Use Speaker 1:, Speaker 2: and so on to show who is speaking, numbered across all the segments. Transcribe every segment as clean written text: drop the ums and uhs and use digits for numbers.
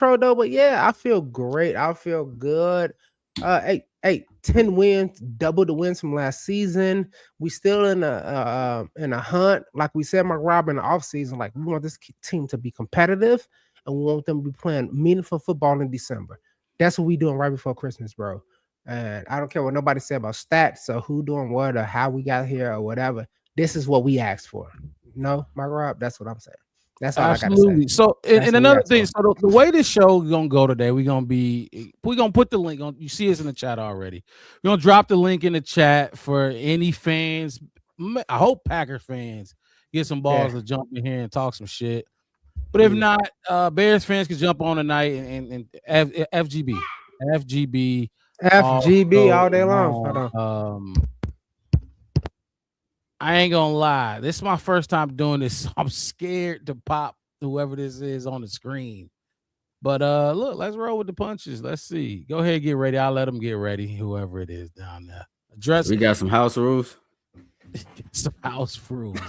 Speaker 1: pro though, but yeah, I feel great. I feel good. 10 wins, double the wins from last season. We still in a hunt, like we said, Mark Rob in the offseason. Like we want this team to be competitive, and we want them to be playing meaningful football in December. That's what we doing right before Christmas, bro. And I don't care what nobody said about stats or who doing what or how we got here or whatever. This is what we asked for. No, Mark Rob, that's what I'm saying. That's all I gotta say.
Speaker 2: Absolutely. So,
Speaker 1: That's
Speaker 2: and
Speaker 1: what we
Speaker 2: another
Speaker 1: asked
Speaker 2: thing,
Speaker 1: for.
Speaker 2: so the way this show gonna go today, we're gonna put the link on. You see us in the chat already. We're gonna drop the link in the chat for any fans. I hope Packer fans get some balls
Speaker 1: Yeah.
Speaker 2: to jump in here and talk some shit. But if not, Bears fans can jump on tonight and FGB
Speaker 1: FGB
Speaker 2: also
Speaker 1: all day long. Hold
Speaker 2: on.
Speaker 1: on.
Speaker 2: I ain't gonna lie. This is my first time doing this. So I'm scared to pop whoever this is on the screen. But look, let's roll with the punches. Let's see. Go ahead, get ready. I'll let them get ready, whoever it is down there.
Speaker 3: We got some house rules.
Speaker 2: Some house rules.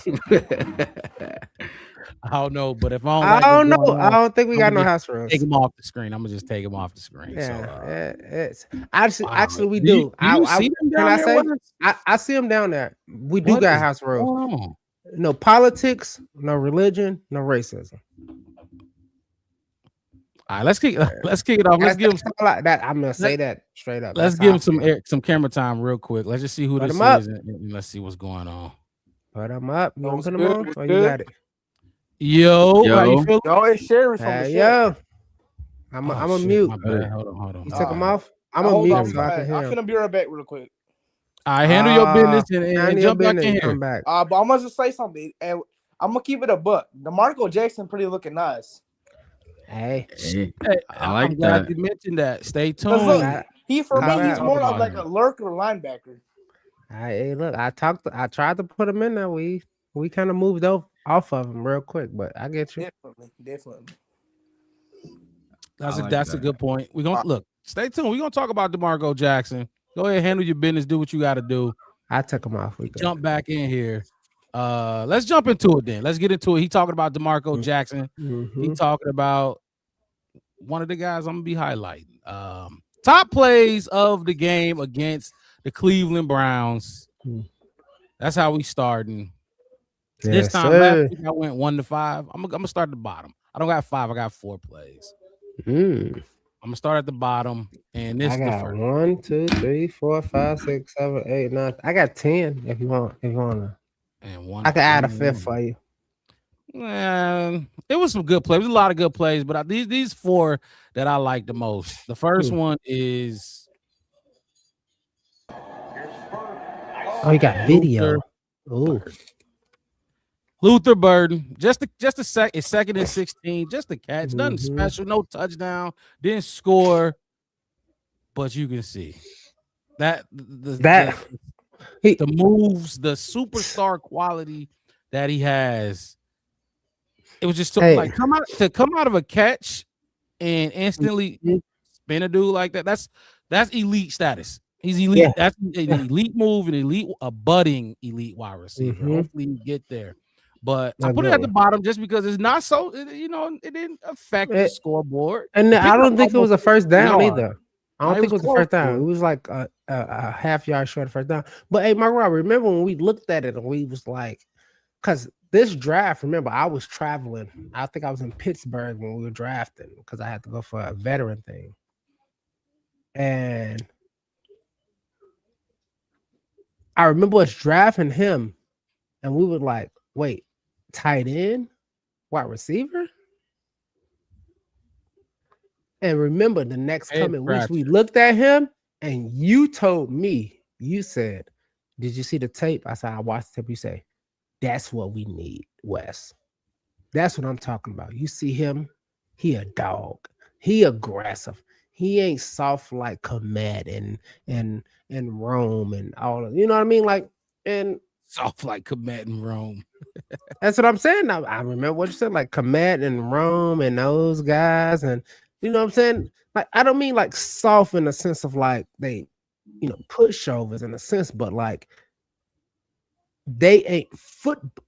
Speaker 2: I don't know, but if
Speaker 1: I don't know. I don't think we got no house rules.
Speaker 2: Take them off the screen. I'm gonna just take them off the screen.
Speaker 1: Yeah,
Speaker 2: So,
Speaker 1: it's actually we
Speaker 2: do.
Speaker 1: do.
Speaker 2: You see them down
Speaker 1: can I
Speaker 2: there
Speaker 1: say?
Speaker 2: with
Speaker 1: I see them down there. We do
Speaker 2: What
Speaker 1: got
Speaker 2: is
Speaker 1: house rules.
Speaker 2: going on?
Speaker 1: No politics, no religion, no racism.
Speaker 2: All right, let's kick it off. Let's give them
Speaker 1: that. I'm gonna say that straight up.
Speaker 2: Let's give them some camera time real quick. Let's just see who this is and let's see what's going on.
Speaker 1: Put them up. You want to put them on? Oh, you got it.
Speaker 2: Yo, how you feel?
Speaker 4: Yo, it's Sherry from the
Speaker 1: yo. I'm a mute.
Speaker 2: Hold on.
Speaker 1: You took them off? I'm a mute so I can hear.
Speaker 4: I'm finna be right back real quick.
Speaker 2: I handle your business and jump back in here.
Speaker 1: Back.
Speaker 4: But I'm gonna just say something, and I'm gonna keep it a buck. DeMarco Jackson pretty looking nice.
Speaker 1: Hey,
Speaker 3: I like
Speaker 2: I'm glad
Speaker 3: that.
Speaker 2: you mentioned that. Stay tuned.
Speaker 4: Look, he's more of like a lurker linebacker.
Speaker 1: Hey, look, I tried to put him in there. We kind of moved off of him real quick, but I get you.
Speaker 4: Definitely.
Speaker 2: That's a good point. We're gonna look. Stay tuned. We're gonna talk about DeMarco Jackson. Go ahead, handle your business, do what you gotta do.
Speaker 1: I took him off. We
Speaker 2: jump back in here. Let's jump into it then. Let's get into it. He talking about DeMarco Jackson.
Speaker 1: Mm-hmm.
Speaker 2: He talking about one of the guys I'm gonna be highlighting. Top plays of the game against the Cleveland Browns. That's how we starting. This time last week I went 1 to 5. I'm gonna start at the bottom. I don't got 5. I got 4 plays. I'm gonna start at the bottom, and this
Speaker 1: I
Speaker 2: is the
Speaker 1: got
Speaker 2: first.
Speaker 1: 1, 2, 3, 4, 5, 6, 7, 8, 9. I got 10 if you want.
Speaker 2: And one.
Speaker 1: I can add a 5th for you.
Speaker 2: It was some good plays. It was a lot of good plays, but these 4 that I like the most. The first one is.
Speaker 1: Oh, you got video. Oh.
Speaker 2: Luther Burden, just a second and 16, just a catch, nothing special, no touchdown, didn't score, but you can see that the moves, the superstar quality that he has. It was just like come out of a catch and instantly spin a dude like that. That's elite status. He's elite. Yeah. That's an elite move, a budding elite wide receiver. Hopefully you get there. But I put it at the bottom just because it's not so, it didn't affect the scoreboard.
Speaker 1: And I don't think it was a first down either. I don't think it was the first down. It was like a half yard short of first down. But hey, Mark Robert, remember when we looked at it and we was like, because this draft, remember, I was traveling. I think I was in Pittsburgh when we were drafting because I had to go for a veteran thing. And I remember us drafting him and we were like, wait, tight end, wide receiver? And remember the next coming weeks, we looked at him and you told me, you said, did you see the tape? I said, I watched the tape. You say, that's what we need, Wes. That's what I'm talking about. You see him, he a dog. He aggressive. He ain't soft like Komet and Rome and all of, you know what I mean? Like, and
Speaker 2: soft like Komet and Rome.
Speaker 1: That's what I'm saying. I remember what you said, like Komet and Rome and those guys, and you know what I'm saying? Like, I don't mean like soft in the sense of like they, pushovers in a sense, but like they ain't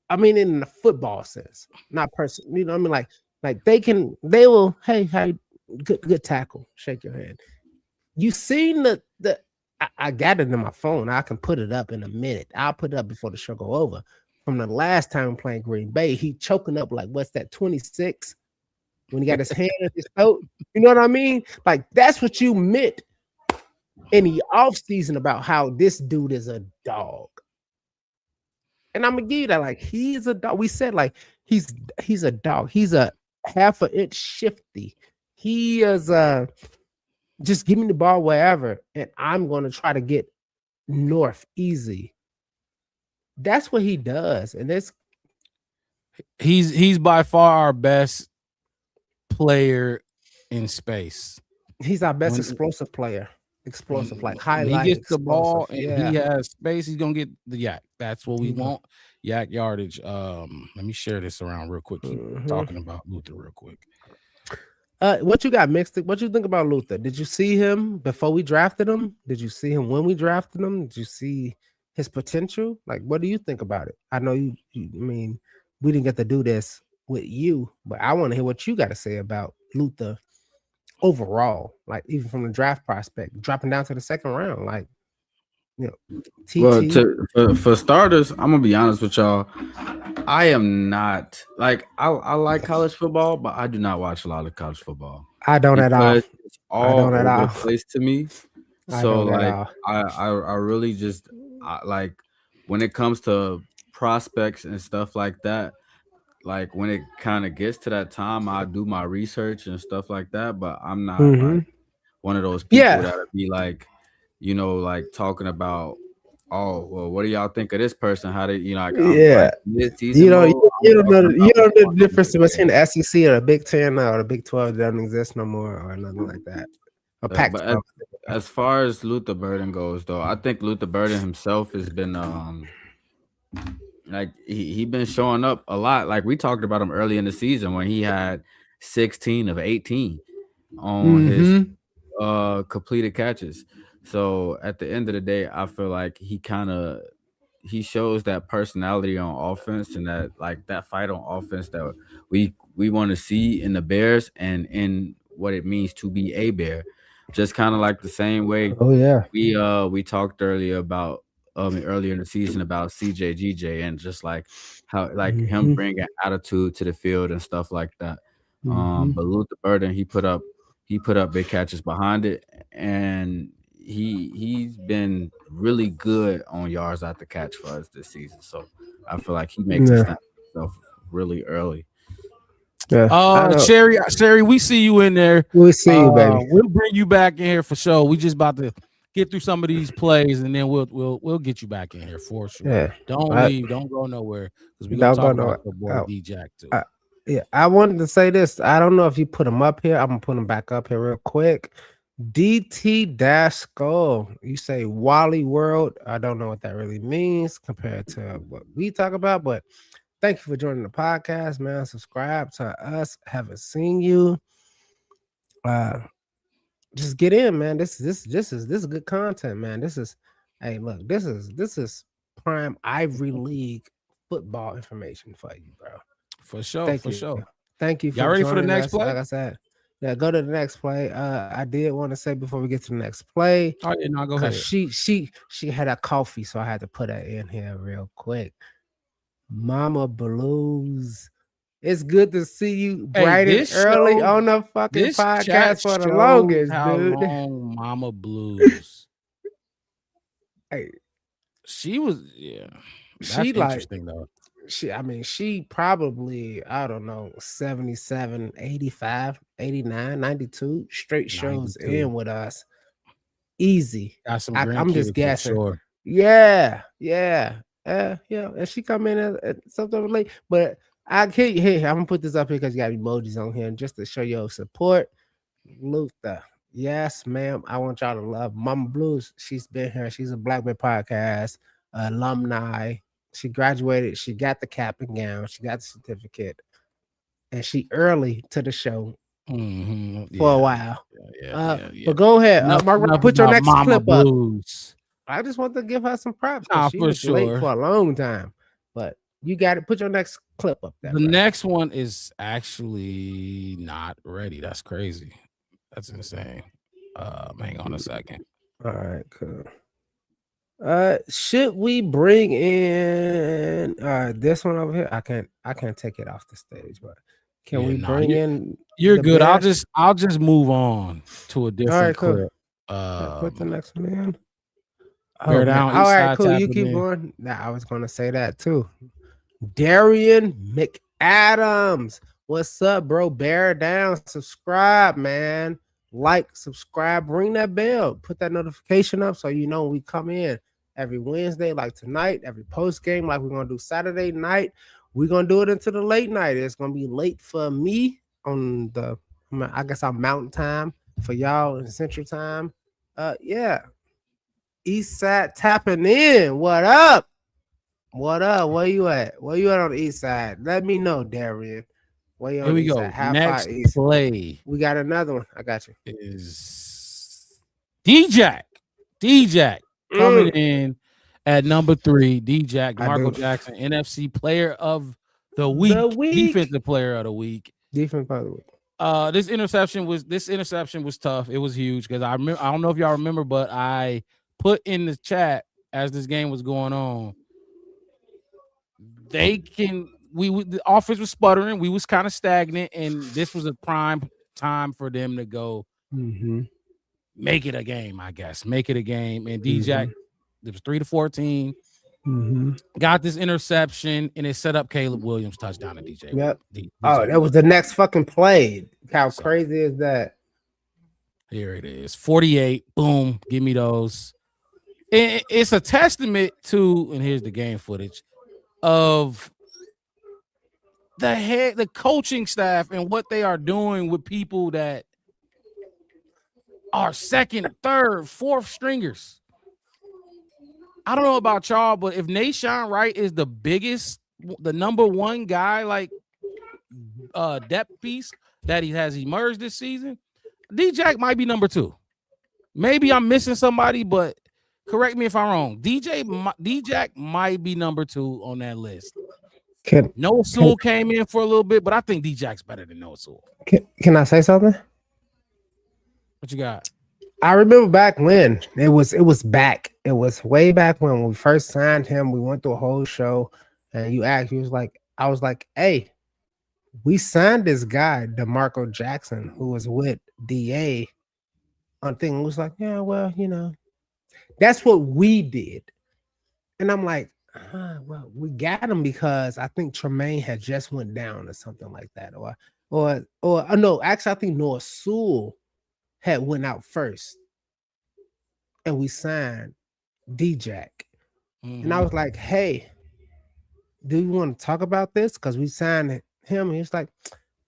Speaker 1: I mean, in the football sense, not person. You know what I mean? Like they will. Hey, Good tackle. Shake your hand. You seen the I got it in my phone. I can put it up in a minute. I'll put it up before the show go over. From the last time playing Green Bay, he choking up like what's that 26 when he got his hand in his throat. You know what I mean? Like that's what you meant in the off season about how this dude is a dog. And I'm gonna give you that. Like he's a dog. We said like he's a dog. He's a half an inch shifty. He is just give me the ball wherever, and I'm gonna try to get north easy. That's what he does, and
Speaker 2: he's by far our best player in space.
Speaker 1: he's our best
Speaker 2: When
Speaker 1: explosive player. Explosive, like highlight
Speaker 2: he gets the
Speaker 1: explosive.
Speaker 2: ball and
Speaker 1: Yeah.
Speaker 2: he has space, he's gonna get the yak. That's what we want. Yak yardage. Let me share this around real quick. Keep talking about Luther real quick.
Speaker 1: What you got mixed? What you think about Luther? Did you see him before we drafted him? Did you see him when we drafted him? Did you see his potential? Like, what do you think about it? I know I mean, we didn't get to do this with you, but I want to hear what you got to say about Luther overall. Like, even from the draft prospect, dropping down to the second round. Like, you know, TT.
Speaker 3: Well, for starters, I'm gonna be honest with y'all. I am not like I like college football, but I do not watch a lot of college football.
Speaker 1: I don't at all.
Speaker 3: It's all over the place to me. So like I really just like when it comes to prospects and stuff like that. Like when it kind of gets to that time, I do my research and stuff like that. But I'm not like one of those people that'll be like, like talking about, oh, well, what do y'all think of this person? How did like,
Speaker 1: you don't know the difference between the SEC or the Big 10 or the Big 12 doesn't exist no more or nothing like that.
Speaker 3: But as far as Luther Burden goes, though, I think Luther Burden himself has been like he been showing up a lot. Like we talked about him early in the season when he had 16 of 18 on his completed catches. So at the end of the day, I feel like he shows that personality on offense and that like that fight on offense that we want to see in the Bears and in what it means to be a Bear. Just kind of like the same way we talked earlier in the season about CJGJ and just like how like him bringing attitude to the field and stuff like that. But Luther Burden, he put up big catches behind it, and he's been really good on yards after catch for us this season. So I feel like he makes a stand for himself really early.
Speaker 2: Sherry, we see you in there.
Speaker 1: We'll see you, baby.
Speaker 2: We'll bring you back in here for sure. We just about to get through some of these plays, and then we'll get you back in here for sure.
Speaker 1: Yeah.
Speaker 2: Don't leave, don't go nowhere, because we're gonna talk about the boy D-Jack too.
Speaker 1: I wanted to say this. I don't know if you put him up here. I'm gonna put him back up here real quick. DT-Skull. You say Wally World. I don't know what that really means compared to what we talk about, but thank you for joining the podcast, man. Subscribe to us. Haven't seen you. Just get in, man. This is good content, man. This is prime Ivory League football information for you, bro.
Speaker 2: For sure.
Speaker 1: Thank you.
Speaker 2: Y'all ready for the next play?
Speaker 1: Like I said, yeah, go to the next play. I did want to say before we get to the next play.
Speaker 2: Oh yeah, no, go ahead.
Speaker 1: She had a coffee, so I had to put her in here real quick. Mama Blues. It's good to see you bright and early on the fucking podcast for the longest, dude.
Speaker 2: Long Mama Blues.
Speaker 1: Hey,
Speaker 2: she was, That's interesting though.
Speaker 1: She probably, I don't know, 77, 85, 89, 92 straight shows 92. In with us. Easy.
Speaker 2: Got some
Speaker 1: I'm just guessing.
Speaker 2: Sure.
Speaker 1: Yeah. And she come in at something late, but I'm gonna put this up here because you got emojis on here just to show your support. Luther. Yes, ma'am. I want y'all to love Mama Blues. She's been here. She's a Black Bear Podcast alumni. She graduated. She got the cap and gown. She got the certificate. And she early to the show for a while. But go ahead. Mark, put your next
Speaker 2: Mama
Speaker 1: clip
Speaker 2: Blues.
Speaker 1: up. I just want to give her some props. She
Speaker 2: for
Speaker 1: was
Speaker 2: sure.
Speaker 1: late for a long time. But you got to put your next clip up there.
Speaker 2: The next one is actually not ready. That's crazy. That's insane. Hang on a second.
Speaker 1: All right, cool. Should we bring in this one over here? I can't take it off the stage, but can
Speaker 2: Yeah,
Speaker 1: we
Speaker 2: nah,
Speaker 1: bring in
Speaker 2: you're
Speaker 1: the
Speaker 2: good.
Speaker 1: Bears?
Speaker 2: I'll just move on to a
Speaker 1: All right,
Speaker 2: different
Speaker 1: cool.
Speaker 2: clip.
Speaker 1: Put the next one in. Oh
Speaker 2: Bear
Speaker 1: man.
Speaker 2: down,
Speaker 1: All
Speaker 2: east
Speaker 1: right,
Speaker 2: side
Speaker 1: cool. You
Speaker 2: tapping
Speaker 1: keep
Speaker 2: in.
Speaker 1: going. Nah, I was gonna say that too. Darian McAdams. What's up, bro? Bear down. Subscribe, man. Like, subscribe, ring that bell, put that notification up so you know when we come in every Wednesday, like tonight, every post game, like we're gonna do Saturday night. We're gonna do it into the late night. It's gonna be late for me on I guess I'm mountain time for y'all in central time. Yeah. East side tapping in. What up? What up? Where you at? Where you at on the east side? Let me know, Darian. Where you
Speaker 2: Here
Speaker 1: on the
Speaker 2: we
Speaker 1: east side?
Speaker 2: go.
Speaker 1: Half five
Speaker 2: Next
Speaker 1: east.
Speaker 2: play
Speaker 1: We got another one. I got you.
Speaker 2: is D-Jack. D-Jack coming
Speaker 1: Mm,
Speaker 2: in at number 3. D-Jack,
Speaker 1: I
Speaker 2: DeMarco
Speaker 1: do.
Speaker 2: Jackson, NFC Player of the
Speaker 1: The
Speaker 2: Week,
Speaker 1: week.
Speaker 2: Defensive Player of the Week.
Speaker 1: Defense by the week.
Speaker 2: This interception was tough. It was huge because I don't know if y'all remember, but I put in the chat as this game was going on. The offense was sputtering. We was kind of stagnant, and this was a prime time for them to go
Speaker 1: Mm-hmm.
Speaker 2: make it a game, I guess. Make it a game. And
Speaker 1: Mm-hmm.
Speaker 2: it was 3-14.
Speaker 1: Mm-hmm.
Speaker 2: Got this interception, and it set up Caleb Williams touchdown to
Speaker 1: Yep. Oh,
Speaker 2: DJ
Speaker 1: that was the next fucking play. How
Speaker 2: So
Speaker 1: crazy is that?
Speaker 2: here it is. 48. Boom. Give me those. It's a testament to, and here's the game footage of the coaching staff and what they are doing with people that are second, third, fourth stringers. I don't know about y'all, but if Nashawn Wright is the number one guy, like depth piece that he has emerged this season, D-Jack might be number 2. Maybe I'm missing somebody, but correct me if I'm wrong. D-Jack might be number 2 on that list. Noah Sewell came in for a little bit, but I think D-Jack's better than Noah Sewell.
Speaker 1: Can I say something?
Speaker 2: What you got?
Speaker 1: I remember back when it was back. It was way back when we first signed him. We went through a whole show, and I was like, hey, we signed this guy, DeMarco Jackson, who was with DA on thing. It was like, yeah, well, that's what we did. And I'm like, well, we got him because I think Tremaine had just went down or something like that. Or no, actually, I think Noah Sewell had went out first. And we signed D-Jack.
Speaker 2: Mm-hmm.
Speaker 1: And I was like, hey, do you want to talk about this? Because we signed him. And he's like,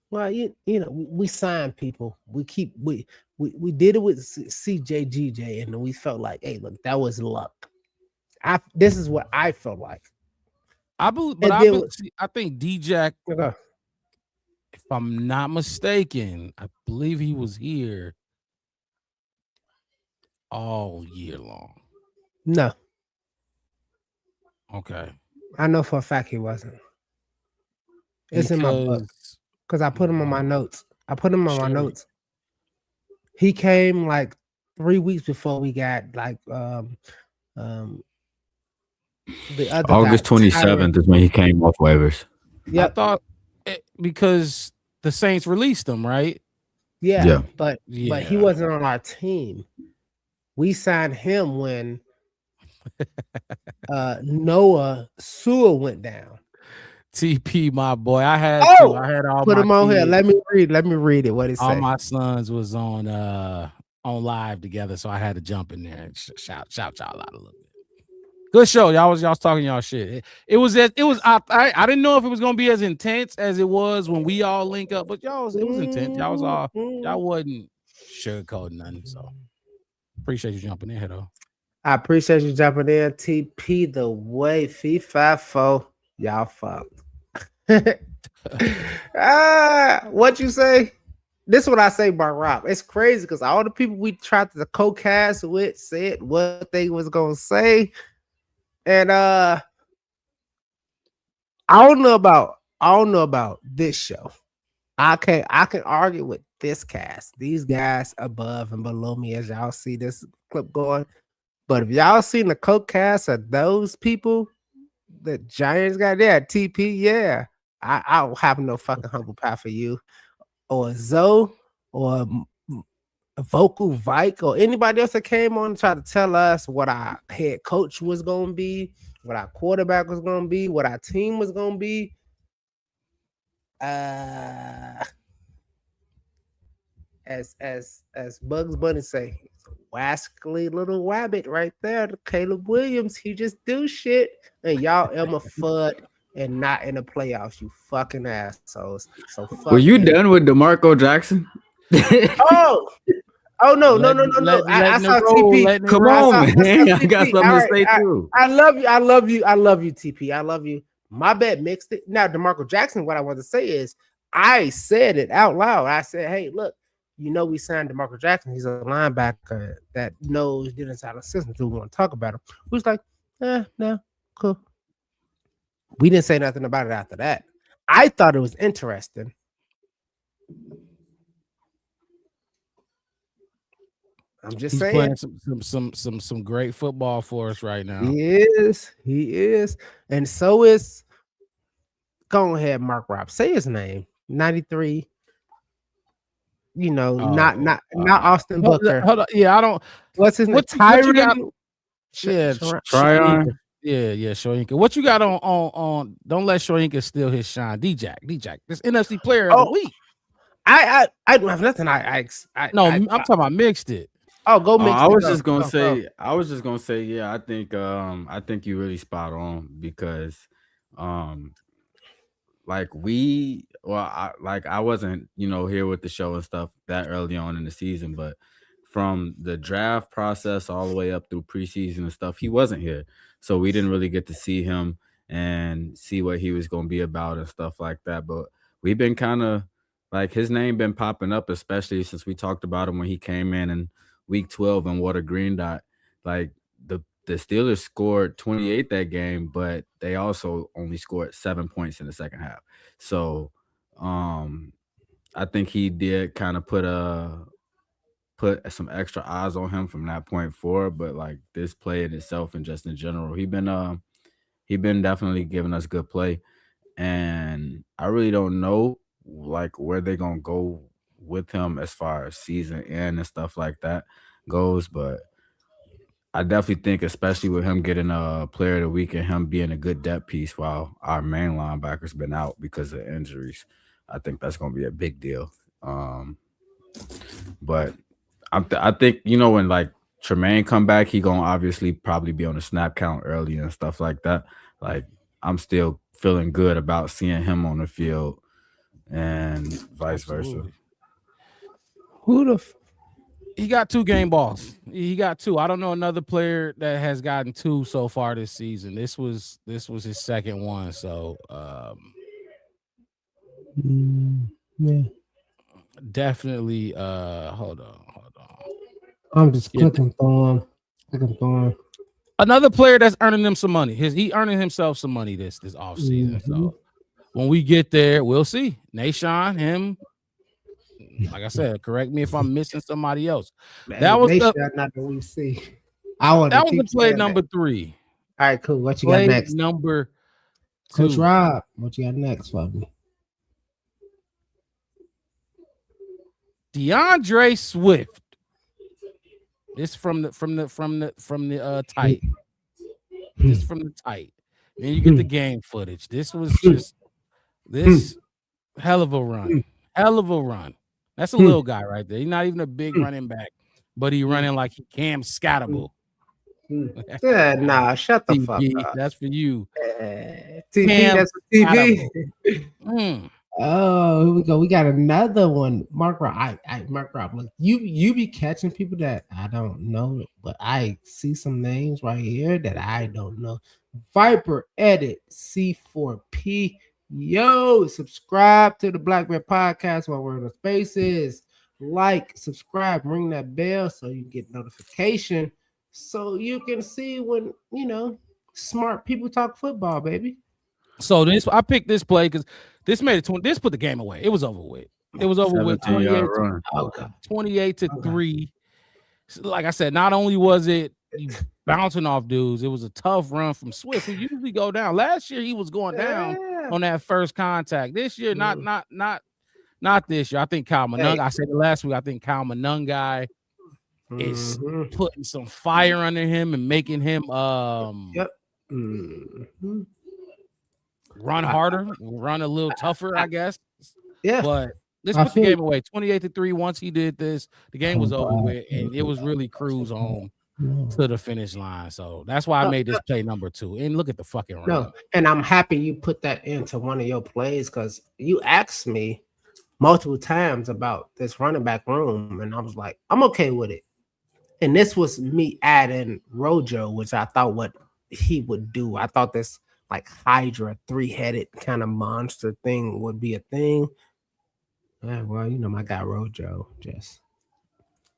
Speaker 1: well, we sign people. We did it with CJGJ, and we felt like, hey, look, that was luck. This is what I felt like.
Speaker 2: I think D-Jack,
Speaker 1: Okay.
Speaker 2: if I'm not mistaken, I believe he was here all year long.
Speaker 1: No.
Speaker 2: Okay.
Speaker 1: I know for a fact he wasn't. It's in my book. Because I put him on my notes. My notes. He came like 3 weeks before we got like the other
Speaker 3: August
Speaker 1: guy,
Speaker 3: 27th is when he came off waivers.
Speaker 1: Yep.
Speaker 2: I thought because the Saints released him, right?
Speaker 1: Yeah. But he wasn't on our team. We signed him when Noah Sewell went down.
Speaker 2: TP, my boy. I had all
Speaker 1: put
Speaker 2: my
Speaker 1: him on
Speaker 2: kids.
Speaker 1: here. Let me read it. What it
Speaker 2: All
Speaker 1: say?
Speaker 2: my sons was on live together, so I had to jump in there and shout y'all out a little bit. Good show. Y'all was talking y'all shit. It was I didn't know if it was gonna be as intense as it was when we all link up, but it was intense. Y'all wasn't sugarcoating nothing. So appreciate you jumping in here though.
Speaker 1: I appreciate you jumping in. TP the way fee 5-4. Y'all fucked. What you say? This is what I say about Rob. It's crazy because all the people we tried to co-cast with said what they was gonna say. And I don't know about this show. I can argue with this cast. These guys above and below me as y'all see this clip going. But if y'all seen the coke cast of those people, the Giants got there, TP, yeah. I don't have no fucking humble pie for you. Or Zoe or Vocal Vike or anybody else that came on and tried to tell us what our head coach was gonna be, what our quarterback was gonna be, what our team was gonna be. Uh as Bugs Bunny say, it's a wascally little wabbit right there. Caleb Williams, he just do shit, and y'all Elmer Fudd and not in the playoffs, you fucking assholes. So fuck
Speaker 3: Were you
Speaker 1: you.
Speaker 3: done with DeMarco Jackson?
Speaker 1: Oh, oh no, no, no,
Speaker 2: letting
Speaker 1: no, no. I
Speaker 2: letting it
Speaker 1: saw
Speaker 2: roll,
Speaker 1: TP.
Speaker 2: letting it
Speaker 3: Come
Speaker 1: I
Speaker 2: roll.
Speaker 3: on,
Speaker 1: saw
Speaker 3: man.
Speaker 1: I saw
Speaker 3: I got
Speaker 1: TP.
Speaker 3: something
Speaker 1: All
Speaker 3: to
Speaker 1: right,
Speaker 3: say too.
Speaker 1: I love you. I love you. I love you, TP. I love you. My bet mixed it. Now, DeMarco Jackson, what I want to say is I said it out loud. I said, hey, look, we signed DeMarco Jackson. He's a linebacker that knows the inside of the system. So we want to talk about him. We was like, no, cool. We didn't say nothing about it after that. I thought it was interesting. I'm just
Speaker 2: He's
Speaker 1: saying.
Speaker 2: playing some great football for us right now.
Speaker 1: He is, and so is. Go ahead, Mark Rob. Say his name. 93. Not
Speaker 2: Oh,
Speaker 1: not not Austin Booker.
Speaker 2: hold on. Yeah, I don't.
Speaker 1: What's his name?
Speaker 2: What you got?
Speaker 1: Tyron.
Speaker 2: Yeah, Shoyinka.
Speaker 3: Tryon.
Speaker 2: Yeah, Shoyinka. What you got on? Don't let Shoyinka steal his shine. D-Jack. This NFC Player of the
Speaker 1: Oh,
Speaker 2: Week.
Speaker 1: I don't have nothing.
Speaker 2: No, I'm talking about mixed it.
Speaker 1: oh, go
Speaker 3: I
Speaker 1: mixed it.
Speaker 3: was
Speaker 1: Go
Speaker 3: just gonna
Speaker 1: go go.
Speaker 3: say, yeah, I think you really spot on because, um, like I wasn't here with the show and stuff that early on in the season, but from the draft process all the way up through preseason and stuff, he wasn't here, so we didn't really get to see him and see what he was going to be about and stuff like that. But we've been kind of like his name been popping up, especially since we talked about him when he came in week 12 and what a green dot. Like the Steelers scored 28 that game, but they also only scored 7 points in the second half. So um I think he did kind of put some extra eyes on him from that point forward. But like this play in itself and just in general, he been definitely giving us good play. And I really don't know like where they're gonna go with him as far as season end and stuff like that goes, but I definitely think, especially with him getting a player of the week and him being a good depth piece while our main linebacker's been out because of injuries, I think that's going to be a big deal. But I think when like Tremaine come back, he gonna obviously probably be on the snap count early and stuff like that. Like I'm still feeling good about seeing him on the field and vice versa.
Speaker 2: Absolutely.
Speaker 1: Who the
Speaker 2: He got 2 game balls. He got 2. I don't know another player that has gotten 2 so far this season. This was his second one. So
Speaker 1: yeah.
Speaker 2: definitely hold on.
Speaker 1: I'm just
Speaker 2: Yeah,
Speaker 1: clicking through him. Clicking through him.
Speaker 2: another player that's earning them some money. He earning himself some money this off season.
Speaker 1: Mhm.
Speaker 2: So when we get there, we'll see. Nashon, him, like I said, correct me if I'm missing somebody else.
Speaker 1: Hey,
Speaker 2: That was
Speaker 1: nation,
Speaker 2: the
Speaker 1: not the we see. I want to keep
Speaker 2: play
Speaker 1: saying that.
Speaker 2: number 3.
Speaker 1: All right, cool. What you got
Speaker 2: Play
Speaker 1: next?
Speaker 2: number
Speaker 1: Coach
Speaker 2: 2.
Speaker 1: Rob, what you got next for me?
Speaker 2: DeAndre Swift. This from the tight. This from the tight. Then you get the game footage. This was just this hell of a run. Hell of a run. That's a little guy right there. He's not even a big running back, but he running like he Cam Scottable.
Speaker 1: Yeah, nah, shut the fuck
Speaker 2: TP,
Speaker 1: up.
Speaker 2: that's for you.
Speaker 1: TP,
Speaker 2: Cam
Speaker 1: that's for TV.
Speaker 2: Scottable. Mm.
Speaker 1: Oh, here we go. We got another one. Mark Rob. Mark Rob. Look, you be catching people that I don't know, but I see some names right here that I don't know. Viper Edit C4P. Yo, subscribe to the Black Bear Podcast while we're in the spaces. Like, subscribe, ring that bell so you get notification. So you can see when smart people talk football, baby.
Speaker 2: So I picked this play because this made it. This put the game away. It was over with. It was over with.
Speaker 3: 17-yard run.
Speaker 1: Okay.
Speaker 2: 28-3. Like I said, not only was it you bouncing off dudes, it was a tough run from Swift, who usually go down. Last year he was going down
Speaker 1: Yeah.
Speaker 2: on that first contact. This year, not this year. I think Kyle Monung.
Speaker 1: Hey.
Speaker 2: I said it last week. I think Kyle Monung guy is
Speaker 1: Mhm.
Speaker 2: putting some fire under him and making him
Speaker 1: Yep. Mhm.
Speaker 2: run harder, run a little tougher, I guess.
Speaker 1: Yeah.
Speaker 2: But let's
Speaker 1: I
Speaker 2: put the
Speaker 1: feel-
Speaker 2: game away. 28-3. Once he did this, the game was over with, and it was really cruise home to the finish line. So that's why I made this play number 2. And look at the fucking run.
Speaker 1: No, and I'm happy you put that into one of your plays because you asked me multiple times about this running back room, and I was like, I'm okay with it. And this was me adding Rojo, which I thought what he would do. I thought this like Hydra 3-headed kind of monster thing would be a thing. Yeah, well, my guy Rojo just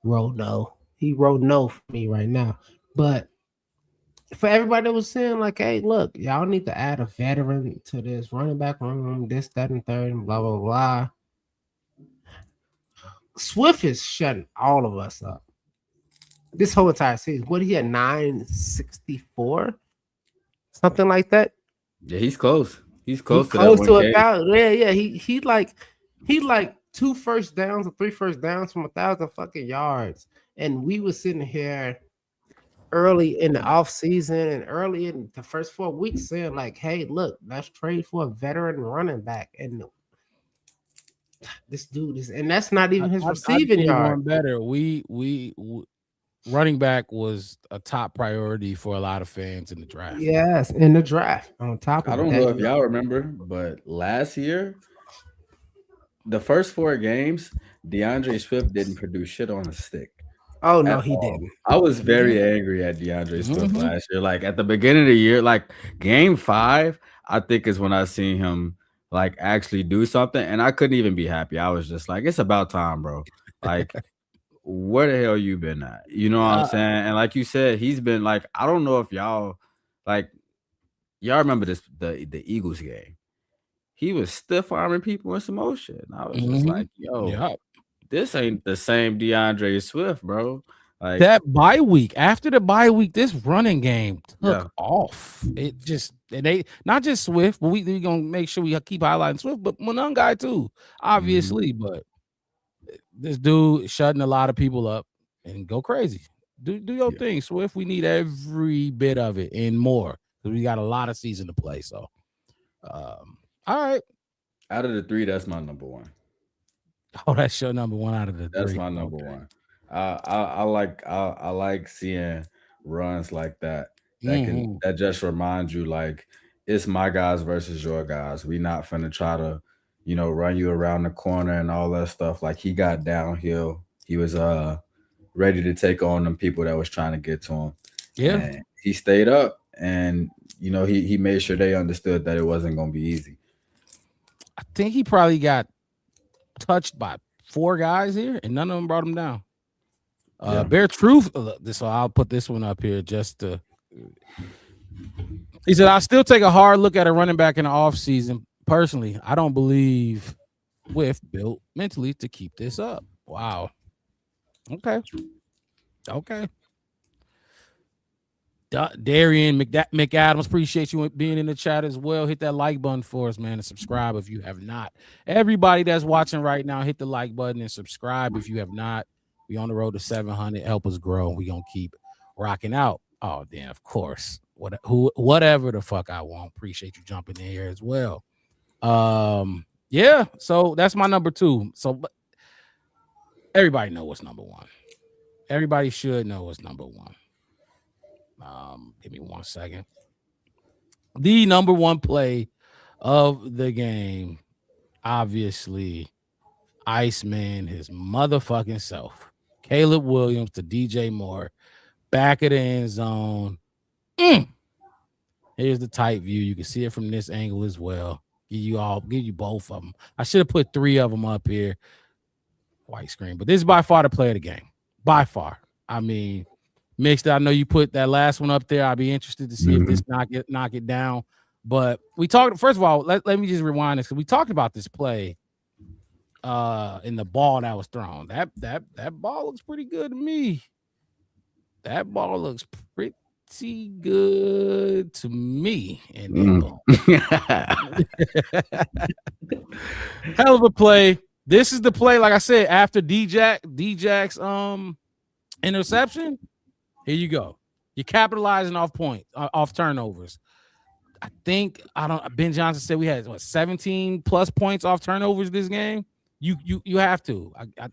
Speaker 1: rolled no. He rolled no for me right now. But for everybody that was saying, like, hey, look, y'all need to add a veteran to this running back room, this, that, and third, and blah, blah, blah. Swift is shutting all of us up. This whole entire season. What he had 964? Something like that.
Speaker 3: Yeah, he's close. He's close to
Speaker 1: close
Speaker 3: that
Speaker 1: to
Speaker 3: 1K.
Speaker 1: 1,000. Yeah. He like 2 first downs or 3 first downs from 1,000 fucking yards. And we were sitting here early in the off season and early in the first 4 weeks saying like, hey, look, let's trade for a veteran running back. And this dude is, and that's not even his receiving yard.
Speaker 2: One better. We running back was a top priority for a lot of fans in the draft.
Speaker 1: Yes, in the draft. On top of
Speaker 3: I don't know if y'all remember, but last year, the first 4 games, DeAndre Swift didn't produce shit on a stick.
Speaker 1: Oh no, he didn't.
Speaker 3: I was very angry at DeAndre Swift last year. Like at the beginning of the year, like game 5, I think is when I seen him like actually do something, and I couldn't even be happy. I was just like, it's about time, bro. Like, where the hell you been at? You know what I'm saying? And like you said, he's been like, I don't know if y'all remember this the Eagles game. He was stiff arming people in some motion. I was just like, yo, this ain't the same DeAndre Swift, bro. Like
Speaker 2: that bye week, after the bye week, this running game took off. It just, they not just Swift, but we gonna make sure we keep highlighting Swift, but Monung guy too, obviously. But this dude shutting a lot of people up and go crazy. Do your thing, Swift. We need every bit of it and more because we got a lot of season to play. So, all right.
Speaker 3: Out of the 3, that's my number 1.
Speaker 2: Oh, that's your number 1 out of the 3.
Speaker 3: That's my number 1. I like seeing runs like that. That just reminds you like it's my guys versus your guys. We not finna try to, run you around the corner and all that stuff. Like he got downhill. He was ready to take on them people that was trying to get to him.
Speaker 2: Yeah.
Speaker 3: And he stayed up and he made sure they understood that it wasn't gonna be easy.
Speaker 2: I think he probably got touched by 4 guys here, and none of them brought him down. Bare truth. So I'll put this one up here just to. He said, "I'll still take a hard look at a running back in the offseason. Personally, I don't believe Swift built mentally to keep this up." Wow. Okay. Darian McAdams, appreciate you being in the chat as well. Hit that like button for us, man, and subscribe if you have not. Everybody that's watching right now, hit the like button and subscribe if you have not. We on the road to 700. Help us grow. We gonna keep rocking out. Oh, damn, of course. Whatever the fuck I want. Appreciate you jumping in here as well. Yeah. So that's my number 2. So everybody know what's number 1. Everybody should know what's number 1. Give me 1 second. The number 1 play of the game, obviously, Iceman, his motherfucking self. Caleb Williams to DJ Moore, back of the end zone. Here's the tight view. You can see it from this angle as well. Give you both of them. I should have put 3 of them up here. White screen, but this is by far the play of the game. By far. I mean, Mixed, I know you put that last one up there. I'd be interested to see if this knock it down. But we talked. First of all, let me just rewind this because we talked about this play in the ball that was thrown. That ball looks pretty good to me. That ball looks pretty good to me. And then boom. Hell of a play. This is the play, like I said, after D-Jack's interception. Here you go. You're capitalizing off turnovers. I think Ben Johnson said we had 17 plus points off turnovers this game. You have to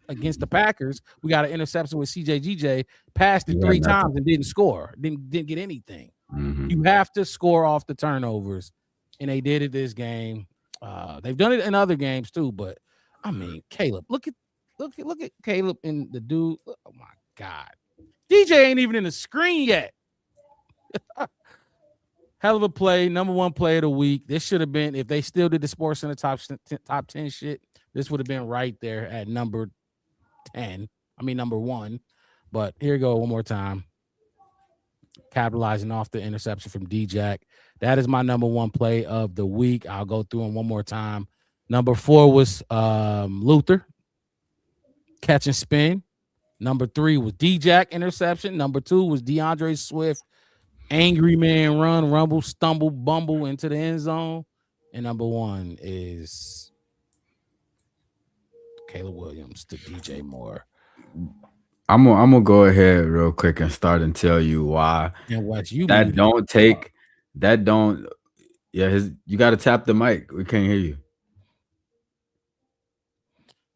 Speaker 2: against the Packers. We got an interception with CJGJ, passed it 3 times and didn't score. Didn't get anything.
Speaker 3: Mm-hmm.
Speaker 2: You have to score off the turnovers, and they did it this game. They've done it in other games too, but I mean, Caleb, look at Caleb and the dude. Oh my God, DJ ain't even in the screen yet. Hell of a play, number 1 play of the week. This should have been, if they still did the Sports in the top 10 shit, this would have been right there at number 10. I mean, number 1. But here you go one more time. Capitalizing off the interception from D-Jack. That is my number 1 play of the week. I'll go through them one more time. Number 4 was Luther, catch and spin. Number 3 was D-Jack, interception. Number 2 was DeAndre Swift, angry man run, rumble, stumble, bumble into the end zone. And number 1 is Caleb Williams to DJ Moore.
Speaker 3: I'm gonna go ahead real quick and start and tell you why.
Speaker 2: And what you
Speaker 3: that
Speaker 2: muted.
Speaker 3: don't take that don't yeah you got to tap the mic. We can't hear you.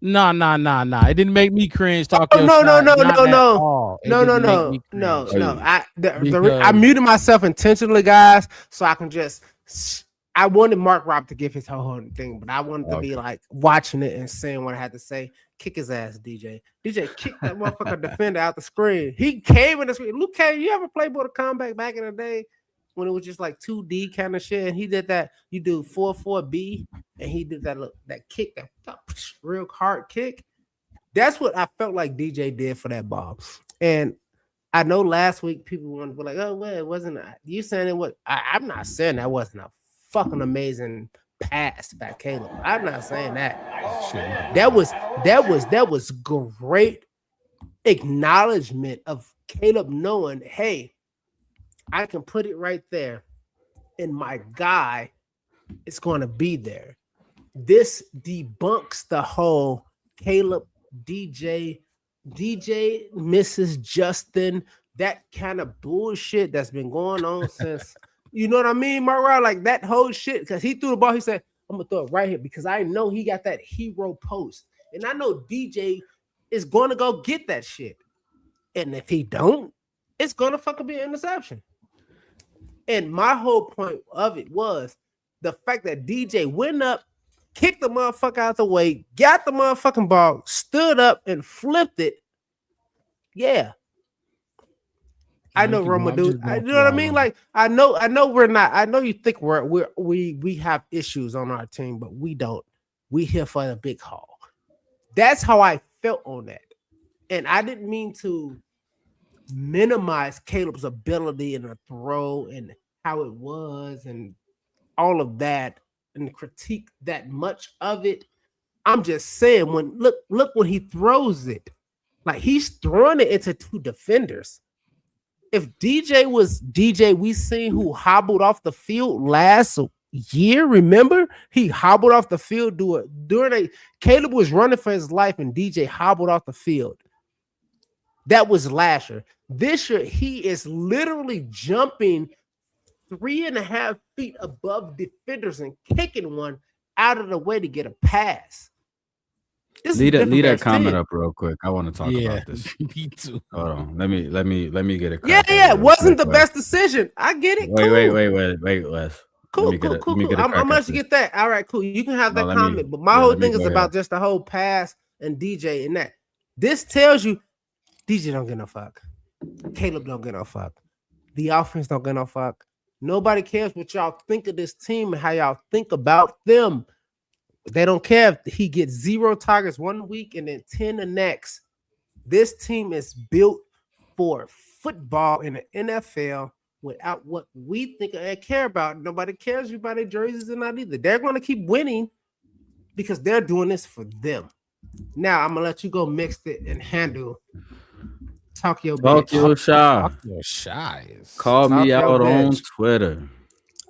Speaker 2: Nah. It didn't make me cringe. Talk your
Speaker 1: No.
Speaker 2: shot.
Speaker 1: I muted myself intentionally, guys, so I can just. I wanted Mark Rob to give his whole thing, but I wanted to be like watching it and saying what I had to say. Kick his ass, DJ. DJ kicked that motherfucker defender out the screen. He came in the screen. Luke Cage, you ever play Mortal Kombat back in the day when it was just like 2D kind of shit? And he did that. You do 4-4-B, and he did that kick, that real hard kick. That's what I felt like DJ did for that ball. And I know last week people wanted to be like, oh, well, it wasn't. You saying it was? I'm not saying that wasn't a fucking amazing pass by Caleb. I'm not saying that. That was great acknowledgement of Caleb knowing, hey, I can put it right there, and my guy is going to be there. This debunks the whole Caleb DJ Mrs. Justin, that kind of bullshit that's been going on since. You know what I mean, Mark? Like that whole shit, because he threw the ball. He said, I'm going to throw it right here because I know he got that hero post. And I know DJ is going to go get that shit. And if he don't, it's going to fucking be an interception. And my whole point of it was the fact that DJ went up, kicked the motherfucker out the way, got the motherfucking ball, stood up and flipped it. Yeah. I know Roma dude. You know what I mean? Like I know we're not. I know you think we have issues on our team, but we don't. We here for the big haul. That's how I felt on that, and I didn't mean to minimize Caleb's ability in a throw and how it was and all of that and critique that much of it. I'm just saying look when he throws it, like he's throwing it into 2 defenders. If DJ was DJ, we seen who hobbled off the field last year. Remember, he hobbled off the field during Caleb was running for his life, and DJ hobbled off the field. That was last year. This year, he is literally jumping 3.5 feet above defenders and kicking one out of the way to get a pass.
Speaker 3: Leave that comment up real quick. I want to talk about this.
Speaker 2: Me too.
Speaker 3: Hold on. Let me get a
Speaker 1: Yeah. It wasn't the best decision. I get it.
Speaker 3: Wait, Wes.
Speaker 1: Cool. I'm gonna get that. All right, cool. You can have that comment. But my whole thing is about just the whole pass and DJ and that. This tells you DJ don't get no fuck. Caleb don't get no fuck. The offense don't get no fuck. Nobody cares what y'all think of this team and how y'all think about them. They don't care if he gets 0 targets 1 week and then 10 the next. This team is built for football in the NFL. without what we think they care about. Nobody cares about their jerseys or not either. They're going to keep winning because they're doing this for them. Now I'm gonna let you go mix it and handle talk your bitch.
Speaker 3: Tokyo Shy.
Speaker 2: Your shy is.
Speaker 3: Call
Speaker 1: Talk
Speaker 3: me
Speaker 1: your
Speaker 3: out on
Speaker 1: bitch.
Speaker 3: Twitter.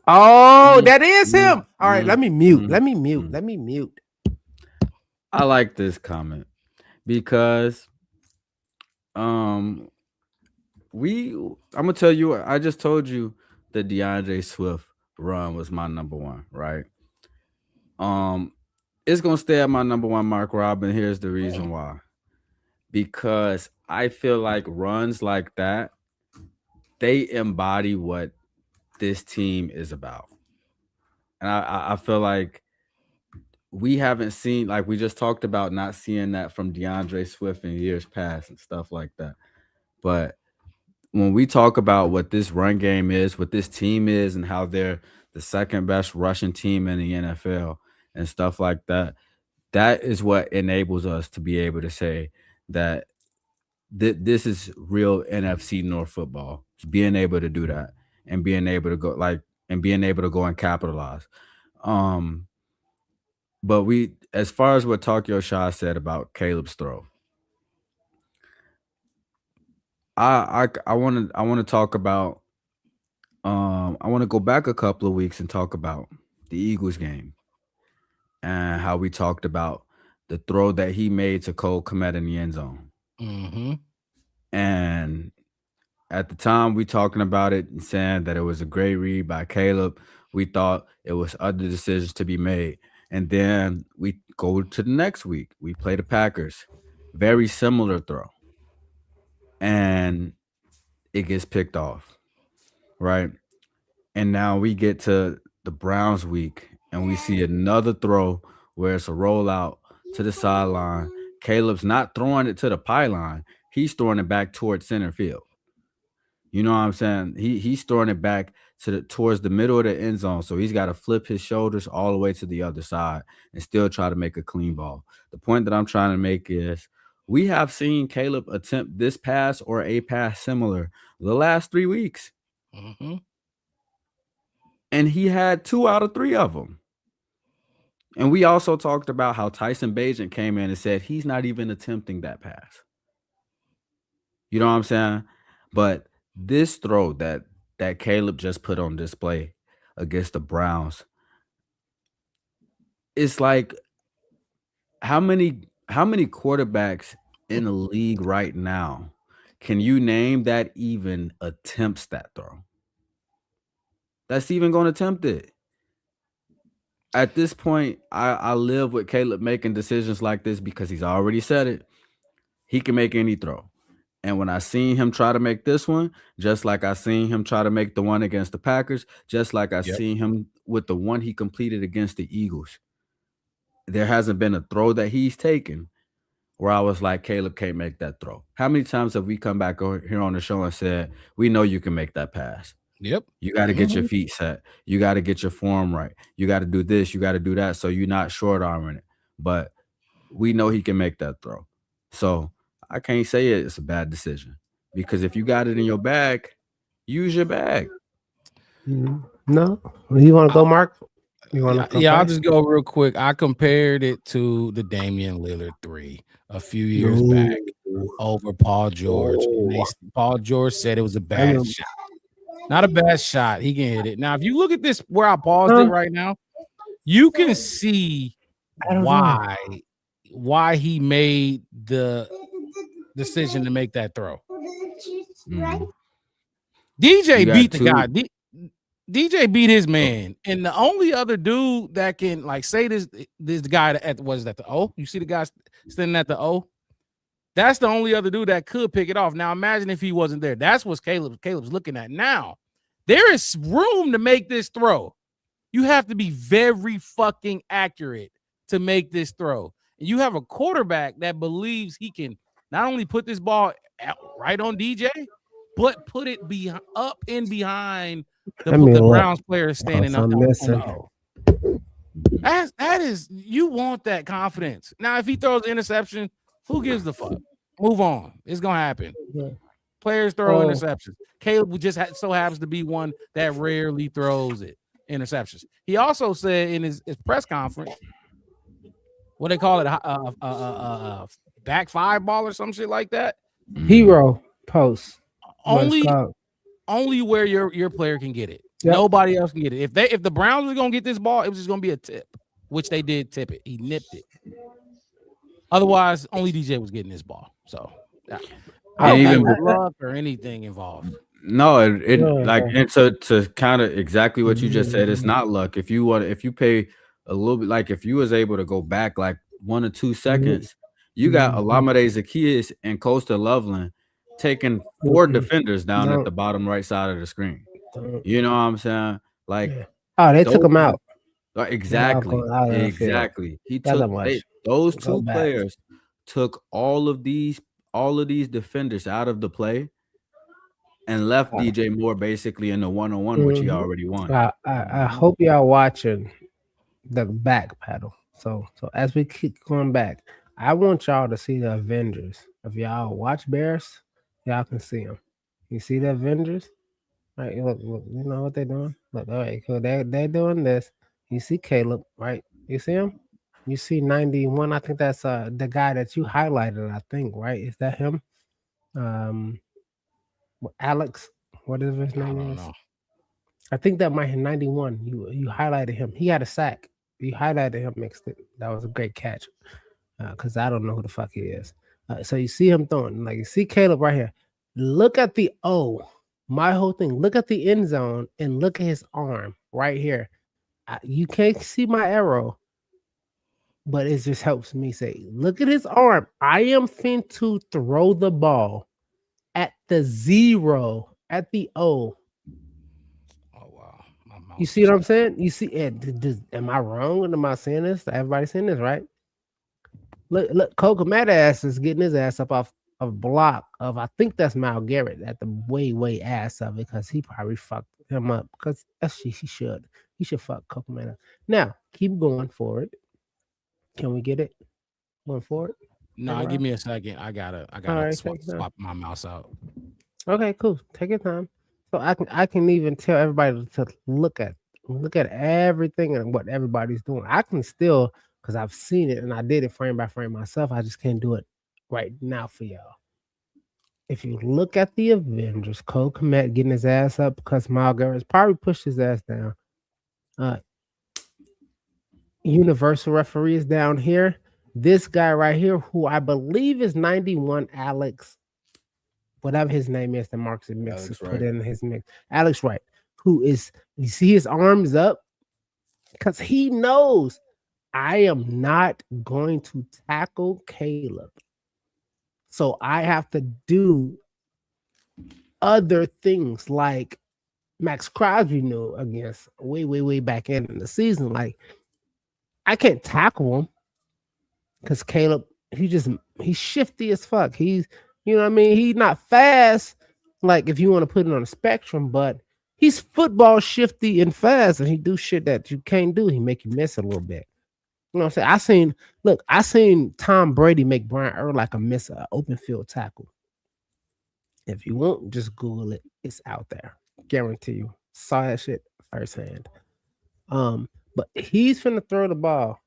Speaker 1: Oh,
Speaker 3: Mm,
Speaker 1: that is
Speaker 3: mm,
Speaker 1: him. All right, let
Speaker 3: mm,
Speaker 1: me mute.
Speaker 3: mm,
Speaker 1: Let me mute.
Speaker 3: mm.
Speaker 1: Let me mute.
Speaker 3: I like this comment because um I'm gonna tell you, I just told you the DeAndre Swift run was my number one, right? Um it's gonna stay at my number one, Mark Robin. Here's the reason why. Because I feel like runs like that, they embody what this team is about. And I feel like we haven't seen, like we just talked about, not seeing that from DeAndre Swift in years past and stuff like that. But when we talk about what this run game is, what this team is, and how they're the second best rushing team in the NFL and stuff like that, that is what enables us to be able to say that this is real NFC North football. It's being able to do that and being able to go and being able to go and capitalize. Um, but as far as what Tokyo Shaw said about Caleb's throw, I want to talk about I want to go back a couple of weeks and talk about the Eagles game and how we talked about the throw that he made to Cole Kmet in the end zone.
Speaker 2: Mm-hmm.
Speaker 3: And at the time, we talking about it and saying that it was a great read by Caleb. We thought it was other decisions to be made. And then we go to the next week. We play the Packers. Very similar throw. And it gets picked off, right? And now we get to the Browns week and we see another throw where it's a rollout to the sideline. Caleb's not throwing it to the pylon. He's throwing it back towards center field. You know what I'm saying? He's throwing it back towards the middle of the end zone. So he's got to flip his shoulders all the way to the other side and still try to make a clean ball. The point that I'm trying to make is we have seen Caleb attempt this pass or a pass similar the last 3 weeks.
Speaker 2: Mm-hmm.
Speaker 3: And he had 2 out of 3 of them. And we also talked about how Tyson Bagent came in and said he's not even attempting that pass. You know what I'm saying? But this throw that Caleb just put on display against the Browns, it's like how many quarterbacks in the league right now can you name that even attempts that throw? That's even going to attempt it. At this point, I live with Caleb making decisions like this because he's already said it. He can make any throw. And when I seen him try to make this one, just like I seen him try to make the one against the Packers, just like I
Speaker 2: Yep.
Speaker 3: seen him with the one he completed against the Eagles, there hasn't been a throw that he's taken where I was like, Caleb can't make that throw. How many times have we come back here on the show and said, we know you can make that pass?
Speaker 2: Yep.
Speaker 3: You got to get your
Speaker 1: Mhm.
Speaker 3: feet set. You got to get your form right. You got to do this. You got to do that. So you're not short arming it. But we know he can make that throw. So I can't say it's a bad decision because if you got it in your bag, use your bag.
Speaker 1: No, you want to
Speaker 2: I,
Speaker 1: go, Mark? You want to
Speaker 2: yeah,
Speaker 1: go
Speaker 2: yeah. I'll
Speaker 1: first?
Speaker 2: just go real quick. I compared it to the Damian Lillard 3 a few years
Speaker 1: No.
Speaker 2: back over Paul George. And
Speaker 1: Oh,
Speaker 2: Paul George said it was a
Speaker 1: I
Speaker 2: bad
Speaker 1: remember.
Speaker 2: shot. Not a bad shot. He can hit it. Now, if you look at this where I paused it
Speaker 1: Huh?
Speaker 2: right now, you can see
Speaker 1: I don't know.
Speaker 2: why he made the decision to make that throw.
Speaker 3: Mhm. You
Speaker 2: DJ
Speaker 3: got
Speaker 2: beat the guy.
Speaker 3: two.
Speaker 2: DJ beat his
Speaker 3: Oh,
Speaker 2: man, and the only other dude that can like say this guy at was that the O. You see the guy standing at the O. That's the only other dude that could pick it off. Now imagine if he wasn't there. That's what Caleb's looking at now. There is room to make this throw. You have to be very fucking accurate to make this throw. And you have a quarterback that believes he can not only put this ball right on DJ, but put it up and behind
Speaker 1: Let me
Speaker 2: the
Speaker 1: look.
Speaker 2: Browns player
Speaker 1: Oh,
Speaker 2: standing
Speaker 1: so
Speaker 2: up
Speaker 1: I'm
Speaker 2: on the
Speaker 1: missing.
Speaker 2: O. That is, you want that confidence. Now, if he throws an interception, who gives the fuck? Move on. It's gonna happen. Players throw
Speaker 1: Oh,
Speaker 2: interceptions. Caleb just so happens to be one that rarely throws it interceptions. He also said in his press conference, what they call it, back five ball or some shit like that.
Speaker 1: hero post. What it's
Speaker 2: Only
Speaker 1: called.
Speaker 2: only where your player can get it.
Speaker 1: Yep.
Speaker 2: Nobody else can get it. If the Browns was gonna get this ball, it was just gonna be a tip, which they did tip it. He nipped it. Otherwise, only DJ was getting this ball. So I
Speaker 3: And
Speaker 2: don't think it
Speaker 3: even
Speaker 2: was luck or anything involved.
Speaker 3: no, it like
Speaker 1: Okay.
Speaker 3: and to kind of exactly what you just said, it's not luck. If you pay a little bit, like if you was able to go back like 1 or 2 seconds, you got Olamide Zaccheaus and Costa Loveland taking 4 defenders down at
Speaker 1: Don't,
Speaker 3: the bottom right side of the screen.
Speaker 1: don't.
Speaker 3: You know what I'm saying? Like
Speaker 1: Yeah. Oh, they took
Speaker 3: those
Speaker 1: him out. Y'all
Speaker 3: exactly,
Speaker 1: going out of the field.
Speaker 3: exactly. He
Speaker 1: Not that
Speaker 3: took
Speaker 1: much.
Speaker 3: those
Speaker 1: Go
Speaker 3: two
Speaker 1: back.
Speaker 3: players took all of these defenders out of the play and left DJ Moore basically in the one-on-one, which he
Speaker 1: Mhm.
Speaker 3: already won.
Speaker 1: I hope y'all watching the back paddle. So as we keep going back, I want y'all to see the Avengers. If y'all watch Bears, y'all can see them. You see the Avengers? Right, look, you know what they're doing? Look, all right, cool. They're doing this. You see Caleb, right? You see him? You see 91. I think that's the guy that you highlighted, I think, right? Is that him? Um Alex, whatever his
Speaker 2: I
Speaker 1: name
Speaker 2: don't
Speaker 1: is.
Speaker 2: know.
Speaker 1: I think that might have 91. You highlighted him. He had a sack. You highlighted him, mixed it. That was a great catch. Because I don't know who the fuck he is. So you see him throwing. Like you see Caleb right here. Look at the O. My whole thing. Look at the end zone and look at his arm right here. You can't see my arrow, but it just helps me say, look at his arm. I am fin to throw the ball at the 0, at the O.
Speaker 2: Oh wow, my
Speaker 1: You
Speaker 2: mouse
Speaker 1: see what
Speaker 2: just
Speaker 1: I'm saying? You see it? Am I wrong? Am I saying this? Everybody saying this, right? Look, Coco Mad ass is getting his ass up off of block of I think that's Mal Garrett at the way ass of it because he probably fucked him up because that's he should. He should fuck Coco Mad up. Now keep going forward. Can we get it? Going forward? Hey,
Speaker 2: no. Give
Speaker 1: Rob?
Speaker 2: me a second. I
Speaker 1: All
Speaker 2: gotta
Speaker 1: right,
Speaker 2: swap
Speaker 1: take your time.
Speaker 2: swap my mouse out.
Speaker 1: Okay, cool. Take your time. So I can even tell everybody to look at everything and what everybody's doing. I can still because I've seen it and I did it frame by frame myself. I just can't do it right now for y'all. If you look at the Avengers, Cole Komet getting his ass up because Miles Garrett's probably pushed his ass down. Uh Universal referee is down here. This guy right here, who I believe is 91, Alex whatever his name is, the Marcus Mix
Speaker 3: Alex
Speaker 1: put
Speaker 3: Wright.
Speaker 1: in his mix. Alex Wright, who is you see his arms up because he knows I am not going to tackle Caleb. So I have to do other things like Max Crosby knew against way back in the season. Like I can't tackle him because Caleb, he's shifty as fuck. He's you know what I mean. He's not fast. Like if you want to put it on a spectrum, but he's football shifty and fast, and he do shit that you can't do. He make you miss a little bit. You know what I'm saying? I seen Tom Brady make Brian Urlacher miss an open field tackle. If you want, just Google it. It's out there. Guarantee you. Saw that shit firsthand. But he's finna throw the ball,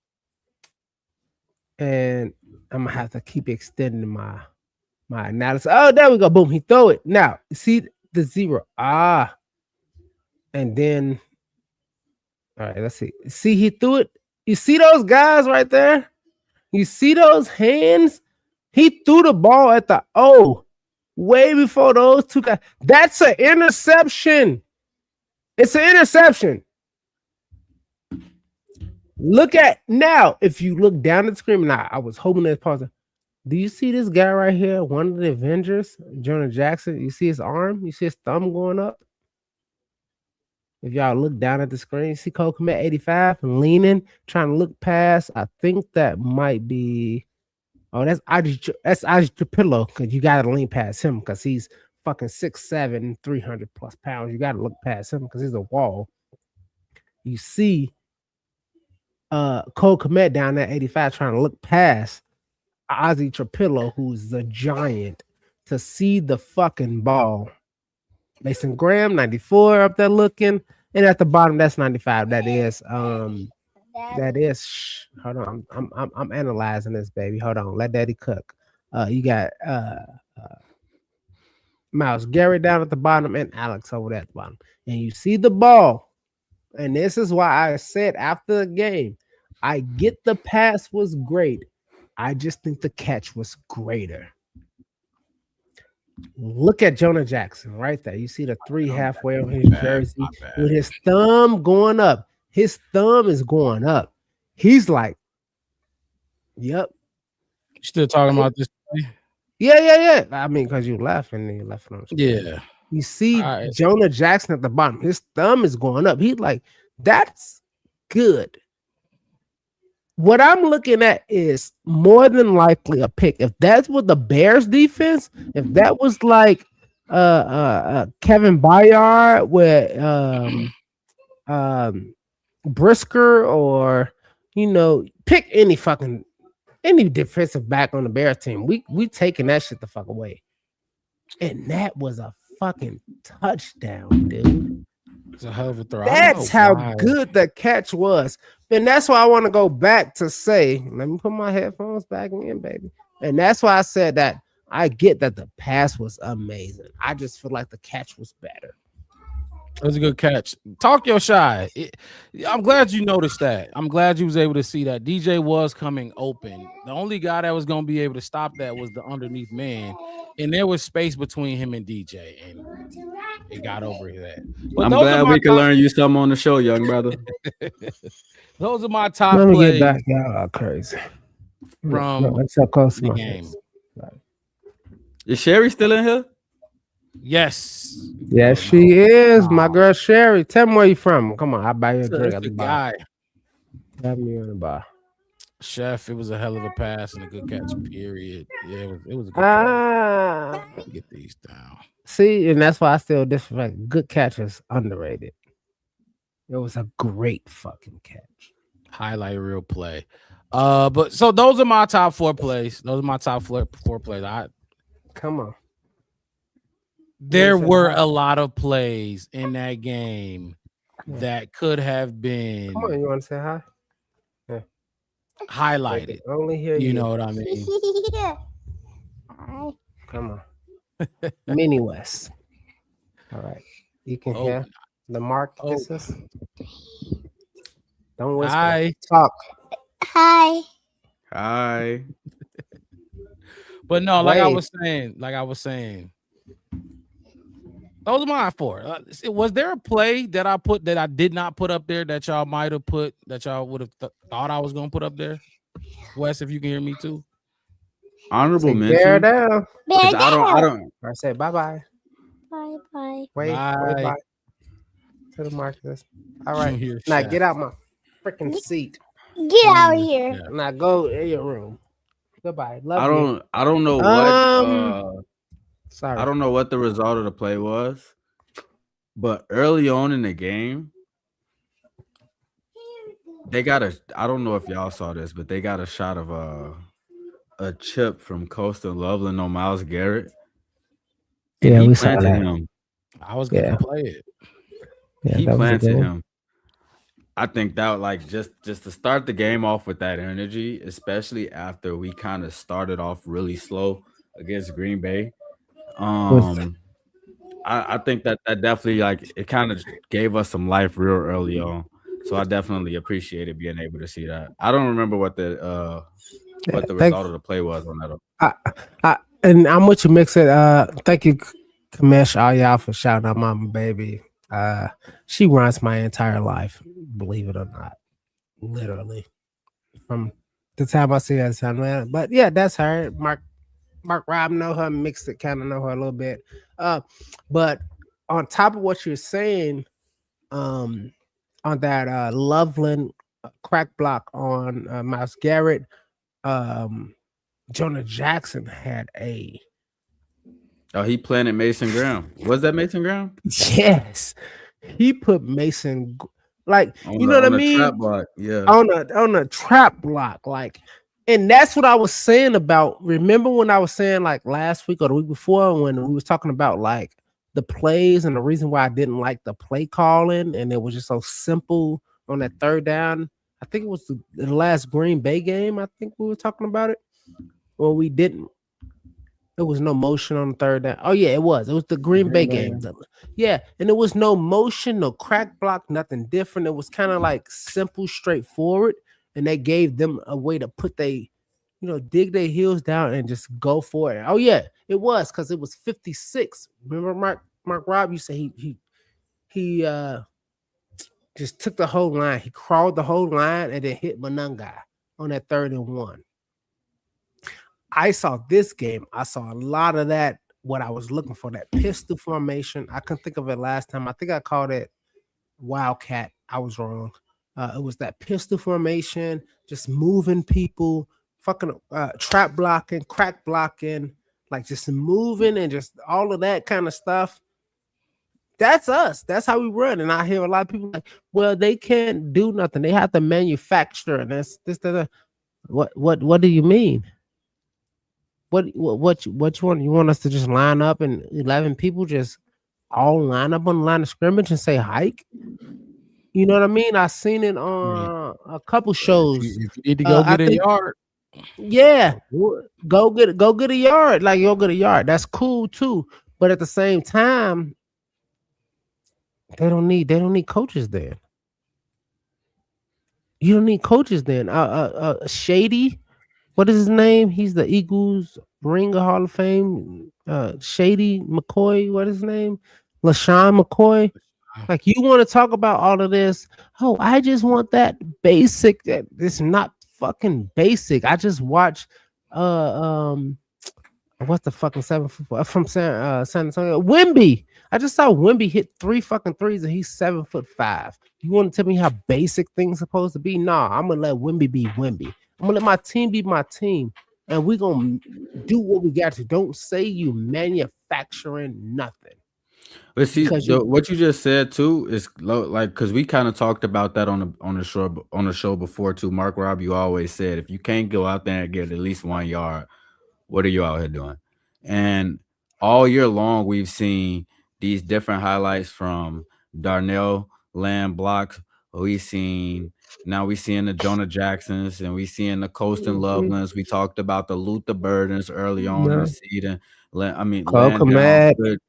Speaker 1: and I'm gonna have to keep extending my analysis. Oh, there we go. Boom. He throw it. Now, see the 0. And then all right, let's see. See, he threw it. You see those guys right there? You see those hands? He threw the ball at the O way before those two guys. That's an interception. It's an interception. Look at now. If you look down at the screen, now I was hoping that pause. Do you see this guy right here? One of the Avengers, Jonah Jackson. You see his arm? You see his thumb going up? If y'all look down at the screen, see Cole Komet 85 leaning, trying to look past. I think that might be. Oh, that's Aji Pillow because you gotta lean past him because he's fucking 6'7", 300 plus pounds. You gotta look past him because he's a wall. You see Cole Komet down at 85 trying to look past Ozzy Trapillo, who's the giant, to see the fucking ball. Mason Graham, 94 up there looking. And at the bottom, that's 95. Hold on. I'm analyzing this, baby. Hold on. Let daddy cook. You got Miles Garrett down at the bottom and Alex over there at the bottom. And you see the ball. And this is why I said after the game, I get the pass was great. I just think the catch was greater. Look at Jonah Jackson right there. You see the three halfway on his jersey with his thumb going up. His thumb is going up. He's like, yep.
Speaker 2: You still talking about this?
Speaker 1: Yeah. I mean, because you laughing and you laughing on the screen.
Speaker 2: Yeah.
Speaker 1: You see Jonah Jackson at the bottom. His thumb is going up. He's like, that's good. What I'm looking at is more than likely a pick. If that's what the Bears defense, if that was like Kevin Byard with Brisker, or pick any defensive back on the Bears team, we taking that shit the fuck away. And that was a fucking touchdown, dude.
Speaker 2: It's a hell of a throw.
Speaker 1: That's how good the catch was. And that's why I want to go back to say, let me put my headphones back in, baby. And that's why I said that I get that the pass was amazing. I just feel like the catch was better.
Speaker 2: It was a good catch. Talk your shy. I'm glad you noticed that. I'm glad you was able to see that. DJ was coming open. The only guy that was going to be able to stop that was the underneath man. And there was space between him and DJ. And it got over that. But
Speaker 3: I'm glad we can learn you something on the show, young brother.
Speaker 2: Those are my top
Speaker 1: Let me
Speaker 2: plays.
Speaker 1: get back. Y'all are crazy.
Speaker 2: From
Speaker 1: that's so close to
Speaker 2: the
Speaker 1: my
Speaker 2: game.
Speaker 1: face. Right.
Speaker 3: Is Sherry still in here?
Speaker 2: Yes.
Speaker 1: Yes, she is. My girl Sherry. Tell me where you from. Come on, I'll buy you a drink at the bar. Have me on the bar.
Speaker 2: Chef, it was a hell of a pass and a good catch, period. Yeah, it was a good catch. Get these down.
Speaker 1: See, and that's why I still disrespect. Good catch is underrated. It was a great fucking catch.
Speaker 2: Highlight real play. But so those are my top four plays. Those are my top four plays.
Speaker 1: Come on.
Speaker 2: There were a lot of plays in that game that could have been.
Speaker 1: Come on, you want to say hi?
Speaker 2: Yeah. Highlighted.
Speaker 1: Only hear
Speaker 2: you. You know what I mean?
Speaker 1: Come on. Mini West. All right. You can hear the Marcus. Don't whisper.
Speaker 2: Hi.
Speaker 1: Talk.
Speaker 5: Hi.
Speaker 3: Hi.
Speaker 2: But no, like I was saying, those are my four. Was there a play that I put that I did not put up there that y'all might have put that y'all would have thought I was gonna put up there? Wes, if you can hear me too.
Speaker 3: Honorable mention.
Speaker 1: Down.
Speaker 3: I don't.
Speaker 1: I said bye.
Speaker 5: Bye.
Speaker 1: Wait, bye. To the Marcus. All right. Now get out my freaking seat.
Speaker 5: Get out of here.
Speaker 1: Yeah. Now go in your room. Goodbye. Love you.
Speaker 3: I don't know what.
Speaker 1: Sorry.
Speaker 3: I don't know what the result of the play was, but early on in the game, they got I don't know if y'all saw this, but they got a shot of a chip from Coastal Loveland on Miles Garrett. And
Speaker 1: yeah,
Speaker 3: he
Speaker 1: we saw
Speaker 3: planted
Speaker 1: that.
Speaker 3: him.
Speaker 2: I was gonna play it.
Speaker 3: Yeah, he planted him. I think that just to start the game off with that energy, especially after we kind of started off really slow against Green Bay. I think that definitely it kind of gave us some life real early on. So I definitely appreciated being able to see that. I don't remember what the result of the play was on that.
Speaker 1: And I'm with you, Mix it. Thank you, Kamesh, all y'all for shouting out Mama Baby. She runs my entire life, believe it or not. Literally. From the time I see her, man. But yeah, that's her. Mark Rob know her, Mixed it, kind of know her a little bit. But on top of what you're saying, on that Loveland crack block on Miles Garrett, Jonah Jackson had a.
Speaker 3: Oh, he planted Mason Graham. Was that Mason Graham?
Speaker 1: Yes, he put Mason
Speaker 3: what I mean?
Speaker 1: Trap block.
Speaker 3: Yeah,
Speaker 1: on a trap block. Like And that's what I was saying about. Remember when I was saying like last week or the week before when we was talking about like the plays and the reason why I didn't like the play calling and it was just so simple on that third down. I think it was the last Green Bay game. I think we were talking about it. Well, we didn't. There was no motion on the third down. Oh yeah, it was. It was the Green Bay
Speaker 4: Green Bay.
Speaker 1: game. Yeah, and there was no motion, no crack block, nothing different. It was kind of like simple, straightforward, and they gave them a way to put dig their heels down and just go for it. Oh yeah, it was because it was 56. Remember, Mark Rob? You say he just took the whole line. He crawled the whole line and then hit Monungai on that 3rd and 1. I saw this game. I saw a lot of that. What I was looking for, that pistol formation. I couldn't think of it last time. I think I called it Wildcat. I was wrong. It was that pistol formation, just moving people, fucking trap blocking, crack blocking, like just moving and just all of that kind of stuff. That's us. That's how we run. And I hear a lot of people like, well, they can't do nothing. They have to manufacture. And that's this, that. What do you mean? What you want? You want us to just line up and 11 people just all line up on the line of scrimmage and say hike? You know what I mean? I seen it on a couple shows.
Speaker 2: If you need to go
Speaker 1: I
Speaker 2: get a
Speaker 1: think,
Speaker 2: yard,
Speaker 1: yeah, go get a yard. Like go get a yard. That's cool too. But at the same time, they don't need coaches there. You don't need coaches then. Shady, what is his name? He's the Eagles Ringer Hall of Fame. Shady McCoy, what is his name? LaShawn McCoy. Like you want to talk about all of this? Oh, I just want that basic. That it's not fucking basic. I just watch. What's the fucking 7 foot from San Antonio? Wimby. I just saw Wimby hit 3 fucking threes and he's 7'5". You want to tell me how basic things supposed to be? Nah, I'm gonna let Wimby be Wimby. I'm gonna let my team be my team, and we gonna do what we got to. Don't say you manufacturing nothing
Speaker 3: But see,
Speaker 1: because you.
Speaker 3: what you just said too is like because we kind of talked about that on the show before too. Mark Rob, you always said if you can't go out there and get at least 1 yard, what are you out here doing? And all year long, we've seen these different highlights from Darnell Land blocks. We've seen now we seeing the Jonah Jacksons and we seeing the Colston
Speaker 1: Mhm.
Speaker 3: Lovelands. We talked about the Luther Burdens early on in the
Speaker 1: No,
Speaker 3: season.
Speaker 1: Coca
Speaker 3: Laying down
Speaker 1: Mad,
Speaker 3: good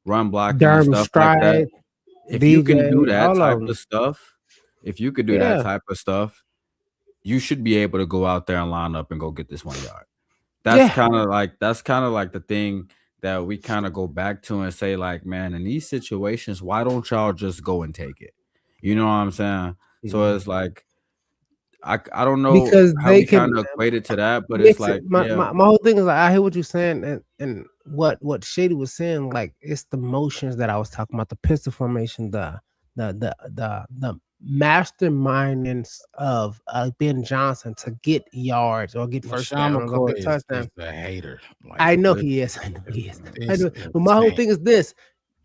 Speaker 3: run blocking and
Speaker 1: Durham
Speaker 3: stuff like that.
Speaker 1: Stride,
Speaker 3: If you can do
Speaker 1: DJ,
Speaker 3: that
Speaker 1: all
Speaker 3: type
Speaker 1: of
Speaker 3: of
Speaker 1: them.
Speaker 3: stuff, if you could do that
Speaker 1: Yeah,
Speaker 3: type of stuff, you should be able to go out there and line up and go get this 1 yard.
Speaker 1: yeah.
Speaker 3: That's kind of like the thing that we kind of go back to and say like, man, in these situations, why don't y'all just go and take it? You know what I'm saying? So it's
Speaker 1: Mhm.
Speaker 3: like I don't know
Speaker 1: Because
Speaker 3: how
Speaker 1: they
Speaker 3: we
Speaker 1: can
Speaker 3: kind of equate it to that, but it's
Speaker 1: mix it.
Speaker 3: like,
Speaker 1: My,
Speaker 3: yeah,
Speaker 1: my, my whole thing is like, I hear what you're saying, and what Shady was saying. Like it's the motions that I was talking about, the pistol formation, the mastermindings of Ben Johnson to get yards or get first
Speaker 2: LaShawn
Speaker 1: downs or
Speaker 2: McCoy
Speaker 1: get
Speaker 2: is
Speaker 1: touchdowns.
Speaker 2: a hater. Like
Speaker 1: I know
Speaker 3: li-
Speaker 1: he is. I know he is. I
Speaker 2: it's
Speaker 1: know. But my whole
Speaker 2: insane.
Speaker 1: thing is this.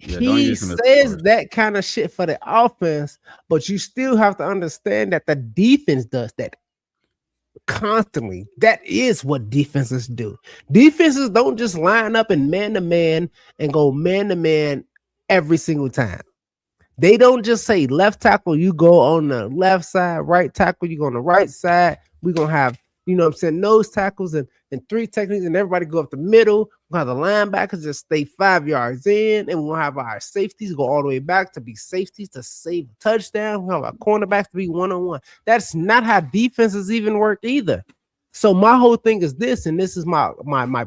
Speaker 3: yeah, don't
Speaker 1: He
Speaker 3: use him as a
Speaker 1: says
Speaker 3: source.
Speaker 1: that kind of shit for the offense, but you still have to understand that the defense does that constantly. That is what defenses do. Defenses don't just line up and man to man and go man to man every single time. They don't just say left tackle, you go on the left side, right tackle, you go on the right side. We're gonna have, I'm saying, nose tackles and three techniques, and everybody go up the middle. We'll have the linebackers just stay 5 yards in, and we'll have our safeties go all the way back to be safeties to save a touchdown. We'll have our cornerbacks to be one-on-one. That's not how defenses even work either. So my whole thing is this, and this is my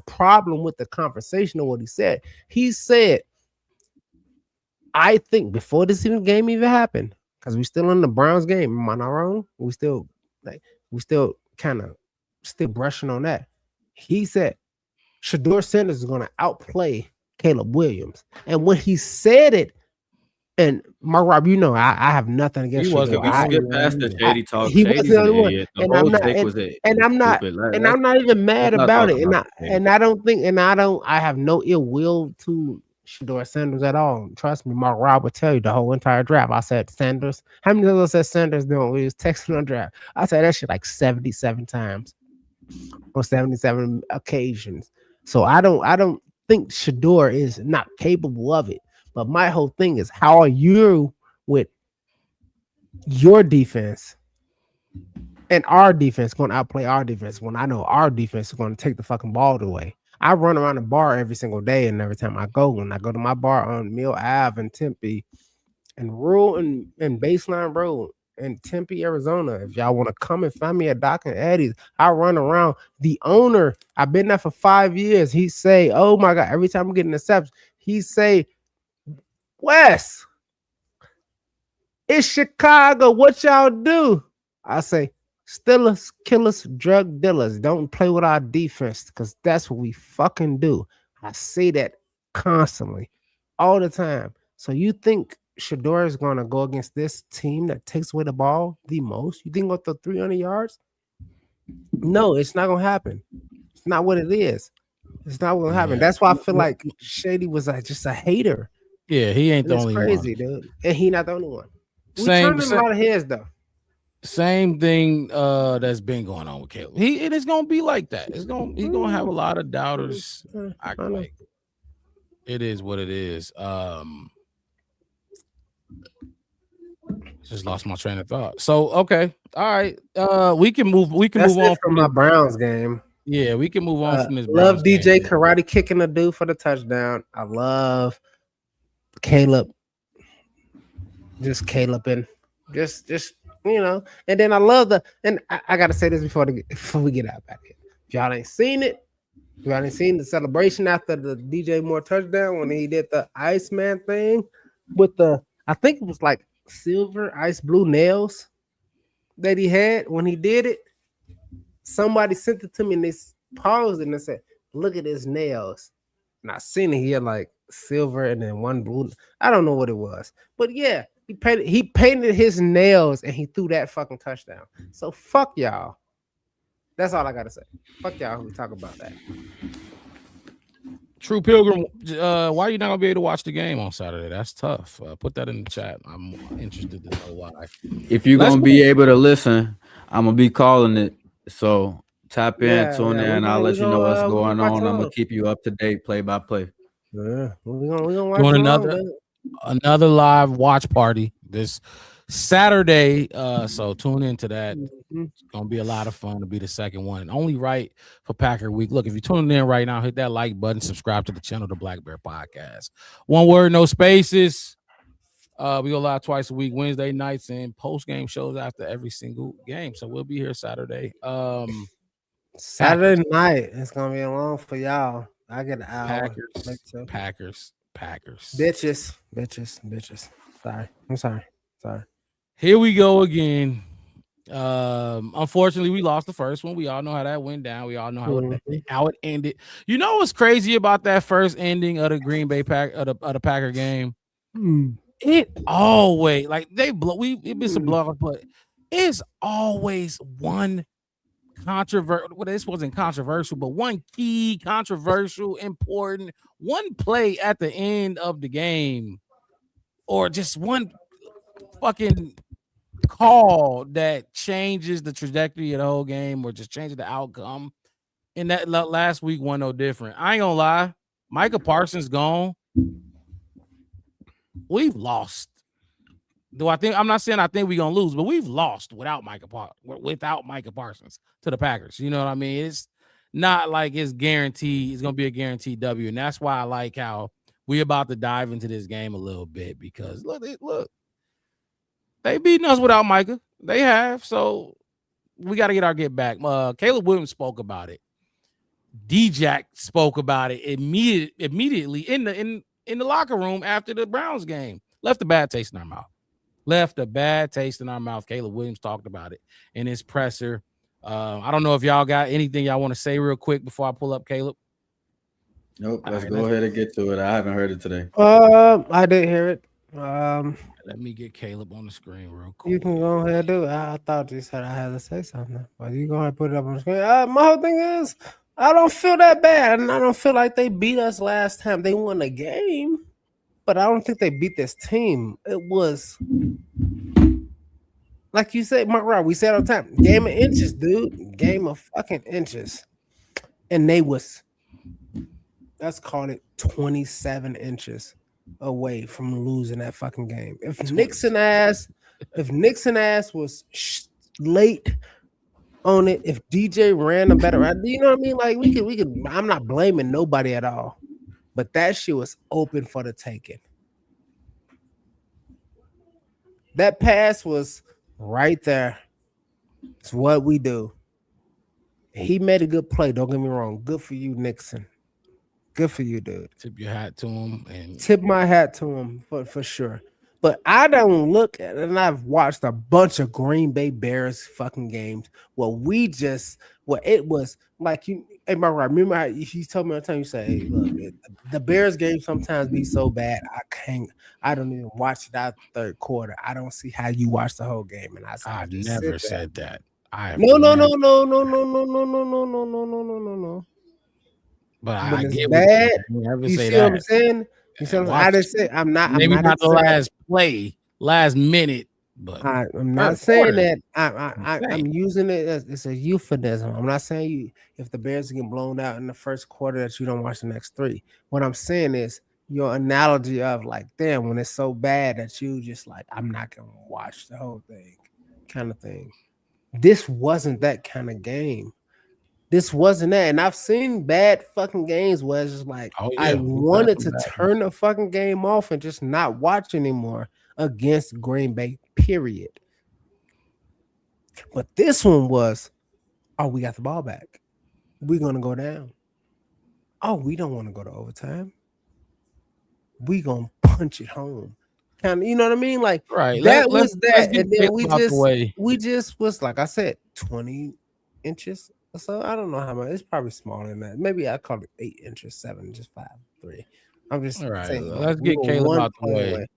Speaker 1: problem with the conversation of what he said. He said, I think before this even game even happened, because we still in the Browns game. Am I not wrong? We still kind of still brushing on that. He said Shador Sanders is going to outplay Caleb Williams, and when he said it, and Mark Rob, I have nothing
Speaker 2: He
Speaker 1: against
Speaker 3: Can
Speaker 2: wasn't
Speaker 1: Shador.
Speaker 3: we
Speaker 2: the
Speaker 1: I,
Speaker 2: only
Speaker 3: skip
Speaker 2: one
Speaker 3: past the
Speaker 2: either.
Speaker 1: I
Speaker 3: Shady talk?
Speaker 1: he wasn't
Speaker 3: Shady's
Speaker 1: the
Speaker 3: an
Speaker 1: only one,
Speaker 3: idiot. The
Speaker 1: and
Speaker 3: whole
Speaker 1: I'm not,
Speaker 3: take
Speaker 1: and
Speaker 3: was
Speaker 1: and
Speaker 3: is
Speaker 1: I'm not,
Speaker 3: stupid.
Speaker 1: and I'm not even mad
Speaker 3: Let's not
Speaker 1: about
Speaker 3: talk
Speaker 1: it, and
Speaker 3: about
Speaker 1: I
Speaker 3: the Shady
Speaker 1: and I don't think, and I have no ill will to Shador Sanders at all. Trust me, Mark Rob will tell you the whole entire draft. I said Sanders. How many times I said Sanders doing? We was texting on draft. I said that shit like 77 times. on 77 occasions. So I don't think Shador is not capable of it. But my whole thing is, how are you with your defense and our defense going to outplay our defense when I know our defense is going to take the fucking ball away? I run around the bar every single day, and every time I go, when I go to my bar on Mill Ave in Tempe and Rural and Baseline Road in Tempe, Arizona, if y'all want to come and find me at Doc and Eddie's, I run around. The owner, I've been there for 5 years. He say, "Oh my god!" Every time I'm getting accepted, he say, "Wes, it's Chicago. What y'all do?" I say, "Stealers, killers, drug dealers. Don't play with our defense because that's what we fucking do." I say that constantly, all the time. So you think Shador is going to go against this team that takes away the ball the most? You think about the 300 yards? No, it's not going to happen. It's not what it is. It's not what will happen. That's why I feel like Shady was just a hater.
Speaker 2: Yeah, he ain't the
Speaker 1: It's
Speaker 2: only
Speaker 1: crazy,
Speaker 2: one.
Speaker 1: dude. And he not the only one. We
Speaker 2: Same,
Speaker 1: turning a lot of heads though.
Speaker 2: same thing that's been going on with Caleb. It's gonna be like that. He's gonna have a lot of doubters. I like it is what it is. Just lost my train of thought. So okay, all right. We can move.
Speaker 1: That's
Speaker 2: move on
Speaker 1: it from
Speaker 2: from
Speaker 1: my
Speaker 2: this.
Speaker 1: Browns game.
Speaker 2: Yeah, we can move on from this.
Speaker 1: Love
Speaker 2: Browns
Speaker 1: DJ
Speaker 2: game.
Speaker 1: karate kicking the dude for the touchdown. I love Caleb. Just Caleb and just And then I love and I gotta say this before we get out back here. If y'all ain't seen it, if y'all ain't seen the celebration after the DJ Moore touchdown when he did the Iceman thing with I think it was like silver ice blue nails that he had when he did it. Somebody sent it to me and they paused and they said, "Look at his nails." And I seen it. He had like silver and then one blue. I don't know what it was, but yeah, he painted his nails and he threw that fucking touchdown. So fuck y'all. That's all I gotta say. Fuck y'all who talk about that.
Speaker 2: True Pilgrim, why are you not gonna be able to watch the game on Saturday? That's tough. Put that in the chat. I'm interested to know why.
Speaker 3: If you're gonna be able to listen, I'm gonna be calling it. So tap in, tune in. I'll let you know what's going on. I'm gonna keep you up to date, play by play.
Speaker 1: Yeah, we gonna watch
Speaker 2: doing another live watch party this Saturday. So tune into that. It's gonna be a lot of fun to be the second one. Only right for Packer Week. Look, if you're tuning in right now, hit that like button, subscribe to the channel, the Black Bear Podcast. One word, no spaces. We go live twice a week, Wednesday nights, and post-game shows after every single game. So we'll be here Saturday.
Speaker 1: Saturday night. It's gonna be long for y'all. I get an hour.
Speaker 2: Packers.
Speaker 1: Bitches. Sorry. I'm sorry.
Speaker 2: Here we go again. Unfortunately, we lost the first one. We all know how that went down. We all know how it ended. You know what's crazy about that first ending of the Green Bay of the Packer game? It always it's a blowout, but it's always one controversial. Well, this wasn't controversial, but one key controversial, important one play at the end of the game, or just one fucking call that changes the trajectory of the whole game, or just changes the outcome. And that last week one no different. I ain't gonna lie, Micah Parsons gone. We've lost. I'm not saying I think we're gonna lose, but we've lost without Micah Parsons to the Packers. You know what I mean? It's not like it's guaranteed. It's gonna be a guaranteed W, and that's why I like how we about to dive into this game a little bit, because look, they beating us without Micah. They have, so we got to get our get back. Caleb Williams spoke about it. D-Jack spoke about it immediately in the locker room after the Browns game. Left a bad taste in our mouth. Caleb Williams talked about it in his presser. I don't know if y'all got anything y'all want to say real quick before I pull up Caleb.
Speaker 3: Nope. Let's go ahead and get to it. I haven't heard it today.
Speaker 1: I didn't hear it.
Speaker 2: Let me get Caleb on the screen real quick.
Speaker 1: You can go ahead and do it. I thought you said I had to say something, but you go ahead and put it up on the screen. My whole thing is, I don't feel that bad, and I don't feel like they beat us last time. They won the game, but I don't think they beat this team. It was like you said, Mark Rob. We said all the time, game of inches, dude. game of fucking inches, and they was, let's call it 27 inches away from losing that fucking game. If Nixon ass was late on it, if DJ ran a better, you know what I mean? Like we could. I'm not blaming nobody at all, but that shit was open for the taking. That pass was right there. It's what we do. He made a good play. Don't get me wrong. Good for you, Nixon. Good for you, dude.
Speaker 2: Tip your hat to him and
Speaker 1: Tip my hat to him for sure. But I don't look at it, and I've watched a bunch of Green Bay Bears fucking games. It was like you. Hey, Mark, I remember how you told me one time. You say, "Hey, look, the Bears game sometimes be so bad. I don't even watch it out the third quarter. I don't see how you watch the whole game." And I said,
Speaker 2: I've
Speaker 1: just
Speaker 2: never
Speaker 1: sit there.
Speaker 2: said that. I have
Speaker 1: No, no,
Speaker 2: never,
Speaker 1: no, no, no, no, no, no, no, no, no, no, no, no, no, no.
Speaker 2: but
Speaker 1: When
Speaker 2: I
Speaker 1: it's
Speaker 2: get what
Speaker 1: bad,
Speaker 2: you never
Speaker 1: you
Speaker 2: say
Speaker 1: see what I'm
Speaker 2: that.
Speaker 1: saying? You see what I
Speaker 2: Watch,
Speaker 1: didn't say I'm
Speaker 2: maybe
Speaker 1: not
Speaker 2: not the
Speaker 1: exact.
Speaker 2: last play, last minute, but
Speaker 1: I'm not
Speaker 2: third
Speaker 1: saying
Speaker 2: quarter.
Speaker 1: that. I'm using it as it's a euphemism. I'm not saying you if the Bears get blown out in the first quarter that you don't watch the next three. What I'm saying is your analogy of like, damn, when it's so bad that you just like, I'm not gonna watch the whole thing, kind of thing. This wasn't that kind of game. This wasn't that. And I've seen bad fucking games where it's just like
Speaker 2: Oh
Speaker 1: I
Speaker 2: yeah, we've had
Speaker 1: wanted
Speaker 2: some
Speaker 1: to
Speaker 2: bad
Speaker 1: turn the fucking game off and just not watch anymore against Green Bay, period. But this one was, oh, we got the ball back. We're gonna go down. Oh, we don't want to go to overtime. We gonna punch it home. Kind of, you know what I mean? Like
Speaker 2: right.
Speaker 1: that
Speaker 2: Let's
Speaker 1: was
Speaker 2: let's
Speaker 1: that.
Speaker 2: get
Speaker 1: And then
Speaker 2: Caleb out the way.
Speaker 1: we just was like I said, 20 inches or so. I don't know how much. It's probably smaller than that. Maybe I call it 8 inches, 7, just 5, 3. I'm just
Speaker 2: All right,
Speaker 1: saying like
Speaker 2: let's
Speaker 1: we
Speaker 2: get
Speaker 1: were
Speaker 2: Caleb
Speaker 1: one
Speaker 2: out the
Speaker 1: play
Speaker 2: way,
Speaker 1: away.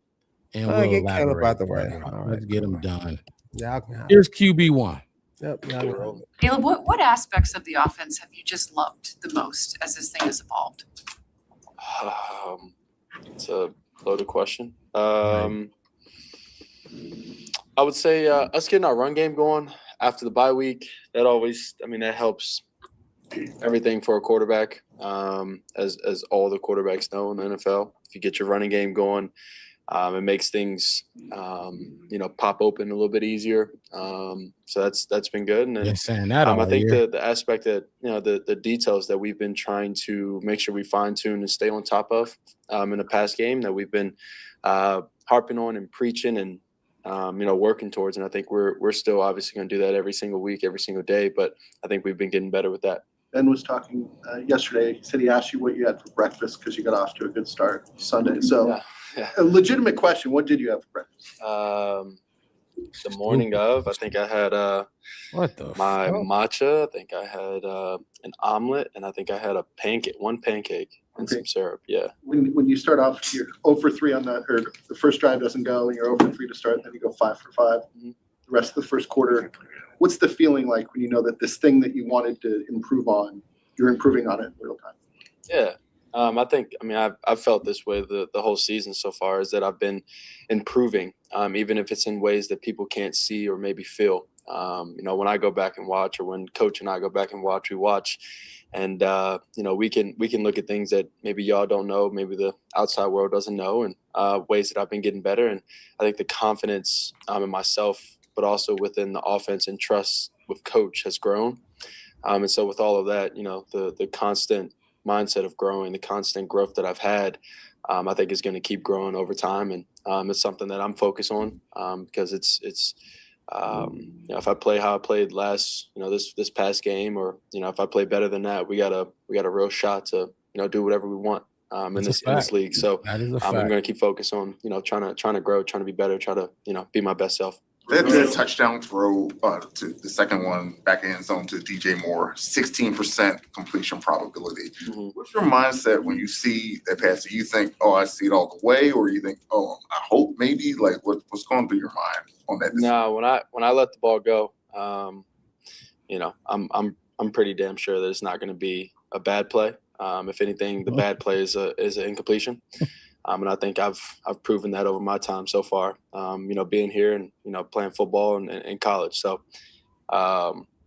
Speaker 2: and
Speaker 1: All right,
Speaker 2: we'll
Speaker 1: get Caleb
Speaker 2: elaborate
Speaker 1: out the way.
Speaker 2: further.
Speaker 1: All right,
Speaker 2: Let's get
Speaker 1: cool.
Speaker 2: him done.
Speaker 1: Y'all can have
Speaker 2: Here's
Speaker 1: it.
Speaker 2: QB1.
Speaker 1: Yep, y'all can have it.
Speaker 6: Caleb, what aspects of the offense have you just loved the most as this thing has evolved?
Speaker 7: It's a loaded question.
Speaker 2: Right.
Speaker 7: I would say us getting our run game going after the bye week, that always, that helps everything for a quarterback, as all the quarterbacks know in the NFL. If you get your running game going, it makes things, pop open a little bit easier. So that's been good. And then
Speaker 2: Been saying that all
Speaker 7: I think
Speaker 2: year.
Speaker 7: the aspect that, the details that we've been trying to make sure we fine tune and stay on top of in the past game that we've been harping on and preaching and, working towards. And I think we're still obviously going to do that every single week, every single day. But I think we've been getting better with that.
Speaker 8: Ben was talking yesterday. He said he asked you what you had for breakfast because you got off to a good start Sunday. So
Speaker 7: Yeah.
Speaker 8: a legitimate question. What did you have for breakfast?
Speaker 7: The morning of, I think I had
Speaker 2: What the
Speaker 7: my
Speaker 2: fuck?
Speaker 7: matcha. I think I had an omelet, and I think I had one pancake and some syrup. Yeah.
Speaker 8: When you start off, you're 0 for 3 on the first drive doesn't go, and you're 0 for 3 to start, then you go 5 for 5.
Speaker 7: Mm-hmm.
Speaker 8: The rest of the first quarter, what's the feeling like when you know that this thing that you wanted to improve on, you're improving on it in real time?
Speaker 7: Yeah. I've felt this way the whole season so far, is that I've been improving, even if it's in ways that people can't see or maybe feel. When I go back and watch, or when Coach and I go back and watch, we watch, and we can look at things that maybe y'all don't know, maybe the outside world doesn't know, and ways that I've been getting better. And I think the confidence in myself, but also within the offense and trust with Coach has grown. And so with all of that, the constant mindset of growing, the constant growth that I've had, I think is going to keep growing over time. And it's something that I'm focused on, because it's if I play how I played this past game, or, if I play better than that, we got a real shot to, do whatever we want in this league. So
Speaker 2: That is a
Speaker 7: I'm
Speaker 2: fact.
Speaker 7: going to keep focused on, trying to grow, trying to be better, try to, be my best self.
Speaker 9: That touchdown throw to the second one back in zone to DJ Moore, 16% completion probability.
Speaker 7: Mm-hmm.
Speaker 9: What's your mindset when you see that pass? Do you think, oh, I see it all the way, or you think, oh, I hope maybe? Like, what's going through your mind on that?
Speaker 7: No, when I let the ball go, I'm pretty damn sure that it's not going to be a bad play. If anything, the bad play is an incompletion. And I think I've proven that over my time so far, being here and, playing football and in college. So,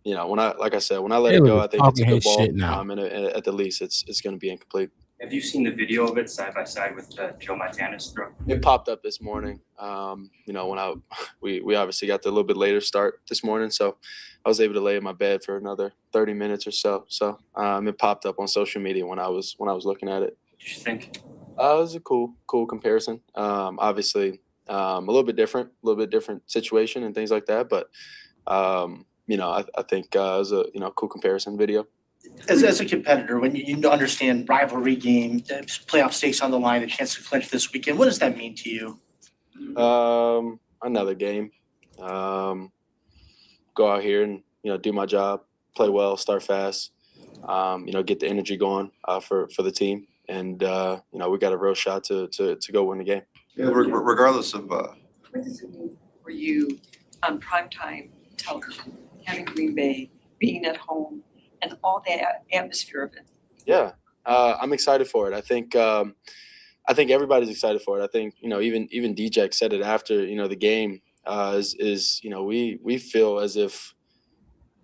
Speaker 7: you know, like I said, when I let
Speaker 2: They
Speaker 7: it
Speaker 2: look
Speaker 7: go,
Speaker 2: at
Speaker 7: I think it's a
Speaker 2: talking
Speaker 7: good
Speaker 2: his
Speaker 7: ball.
Speaker 2: shit now.
Speaker 7: And at the least, it's going to be incomplete.
Speaker 10: Have you seen the video of it side by side with Joe Montana's throw?
Speaker 7: It popped up this morning. You know, when we obviously got the little bit later start this morning, so I was able to lay in my bed for another 30 minutes or so. So it popped up on social media when I was looking at it.
Speaker 10: What did you think?
Speaker 7: It was a cool comparison. Obviously, a little bit different situation and things like that. But you know, I think it was a cool comparison video.
Speaker 11: As a competitor, when you understand rivalry game, playoff stakes on the line, a chance to clinch this weekend, what does that mean to you?
Speaker 7: Another game. Go out here and do my job, play well, start fast. Get the energy going for the team, and we got a real shot to go win the game.
Speaker 12: Yeah, regardless of.
Speaker 6: What does it mean for you on primetime television, having Green Bay, being at home, and all the atmosphere of it?
Speaker 7: Yeah, I'm excited for it. I think everybody's excited for it. I think even DJ said it after the game. We feel as if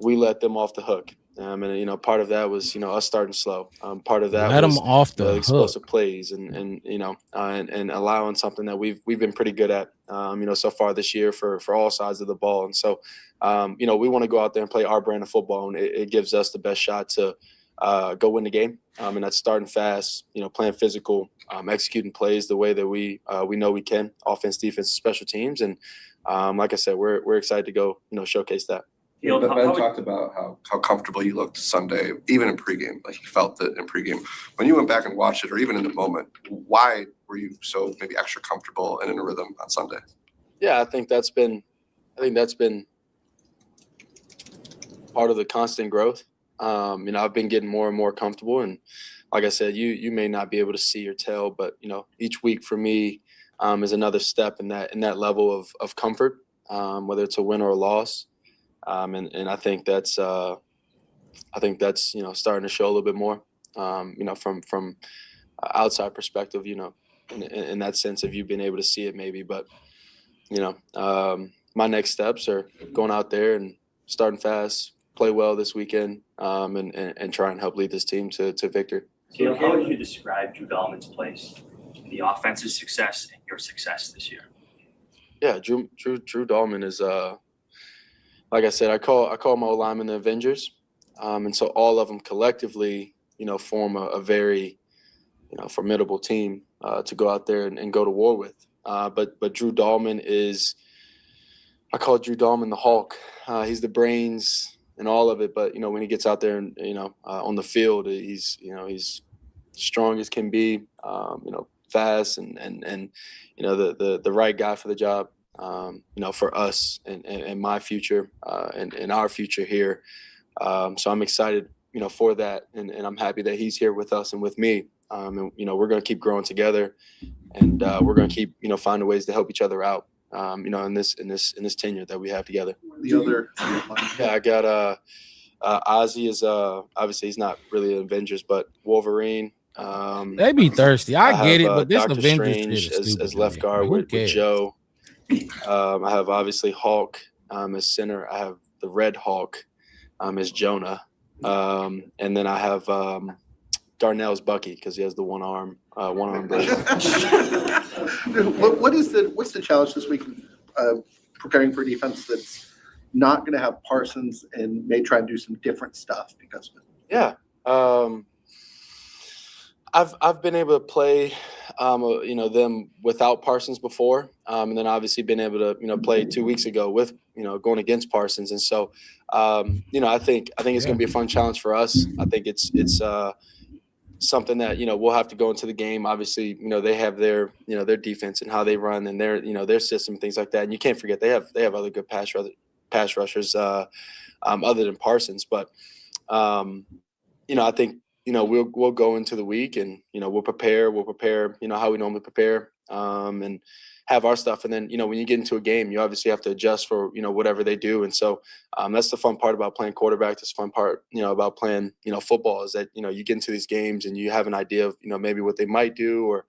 Speaker 7: we let them off the hook. And part of that was us starting slow. Part of that
Speaker 2: Let
Speaker 7: was
Speaker 2: them off the
Speaker 7: explosive
Speaker 2: hook.
Speaker 7: plays and allowing something that we've been pretty good at so far this year for all sides of the ball. And so we want to go out there and play our brand of football, and it gives us the best shot to go win the game. And that's starting fast, playing physical, executing plays the way that we know we can, offense, defense, special teams. And like I said, we're excited to go showcase that.
Speaker 12: Yeah, but Ben talked about how comfortable you looked Sunday, even in pregame. Like you felt it in pregame. When you went back and watched it, or even in the moment, why were you so maybe extra comfortable and in a rhythm on Sunday?
Speaker 7: Yeah, I think that's been part of the constant growth. I've been getting more and more comfortable, and like I said, you may not be able to see or tell, but each week for me is another step in that level of comfort, whether it's a win or a loss. And I think that's starting to show a little bit more, from outside perspective, in that sense of you being able to see it maybe. But my next steps are going out there and starting fast, play well this weekend, and try and help lead this team to victory.
Speaker 10: Caleb, how would you describe Drew Dahlman's place in the offensive success and your success this year?
Speaker 7: Yeah, Drew Dahlman is like I said, I call my linemen the Avengers, and so all of them collectively, form a very, formidable team to go out there and go to war with. But Drew Dahlman I call Drew Dahlman the Hulk. He's the brains and all of it, but when he gets out there and on the field, he's strong as can be, fast and the right guy for the job. For us and my future and our future here. So I'm excited, for that. And I'm happy that he's here with us and with me. And we're going to keep growing together, and we're going to keep, finding ways to help each other out, in this tenure that we have together.
Speaker 8: The other.
Speaker 7: Yeah, I got Ozzy is obviously he's not really an Avengers, but Wolverine.
Speaker 2: They be thirsty. I get it, but this
Speaker 7: Doctor
Speaker 2: Avengers
Speaker 7: Strange
Speaker 2: shit is stupid
Speaker 7: as left guard
Speaker 2: Who
Speaker 7: with
Speaker 2: cares?
Speaker 7: Joe. I have obviously Hulk as center. I have the Red Hulk as Jonah, and then I have Darnell's Bucky because he has the one arm blade.
Speaker 8: What's the challenge this week? Preparing for a defense that's not going to have Parsons and may try and do some different stuff because of it.
Speaker 7: Yeah. I've been able to play, them without Parsons before, and then obviously been able to, play 2 weeks ago with, going against Parsons, and so, I think it's going to be a fun challenge for us. I think it's something that we'll have to go into the game. Obviously, they have their defense and how they run and their system and things like that, and you can't forget they have other good pass rushers other than Parsons, but I think. We'll go into the week and, we'll prepare, how we normally prepare, and have our stuff. And then, when you get into a game, you obviously have to adjust for, whatever they do. And so that's the fun part about playing quarterback. This fun part, about playing, football is that, you get into these games and you have an idea of, maybe what they might do or,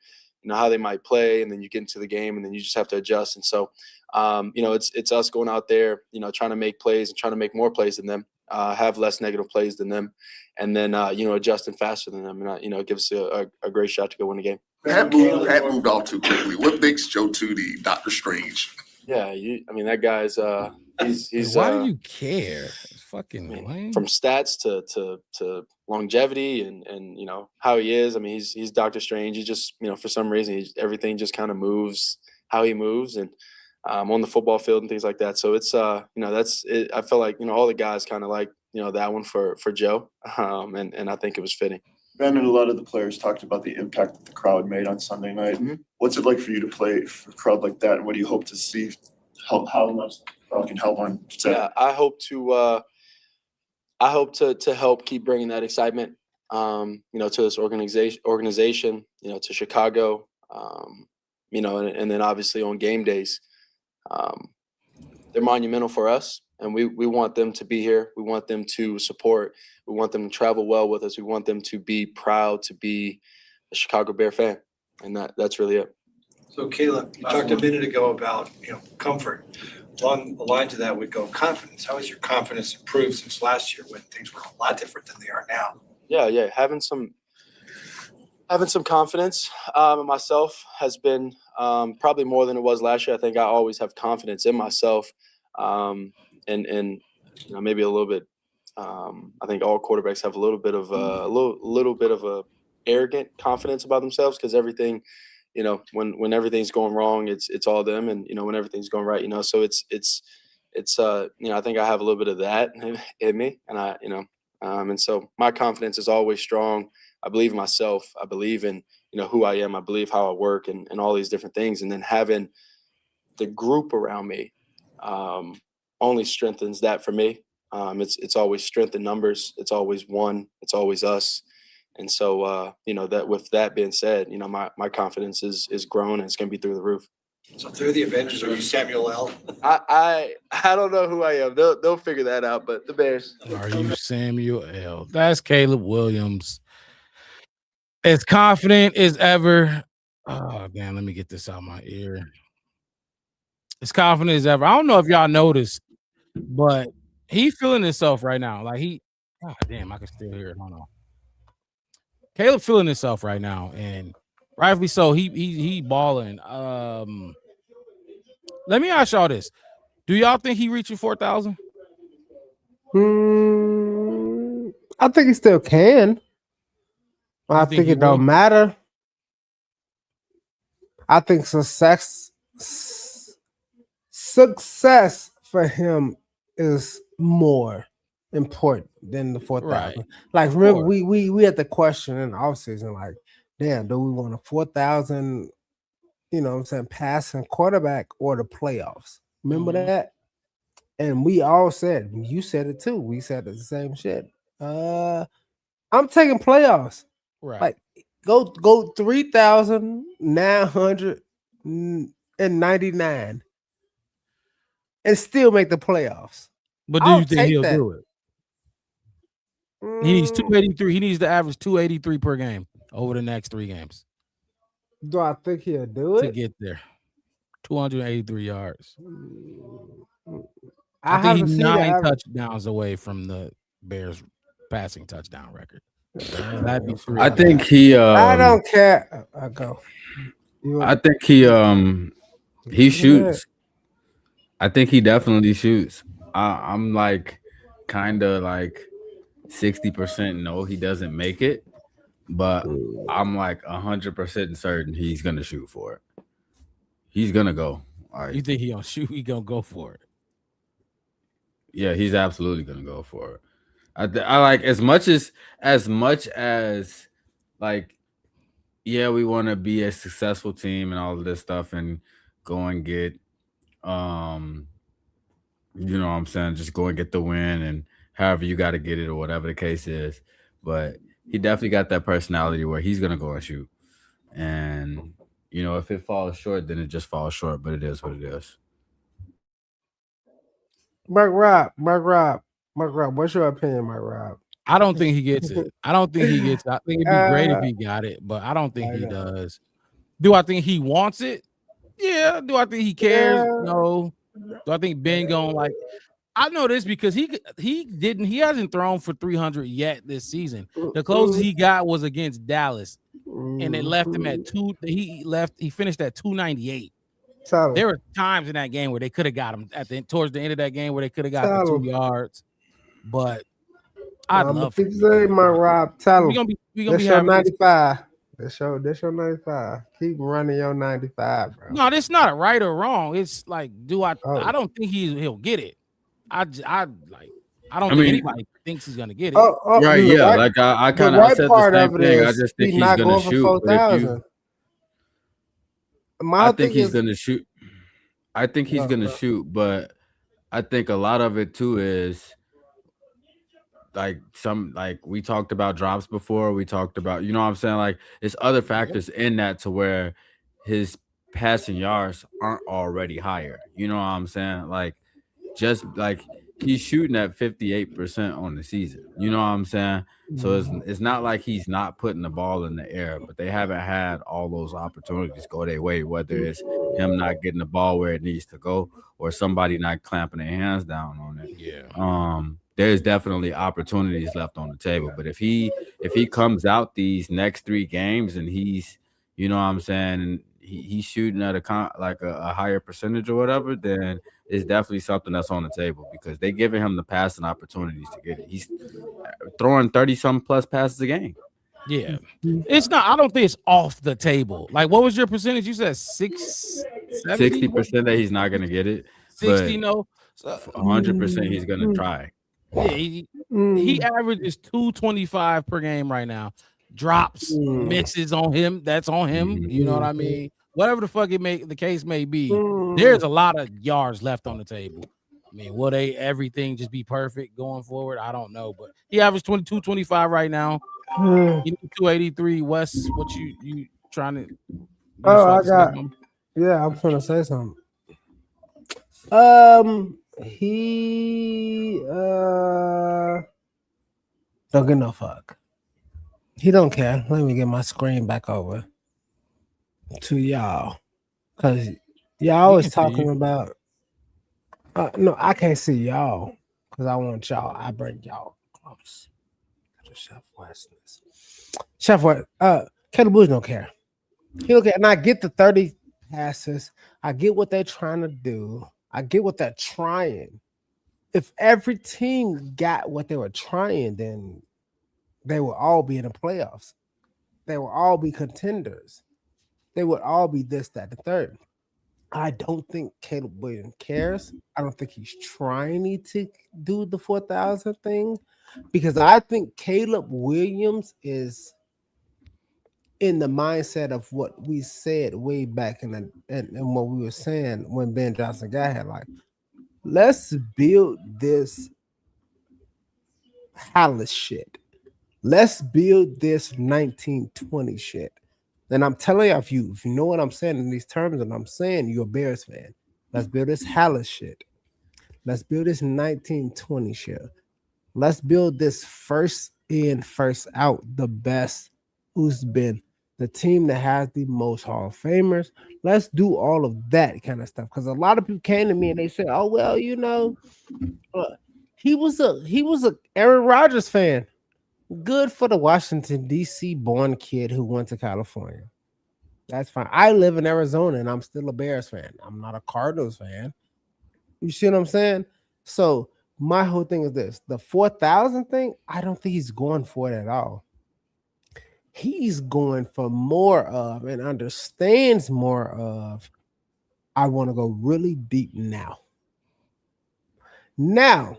Speaker 7: how they might play. And then you get into the game and then you just have to adjust. And so, it's us going out there, trying to make plays and trying to make more plays than them. have less negative plays than them, and then adjusting faster than them, and it gives us a great shot to go win the game.
Speaker 9: Pat moved off too quickly. What makes Joe Tootie Doctor Strange?
Speaker 7: Yeah, that guy's he's
Speaker 2: why do you care? It's fucking lame.
Speaker 7: From stats to longevity and how he is. I mean, he's Doctor Strange. He just for some reason everything just kind of moves how he moves and on the football field and things like that. So it's that's it. I feel like all the guys kind of like that one for Joe, and I think it was fitting.
Speaker 13: Ben and a lot of the players talked about the impact that the crowd made on Sunday night. Mm-hmm. What's it like for you to play for a crowd like that, and what do you hope to see? How much can help on Saturday?
Speaker 7: Yeah, I hope to help keep bringing that excitement, to this organization, to Chicago, and then obviously on game days, they're monumental for us. And we want them to be here. We want them to support. We want them to travel well with us. We want them to be proud to be a Chicago Bear fan. And that's really it.
Speaker 14: So, Caleb, you talked a minute ago about, comfort. Along the lines of that would go confidence. How has your confidence improved since last year when things were a lot different than they are now?
Speaker 7: Yeah. Having some confidence in myself has been probably more than it was last year. I think I always have confidence in myself. And maybe a little bit. I think all quarterbacks have a little bit of a arrogant confidence about themselves because everything, when everything's going wrong, it's all them, and when everything's going right, so it's I think I have a little bit of that in me, and and so my confidence is always strong. I believe in myself. I believe in who I am. I believe how I work and all these different things, and then having the group around me only strengthens that for me. It's always strength in numbers. It's always one. It's always us. And so, that with that being said, my confidence is grown and it's going to be through the roof.
Speaker 14: So through the Avengers, are you Samuel L?
Speaker 7: I don't know who I am. They'll figure that out. But the Bears.
Speaker 2: Are you Samuel L? That's Caleb Williams. As confident as ever. Oh man, let me get this out of my ear. As confident as ever. I don't know if y'all noticed, but he feeling himself right now. Like God damn, I can still hear it. Hold on. Caleb feeling himself right now, and rightfully so. He balling. Let me ask y'all this: do y'all think he reaching 4,000?
Speaker 1: I think he still can. I think it don't matter. I think success for him is more important than the 4,000.
Speaker 2: Right.
Speaker 1: Like remember, we had the question in the offseason, like, damn, do we want a 4,000, passing quarterback or the playoffs? Remember that? And we all said, you said it too. We said the same shit. I'm taking playoffs.
Speaker 2: Right.
Speaker 1: Like go 3,999 and still make the playoffs.
Speaker 2: But do you think he'll do it? He needs 283. He needs to average 283 per game over the next 3 games.
Speaker 1: Do I think he'll do it?
Speaker 2: To get there. 283 yards.
Speaker 1: I
Speaker 2: think he's
Speaker 1: seen
Speaker 2: 9 touchdowns away from the Bears passing touchdown record. That'd be 3.
Speaker 3: I think he
Speaker 1: I don't care. I go.
Speaker 3: I think he shoots. I think he definitely shoots. I'm like kind of like 60% no, he doesn't make it, but I'm like 100% certain he's gonna shoot for it. He's gonna go.
Speaker 2: You think he gonna shoot? He gonna go for it?
Speaker 3: Yeah, he's absolutely gonna go for it. I like as much as like, yeah, we want to be a successful team and all of this stuff and go and get you know what I'm saying, just go and get the win and however you got to get it or whatever the case is. But he definitely got that personality where he's gonna go and shoot. And if it falls short, then it just falls short, but it is what it is.
Speaker 1: Mark Rob, what's your opinion, Mark Rob?
Speaker 2: I don't think he gets it. I think it'd be great if he got it, but I don't think he does. Do I think he wants it? Yeah. Do I think he cares? No. Do I think Ben gonna I know this because he hasn't thrown for 300 yet this season. The closest he got was against Dallas, and it left him at 2. He finished at 298. There were times in that game where they could have got him towards the end of that game where they could have got the 2 yards. But I'd love for
Speaker 1: keep saying my Rob. Tell him
Speaker 2: we gonna be
Speaker 1: your
Speaker 2: having
Speaker 1: 95. That's your 95. Keep running your 95, bro.
Speaker 2: No, this not a right or wrong. It's like, I don't think he'll get it. I don't think anybody thinks he's gonna get it.
Speaker 3: Right, yeah. Like I said the same thing. I just think he's gonna shoot. But if you, I think he's gonna shoot. I think he's gonna shoot, but I think a lot of it too is like we talked about drops before. We talked about, you know what I'm saying? Like it's other factors in that to where his passing yards aren't already higher. You know what I'm saying? Like just like he's shooting at 58% on the season. You know what I'm saying? So it's not like he's not putting the ball in the air, but they haven't had all those opportunities go their way, whether it's him not getting the ball where it needs to go or somebody not clamping their hands down on it.
Speaker 2: Yeah.
Speaker 3: There's definitely opportunities left on the table. But if he comes out these next 3 games and he's, you know what I'm saying, and he's shooting at a higher percentage or whatever, then it's definitely something that's on the table because they're giving him the passing opportunities to get it. He's throwing 30-something plus passes a game.
Speaker 2: Yeah. It's not, I don't think it's off the table. Like, what was your percentage? You said
Speaker 3: 60% that he's not gonna get it.
Speaker 2: 60, no.
Speaker 3: 100% he's gonna try.
Speaker 2: Yeah, he averages 225 per game right now. Drops, misses on him. That's on him. You know what I mean? Whatever the fuck the case may be, there's a lot of yards left on the table. I mean, will everything just be perfect going forward? I don't know, but he averaged 22-25 right now. 283. Wes, what you trying to?
Speaker 1: I'm trying to say something. He don't give no fuck. He don't care. Let me get my screen back over to y'all, cause y'all always talking about. No, I can't see y'all because I want y'all. I bring y'all close to Chef West. Chef West. Caleb Bush don't care. He don't care, and I get the 30 passes. I get what they're trying to do. I get what they're trying. If every team got what they were trying, then they would all be in the playoffs. They will all be contenders. They would all be this, that, the third. I don't think Caleb Williams cares. I don't think he's trying to do the 4,000 thing because I think Caleb Williams is in the mindset of what we said way back in what we were saying when Ben Johnson got here. Like, let's build this Hallis shit. Let's build this 1920 shit. And I'm telling you, if you know what I'm saying in these terms, and I'm saying you're a Bears fan, let's build this Hallis shit. Let's build this 1920 shit. Let's build this first in, first out, the best who's been the team that has the most Hall of Famers. Let's do all of that kind of stuff. Because a lot of people came to me and they said, "Oh well, you know, he was a Aaron Rodgers fan." Good for the Washington D.C. born kid who went to California. That's fine. I live in Arizona and I'm still a Bears fan. I'm not a Cardinals fan. You see what I'm saying? So my whole thing is this: the 4,000 thing. I don't think he's going for it at all. He's going for more of and understands more of. I want to go really deep now. Now,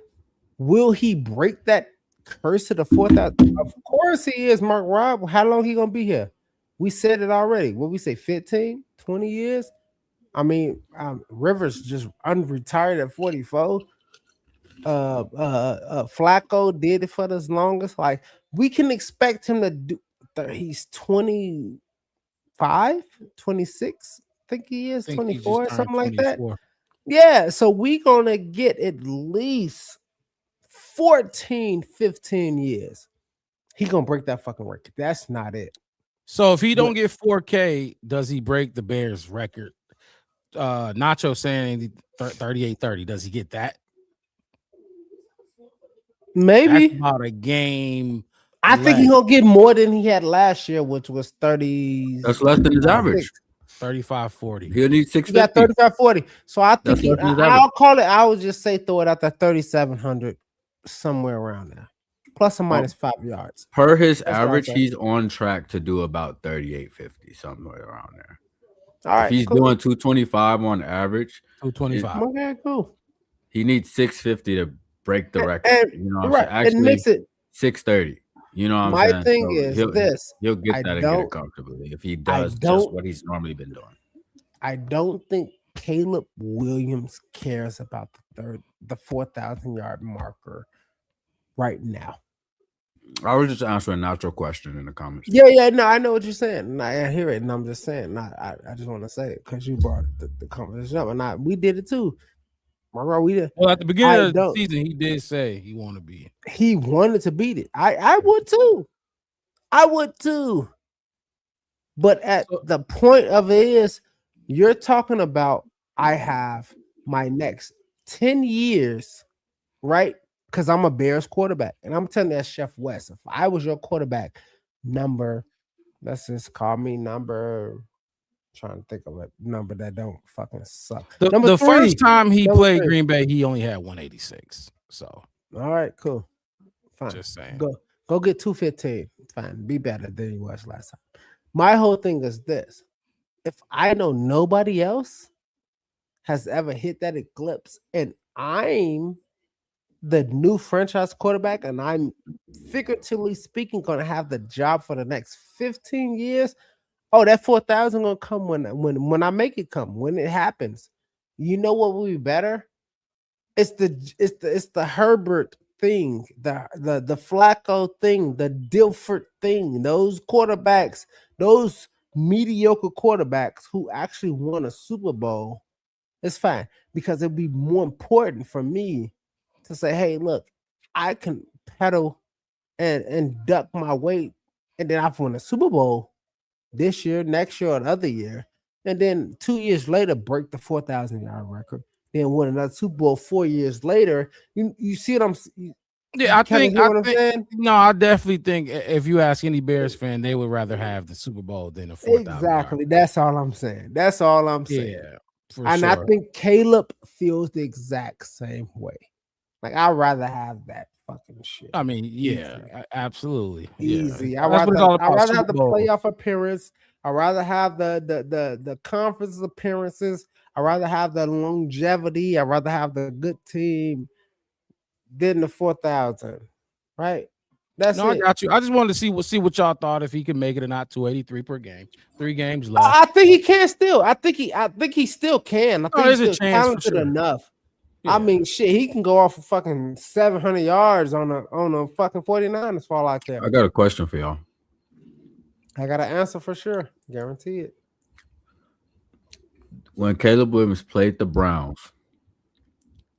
Speaker 1: will he break that curse of the 4,000? Of course he is, Mark Rob. How long he gonna be here? We said it already. What we say, 15, 20 years? I mean, Rivers just unretired at 44. Flacco did it for the longest. Like, we can expect him to do. He's 25, 26. I think he is 24, something like that. Yeah, so we gonna get at least 14, 15 years. He gonna break that fucking record. That's not it.
Speaker 2: So if he don't get 4K, does he break the Bears record? Nacho saying 38-30. Does he get that?
Speaker 1: Maybe.
Speaker 2: That's about a game.
Speaker 1: I think he's gonna get more than he had last year, which was 30.
Speaker 3: That's less than his average.
Speaker 2: 35, 40.
Speaker 3: He'll need
Speaker 1: He got
Speaker 3: 650.
Speaker 1: 35, 40. So I think
Speaker 3: That's less than his average.
Speaker 1: I'll call it. I would just say throw it out there 3,700, somewhere around there, plus or minus 5 yards.
Speaker 3: Per his
Speaker 1: That's what I'd
Speaker 3: average,
Speaker 1: say.
Speaker 3: he's on track to do about 3850, somewhere around there.
Speaker 1: All right,
Speaker 3: if he's
Speaker 1: cool.
Speaker 3: doing 225 on average,
Speaker 2: 225.
Speaker 1: Okay, cool.
Speaker 3: He needs 650 to break the record.
Speaker 1: And
Speaker 3: You know what I'm
Speaker 1: right,
Speaker 3: saying?
Speaker 1: and
Speaker 3: Actually,
Speaker 1: mix it.
Speaker 3: 630. You know what I'm
Speaker 1: My
Speaker 3: saying?
Speaker 1: thing
Speaker 3: So
Speaker 1: is this:
Speaker 3: he'll get
Speaker 1: I
Speaker 3: that and get it
Speaker 1: don't,
Speaker 3: comfortably if he
Speaker 1: I
Speaker 3: does just
Speaker 1: don't,
Speaker 3: what he's normally been doing.
Speaker 1: I don't think Caleb Williams cares about the 4,000-yard marker right now.
Speaker 3: I was just answering a natural question in the comments.
Speaker 1: Yeah, no, I know what you're saying. And I hear it, and I'm just saying. I just want to say it because you brought the conversation up, and we did it too. Remember, we did.
Speaker 2: Well, at the beginning of the season, he did say he wanted to be it.
Speaker 1: He wanted to beat it. I would too. I would too. But at the point of it is, you're talking about I have my next 10 years, right? Because I'm a Bears quarterback. And I'm telling that Chef West, if I was your quarterback, let's just call me trying to think of a number that don't fucking suck. Number
Speaker 2: The
Speaker 1: 3.
Speaker 2: first time he
Speaker 1: Number
Speaker 2: played
Speaker 1: 3.
Speaker 2: Green Bay, he only had 186. So
Speaker 1: all right, cool. Fine.
Speaker 2: Just saying.
Speaker 1: Go get 215. Fine. Be better than you was last time. My whole thing is this. If I know nobody else has ever hit that eclipse and I'm the new franchise quarterback and I'm figuratively speaking going to have the job for the next 15 years, oh, that 4,000 going to come when I make it come, when it happens. You know what will be better? It's the Herbert thing, the Flacco thing, the Dilford thing, those quarterbacks, those mediocre quarterbacks who actually won a Super Bowl. It's fine because it'd be more important for me to say, hey, look, I can pedal and duck my weight, and then I've won a Super Bowl this year, next year, or another year, and then 2 years later break the 4,000-yard record. Then win another Super Bowl 4 years later. You see what I'm?
Speaker 2: Yeah, I think
Speaker 1: saying?
Speaker 2: No, I definitely think if you ask any Bears fan, they would rather have the Super Bowl than a 4,000.
Speaker 1: Exactly. That's all I'm saying. That's all I'm saying.
Speaker 2: Yeah, for
Speaker 1: and
Speaker 2: sure.
Speaker 1: I think Caleb feels the exact same way. Like I'd rather have that fucking shit.
Speaker 2: I mean, yeah, absolutely.
Speaker 1: Easy.
Speaker 2: Yeah.
Speaker 1: I'd
Speaker 2: That's what it's all about,
Speaker 1: rather
Speaker 2: Super
Speaker 1: have the
Speaker 2: Bowl.
Speaker 1: playoff appearance. I'd rather have the conference appearances. I'd rather have the longevity. I'd rather have the good team than the 4,000. Right? That's
Speaker 2: No,
Speaker 1: it.
Speaker 2: I got you. I just wanted to see what y'all thought if he could make it or not. 283 per game, 3 games left.
Speaker 1: I think he can still. I think he still can. I think
Speaker 2: there's
Speaker 1: he's
Speaker 2: a
Speaker 1: still
Speaker 2: chance for
Speaker 1: talented
Speaker 2: sure.
Speaker 1: enough. Yeah. I mean, shit, he can go off for fucking 700 yards on a fucking 49ers fall like that.
Speaker 3: I got a question for y'all.
Speaker 1: I got an answer for sure. Guarantee it.
Speaker 3: When Caleb Williams played the Browns,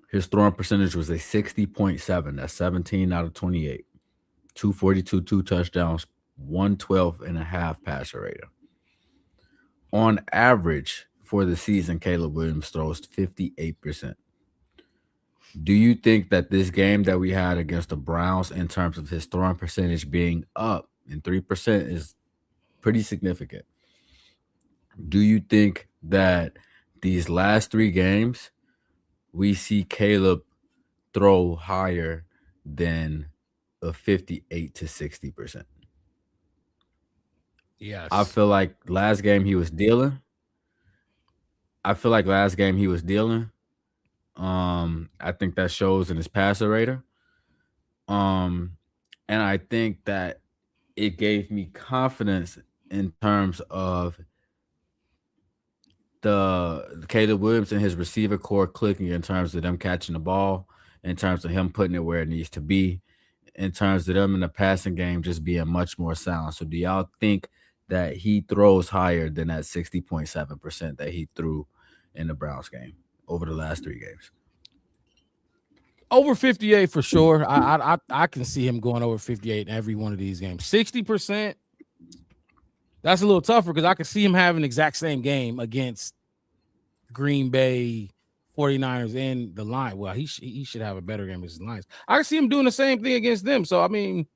Speaker 3: his throwing percentage was a 60.7. That's 17 out of 28. 242, 2 touchdowns, 112.5 passer rating. On average for the season, Caleb Williams throws 58%. Do you think that this game that we had against the Browns in terms of his throwing percentage being up in 3% is pretty significant? Do you think that these last 3 games we see Caleb throw higher than a 58 to 60%?
Speaker 2: Yes.
Speaker 3: I feel like last game he was dealing. I think that shows in his passer rating. And I think that it gave me confidence in terms of the Caleb Williams and his receiver core clicking, in terms of them catching the ball, in terms of him putting it where it needs to be, in terms of them in the passing game just being much more sound. So do y'all think that he throws higher than that 60.7% that he threw in the Browns game over the last 3 games?
Speaker 2: Over 58 for sure. I can see him going over 58 in every one of these games. 60%, that's a little tougher because I can see him having the exact same game against Green Bay 49ers and the Lions. Well, he should have a better game against the Lions. I can see him doing the same thing against them. So I mean,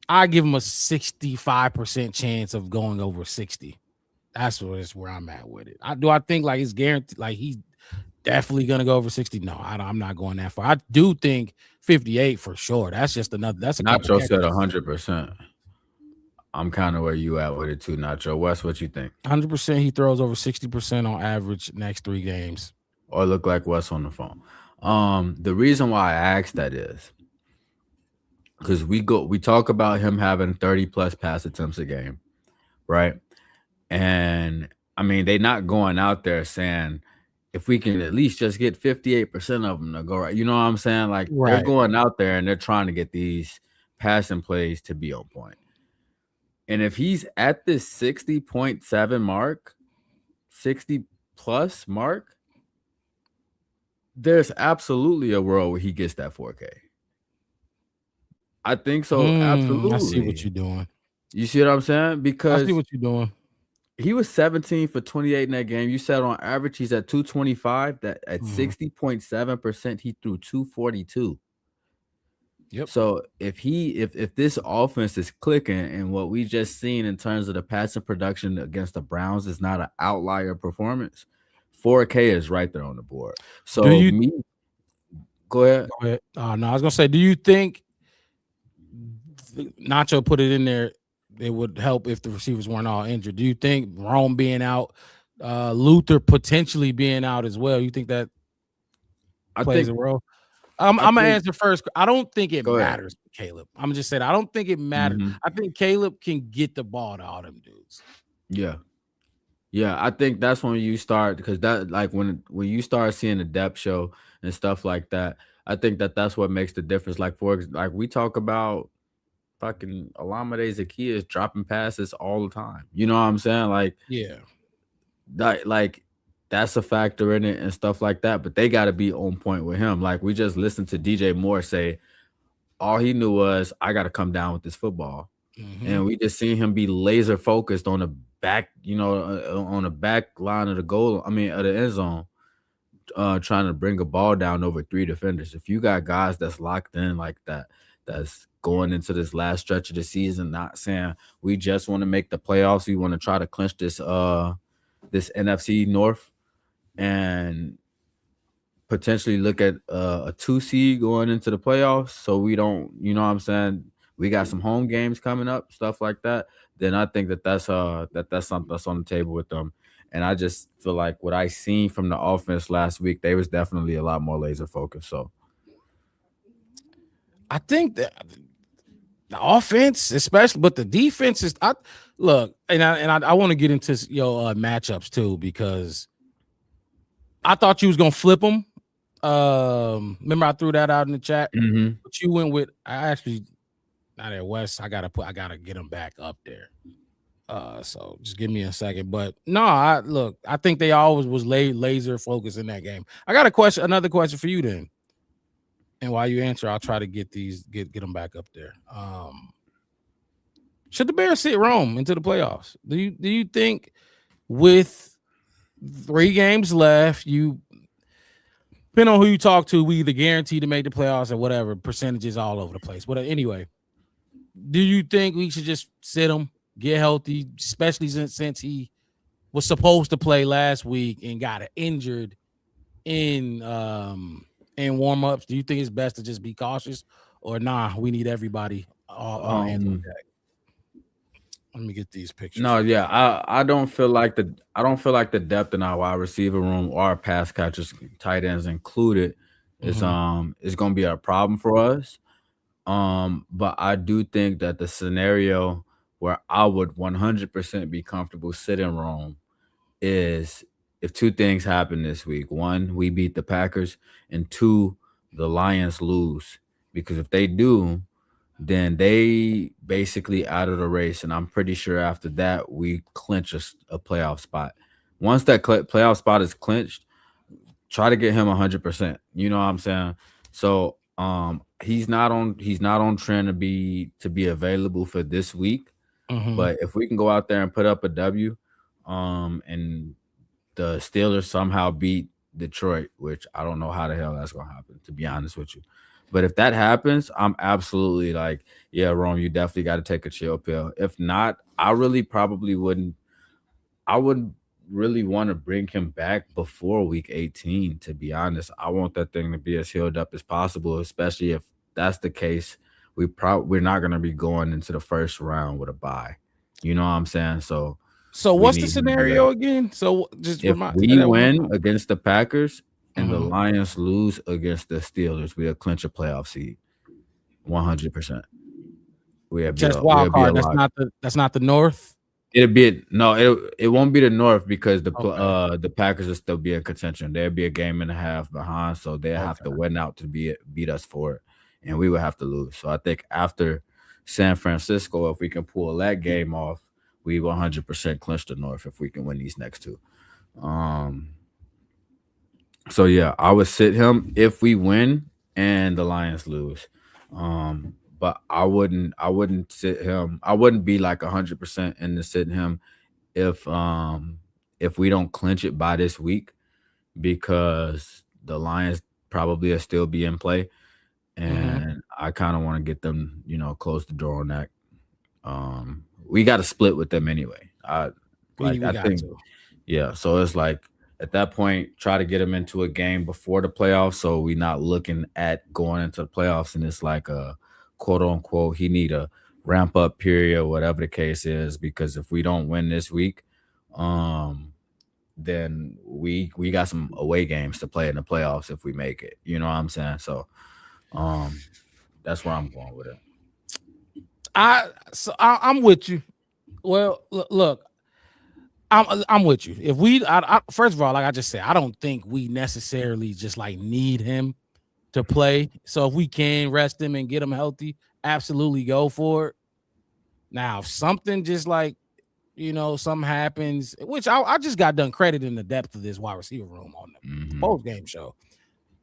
Speaker 2: I give him a 65% chance of going over 60. That's where I'm at with it. I think like it's guaranteed, like he's definitely gonna go over 60. No, I'm not going that far. I do think 58 for sure. That's just another. That's a couple
Speaker 3: Nacho said
Speaker 2: catches.
Speaker 3: 100%. I'm kind of where you at with it too, Nacho. Wes, what you think?
Speaker 2: 100%. He throws over 60% on average next 3 games.
Speaker 3: Or look like Wes on the phone. The reason why I asked that is because we talk about him having 30 plus pass attempts a game, right? And I mean, they're not going out there saying if we can at least just get 58% of them to go right. You know what I'm saying? Like they're going out there and they're trying to get these passing plays to be on point. And if he's at this 60.7 mark, 60 plus mark, there's absolutely a world where he gets that 4K. I think so. Absolutely.
Speaker 2: I see what you're doing.
Speaker 3: You see what I'm saying? Because
Speaker 2: I see what you're doing.
Speaker 3: He was 17 for 28 in that game. You said on average he's at 225. That at 60.7%, he threw 242.
Speaker 2: Yep.
Speaker 3: So if this offense is clicking and what we just seen in terms of the passing production against the Browns is not an outlier performance, 4K is right there on the board. So go ahead.
Speaker 2: Go ahead. No, I was gonna say, do you think Nacho put it in there? It would help if the receivers weren't all injured. Do you think Rome being out, Luther potentially being out as well? You think that plays a role? I'm gonna answer first. I don't think it matters, Caleb. I'm just saying I don't think it matters. I think Caleb can get the ball to all them dudes.
Speaker 3: Yeah. Yeah, I think that's when you start because that like when you start seeing the depth show and stuff like that, I think that's what makes the difference. Like like we talk about fucking Olamide Zaccheaus dropping passes all the time. You know what I'm saying? Like,
Speaker 2: yeah,
Speaker 3: that's a factor in it and stuff like that. But they got to be on point with him. Like we just listened to DJ Moore say, all he knew was I got to come down with this football, and we just seen him be laser focused on the back, on the back line of the goal. I mean, of the end zone. Trying to bring a ball down over 3 defenders. If you got guys that's locked in like that, that's going into this last stretch of the season, not saying we just want to make the playoffs, we want to try to clinch this this NFC North and potentially look at a 2 seed going into the playoffs. So we don't, you know what I'm saying? We got some home games coming up, stuff like that. Then I think that's something that's on the table with them. And I just feel like what I seen from the offense last week, they was definitely a lot more laser focused. So
Speaker 2: I think that the offense, especially, but the defense is. I want to get into your matchups too because I thought you was gonna flip them. Remember I threw that out in the chat, but you went with. I actually not at West. I gotta get them back up there. So just give me a second. But no, I think they always was laser focused in that game. I got another question for you then. And while you answer, I'll try to get them back up there. Should the Bears sit Rome into the playoffs? Do you think with 3 games left, you depending on who you talk to, we either guarantee to make the playoffs or whatever, percentages all over the place. But anyway, do you think we should just sit him? Get healthy, especially since he was supposed to play last week and got injured in warm-ups. Do you think it's best to just be cautious, or we need everybody all hands on deck? Let me get these pictures.
Speaker 3: No, yeah, I don't feel like the depth in our wide receiver room or our pass catchers, tight ends included, is going to be a problem for us. But I do think that the scenario where I would 100% be comfortable sitting Rome is if 2 things happen this week. 1, we beat the Packers, and 2, the Lions lose. Because if they do, then they basically out of the race, and I'm pretty sure after that we clinch a playoff spot. Once that playoff spot is clinched, try to get him 100%. You know what I'm saying? So he's not on trend to be available for this week. But if we can go out there and put up a W, and the Steelers somehow beat Detroit, which I don't know how the hell that's gonna happen, to be honest with you. But if that happens, I'm absolutely like, yeah, Rome, you definitely got to take a chill pill. If not, I really probably wouldn't. I would really want to bring him back before week 18, to be honest. I want that thing to be as healed up as possible, especially if that's the case. We're not gonna be going into the first round with a bye. You know what I'm saying? So we
Speaker 2: what's the
Speaker 3: need him to be ready.
Speaker 2: scenario again? So just
Speaker 3: If
Speaker 2: say
Speaker 3: we
Speaker 2: that one more
Speaker 3: win
Speaker 2: time.
Speaker 3: against the Packers and the
Speaker 2: Mhm.
Speaker 3: Lions lose against the Steelers, we'll clinch a playoff seed. 100%.
Speaker 2: Just
Speaker 3: We'll
Speaker 2: wild
Speaker 3: be a
Speaker 2: card.
Speaker 3: lot.
Speaker 2: That's not the North.
Speaker 3: It'll be no, it won't be the North because
Speaker 2: Okay.
Speaker 3: the Packers will still be in contention. They'll be a game and a half behind, so they'll have to
Speaker 2: Okay.
Speaker 3: win out to beat us for it, and we would have to lose. So I think after San Francisco, if we can pull that game off, we 100% clinch the North if we can win these next two. Um, so yeah, I would sit him if we win and the Lions lose. But I wouldn't sit him. I wouldn't be like 100% into sitting him if we don't clinch it by this week because the Lions probably will still be in play,
Speaker 2: Mhm.
Speaker 3: and I kind of want to get them, close the door on that. We got to split with them anyway.
Speaker 2: We
Speaker 3: I
Speaker 2: got
Speaker 3: think,
Speaker 2: to.
Speaker 3: yeah. So it's like at that point, try to get them into a game before the playoffs, so we not looking at going into the playoffs and it's like a quote unquote he need a ramp up period, whatever the case is. Because if we don't win this week, um, then we got some away games to play in the playoffs if we make it. You know what I'm saying? So, um, that's where I'm going with it.
Speaker 2: I'm with you. Well, look, I'm with you. If first of all, like I just said, I don't think we necessarily just like need him to play. So if we can rest him and get him healthy, absolutely go for it. Now, if something just like something happens, which I just got done crediting the depth of this wide receiver room on the
Speaker 3: Mm-hmm.
Speaker 2: post game show.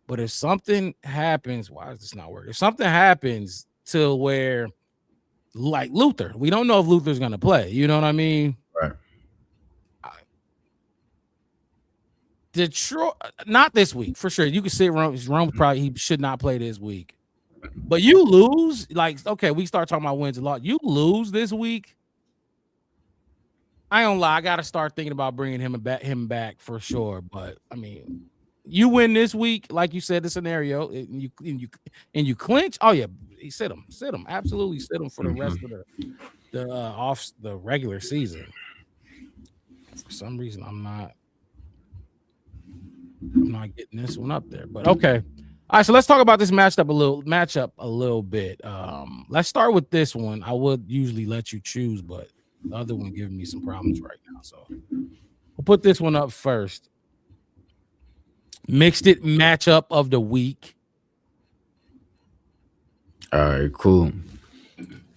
Speaker 2: But if something happens, why is this not working? If something happens to where, like Luther, we don't know if Luther's gonna play. You know what I mean?
Speaker 3: Right.
Speaker 2: Detroit, not this week for sure. You can say Rome probably he should not play this week. But you lose, like okay, we start talking about wins a lot. You lose this week. I don't lie. I got to start thinking about bringing him back for sure. But I mean, you win this week, like you said, the scenario, and you clinch. Oh yeah, sit him, absolutely sit him for the
Speaker 3: Mm-hmm.
Speaker 2: rest of the regular season. For some reason, I'm not getting this one up there. But okay. All right, so let's talk about this matchup a little bit. Let's start with this one. I would usually let you choose, but the other one giving me some problems right now. So we'll put this one up first. Mixed it matchup of the week.
Speaker 3: All right, cool.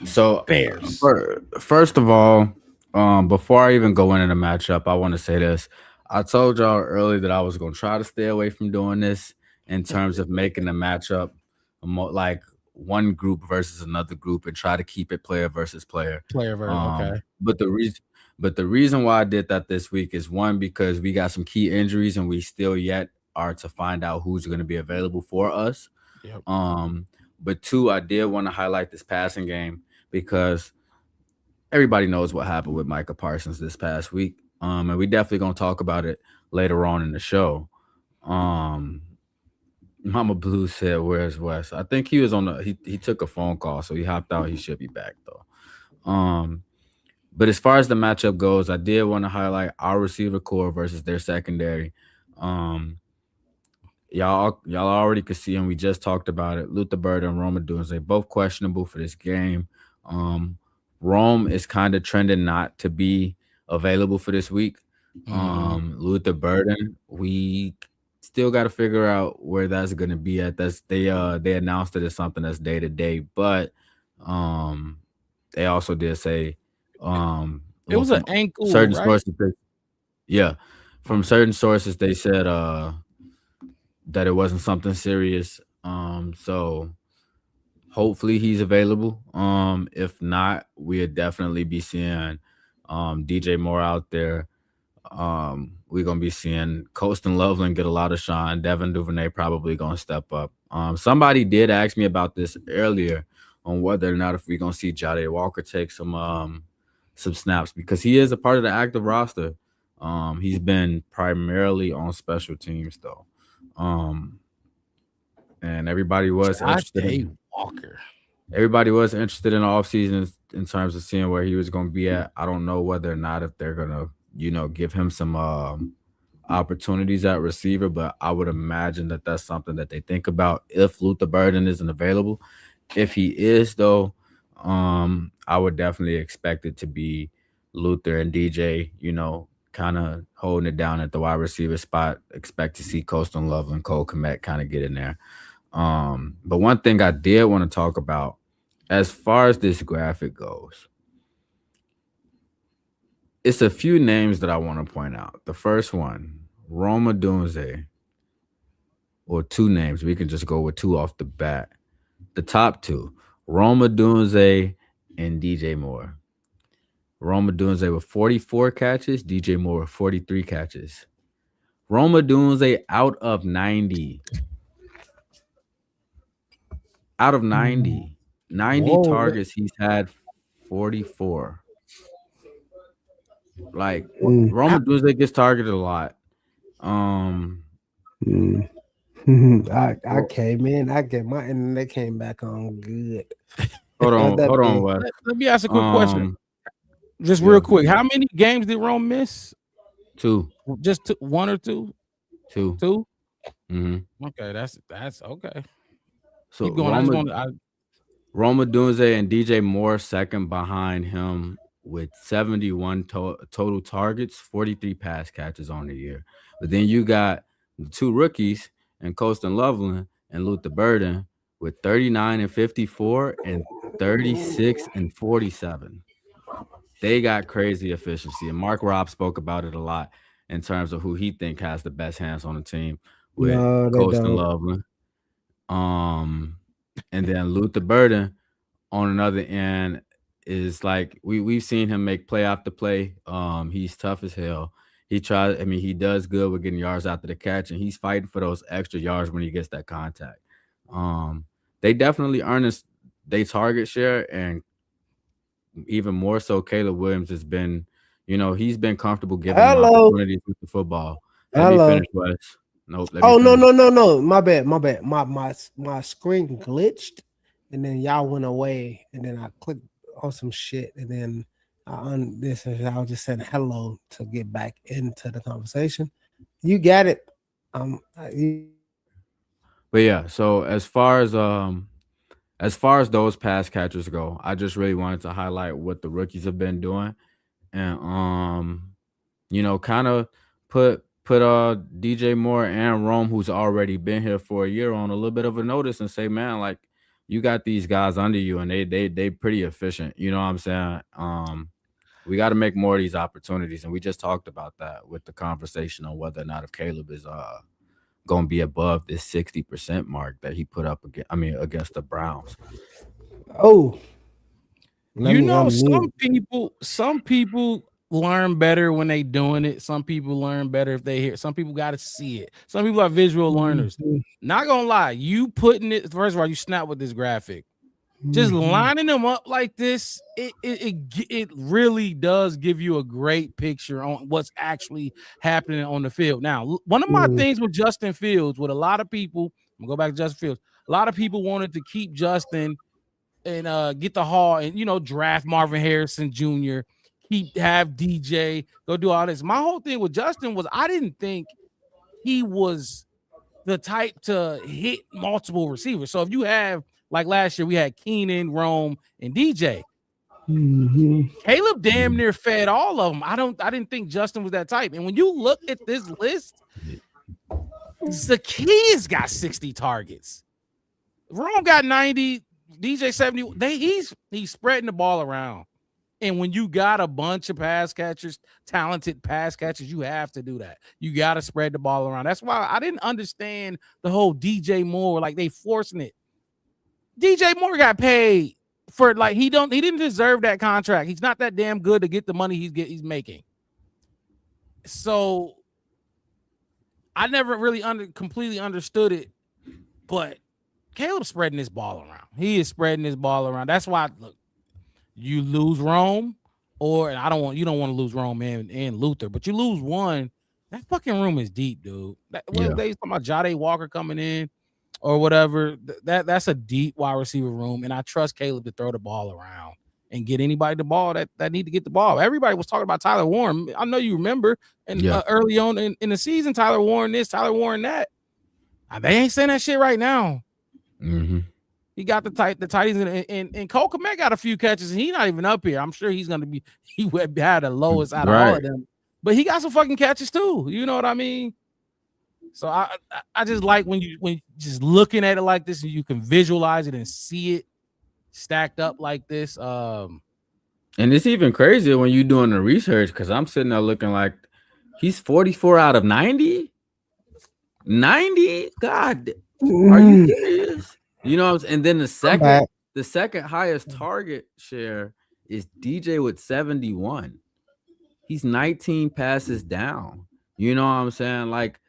Speaker 3: So
Speaker 2: Bears.
Speaker 3: first of all, before I even go into the matchup, I want to say this. I told y'all earlier that I was gonna try to stay away from doing this in terms of making the matchup like one group versus another group and try to keep it player versus player.
Speaker 2: Player versus okay.
Speaker 3: But the reason why I did that this week is one because we got some key injuries and we still yet are to find out who's going to be available for us.
Speaker 2: Yep.
Speaker 3: But two, I did want to highlight this passing game because everybody knows what happened with Micah Parsons this past week. And we definitely gonna talk about it later on in the show. Mama Blue said, "Where's Wes?" I think he was on he took a phone call, so he hopped out. He should be back though. But as far as the matchup goes, I did want to highlight our receiver core versus their secondary. Y'all already could see him. We just talked about it. Luther Bird and Roma Dunze both questionable for this game. Rome is kind of trending not to be available for this week. Luther Burden, we still got to figure out where that's going to be at. They announced it as something that's day to day, but they also did say
Speaker 2: it was an ankle,
Speaker 3: certain
Speaker 2: right?
Speaker 3: sources. From certain sources they said that it wasn't something serious. So hopefully he's available. If not, we'll definitely be seeing DJ Moore out there. We're gonna be seeing Colston Loveland get a lot of shine. Devin Duvernay probably gonna step up. Somebody did ask me about this earlier on whether or not if we're gonna see Jade Walker take some snaps because he is a part of the active roster. He's been primarily on special teams though. And everybody was interested
Speaker 2: Jade
Speaker 3: in
Speaker 2: Walker.
Speaker 3: everybody was interested in the offseason in terms of seeing where he was going to be at. I don't know whether or not if they're going to, give him some opportunities at receiver, but I would imagine that that's something that they think about if Luther Burden isn't available. If he is, though, I would definitely expect it to be Luther and DJ, kind of holding it down at the wide receiver spot. Expect to see Colston Love and Cole Kmet kind of get in there. But one thing I did want to talk about, as far as this graphic goes, it's a few names that I want to point out. The first one, Roma Dunze, or two names. We can just go with two off the bat. The top two, Roma Dunze and DJ Moore. Roma Dunze with 44 catches, DJ Moore with 43 catches. Roma Dunze out of 90. Out of 90. 90
Speaker 1: Whoa.
Speaker 3: targets, he's had 44. Like Roma Dunze gets targeted a lot.
Speaker 1: I came in. I get my internet came back on good.
Speaker 3: Hold
Speaker 1: What that
Speaker 3: on,
Speaker 1: be?
Speaker 3: Wes.
Speaker 2: Let me ask a quick question. Just real quick. How many games did Rome miss?
Speaker 3: 2.
Speaker 2: Just one or two?
Speaker 3: 2.
Speaker 2: 2?
Speaker 3: Mm-hmm.
Speaker 2: Okay, that's okay.
Speaker 3: So
Speaker 2: Keep going.
Speaker 3: Roma Dunze and DJ Moore second behind him with 71 total targets, 43 pass catches on the year. But then you got the two rookies and Colston Loveland and Luther Burden with 39 and 54 and 36 and 47. They got crazy efficiency. And Mark Robb spoke about it a lot in terms of who he think has the best hands on the team with
Speaker 1: No, they
Speaker 3: Colston
Speaker 1: don't.
Speaker 3: Loveland. And then Luther Burden on another end is like we've seen him make play after play. He's tough as hell. He does good with getting yards after the catch, and he's fighting for those extra yards when he gets that contact. They definitely earn they target share, and even more so, Caleb Williams has been, he's been comfortable giving them opportunities with the football. Let me finish, Wes. Nope.
Speaker 1: Oh no! My bad. My screen glitched, and then y'all went away, and then I clicked on some shit, and then I was just saying hello to get back into the conversation. You got it.
Speaker 3: But yeah, so as far as those pass catchers go, I just really wanted to highlight what the rookies have been doing, and kind of put DJ Moore and Rome, who's already been here for a year, on a little bit of a notice and say, man, like, you got these guys under you and they pretty efficient. You know what I'm saying? We got to make more of these opportunities, and we just talked about that with the conversation on whether or not if Caleb is gonna be above this 60% mark that he put up against the Browns.
Speaker 1: Oh,
Speaker 2: some people learn better when they doing it. Some people learn better if they hear. Some people got to see it. Some people are visual learners. Not gonna lie, you putting it first of all, you snap with this graphic. Just lining them up like this, it really does give you a great picture on what's actually happening on the field. Now, one of my things with Justin Fields, with a lot of people, I'm gonna go back to Justin Fields. A lot of people wanted to keep Justin and get the haul and draft Marvin Harrison Jr., have DJ go do all this. My whole thing with Justin was I didn't think he was the type to hit multiple receivers. So if you have, like last year, we had Keenan, Rome, and DJ. Caleb damn near fed all of them. I didn't think Justin was that type. And when you look at this list, Zacchaeus got 60 targets. Rome got 90, DJ 70. He's spreading the ball around. And when you got a bunch of pass catchers, talented pass catchers, you have to do that. You got to spread the ball around. That's why I didn't understand the whole DJ Moore, like they forcing it. DJ Moore got paid for he didn't deserve that contract. He's not that damn good to get the money he's making. So I never really completely understood it, but Caleb's spreading this ball around. He is spreading this ball around. That's why look, you lose Rome, or and you don't want to lose Rome and Luther, but you lose one. That fucking room is deep, dude. What they talking about Jade Walker coming in or whatever. That's a deep wide receiver room, and I trust Caleb to throw the ball around and get anybody the ball that need to get the ball. Everybody was talking about Tyler Warren. I know you remember, and early on in the season, Tyler Warren this, Tyler Warren that. They ain't saying that shit right now.
Speaker 3: Mm-hmm.
Speaker 2: He got the tighties and Cole Kmet got a few catches, and he's not even up here. I'm sure he's gonna be he would had the lowest out of all of them, but he got some fucking catches too. You know what I mean? So I just like when you just looking at it like this and you can visualize it and see it stacked up like this.
Speaker 3: And it's even crazier when you're doing the research because I'm sitting there looking like he's 44 out of 90. 90? God, are you serious? You know what I'm saying? And then the second highest target share is DJ with 71. He's 19 passes down. You know what I'm saying? Like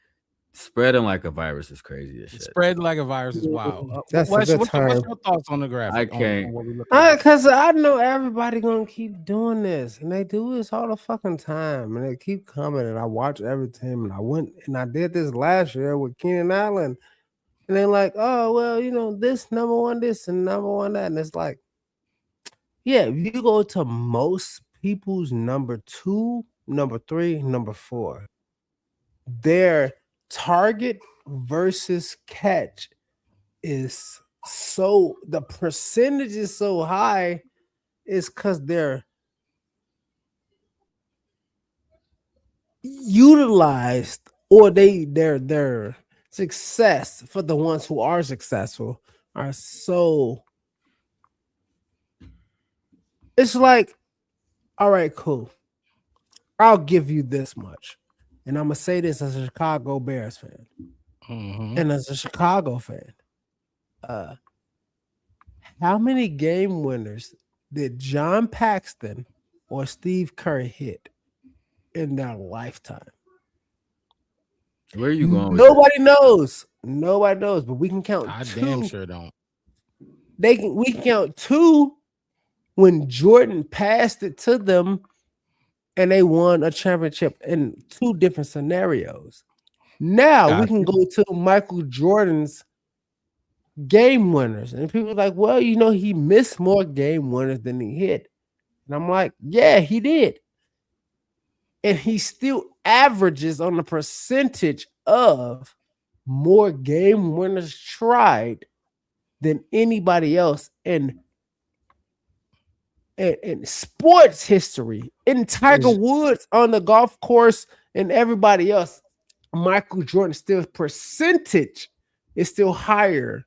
Speaker 3: spreading like a virus is crazy as shit.
Speaker 2: Spreading like a virus is wild.
Speaker 1: That's a good time.
Speaker 2: What's your thoughts on the graphic?
Speaker 3: I can't.
Speaker 1: Because I know everybody gonna keep doing this, and they do this all the fucking time, and they keep coming. And I watch every team, and I went and I did this last year with Keenan Allen, and they're like, "Oh well, you know this number one, this and number one that," and it's like, yeah, if you go to most people's number 2, number 3, number 4, their target versus catch is so the percentage is so high is because they're utilized or their success for the ones who are successful are so it's like, all right, cool. I'll give you this much. And I'm gonna say this as a Chicago Bears fan. And as a Chicago fan, how many game winners did John Paxton or Steve Kerr hit in their lifetime?
Speaker 3: Where are you going?
Speaker 1: Nobody knows. Nobody knows, but we can count
Speaker 2: I
Speaker 1: 2.
Speaker 2: damn sure don't.
Speaker 1: We can count 2 when Jordan passed it to them and they won a championship in 2 different scenarios. Now we can go to Michael Jordan's game winners, and people are like, well, you know, he missed more game winners than he hit. And I'm like, yeah, he did. And he still averages on the percentage of more game winners tried than anybody else in sports history. In Tiger Woods on the golf course and everybody else, Michael Jordan still percentage is still higher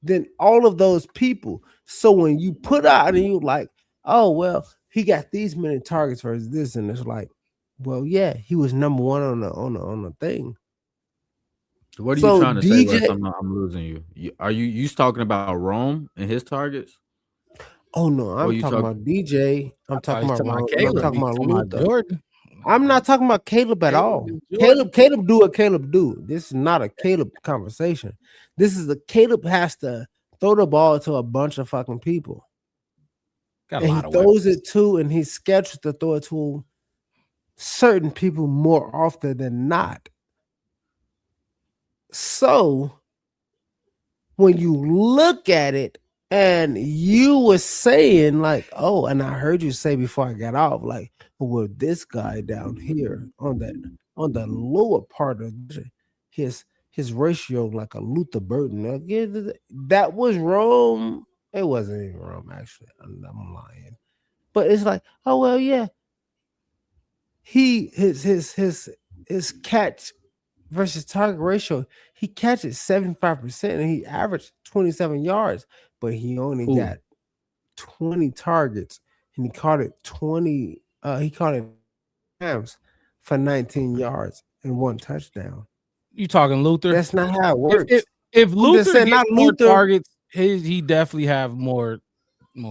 Speaker 1: than all of those people. So when you put out and you like, oh well, he got these many targets versus this, and it's like, well, yeah, he was number one on the thing.
Speaker 3: What are you trying to say, Wes? I'm losing you. Are you talking about Rome and his targets?
Speaker 1: Oh no, I'm talking about DJ. I'm talking about Caleb. I'm talking about Luther.
Speaker 2: Jordan.
Speaker 1: I'm not talking about Caleb at all. Caleb do what Caleb do. This is not a Caleb conversation. This is Caleb has to throw the ball to a bunch of fucking people. And he throws it to, and he's scheduled to throw it to certain people more often than not. So when you look at it, and you were saying like, oh, and I heard you say before I got off, like, well, this guy down here on the lower part of his ratio like a Luther Burton. That was Rome. It wasn't even Rome, actually. I'm lying. But it's like, oh well, yeah. His catch versus target ratio, he catches 75% and he averaged 27 yards, but he only got 20 targets and he caught it 20 times for 19 yards and 1 touchdown.
Speaker 2: You talking Luther?
Speaker 1: That's not how it works.
Speaker 2: If Luther gets more targets, he definitely have more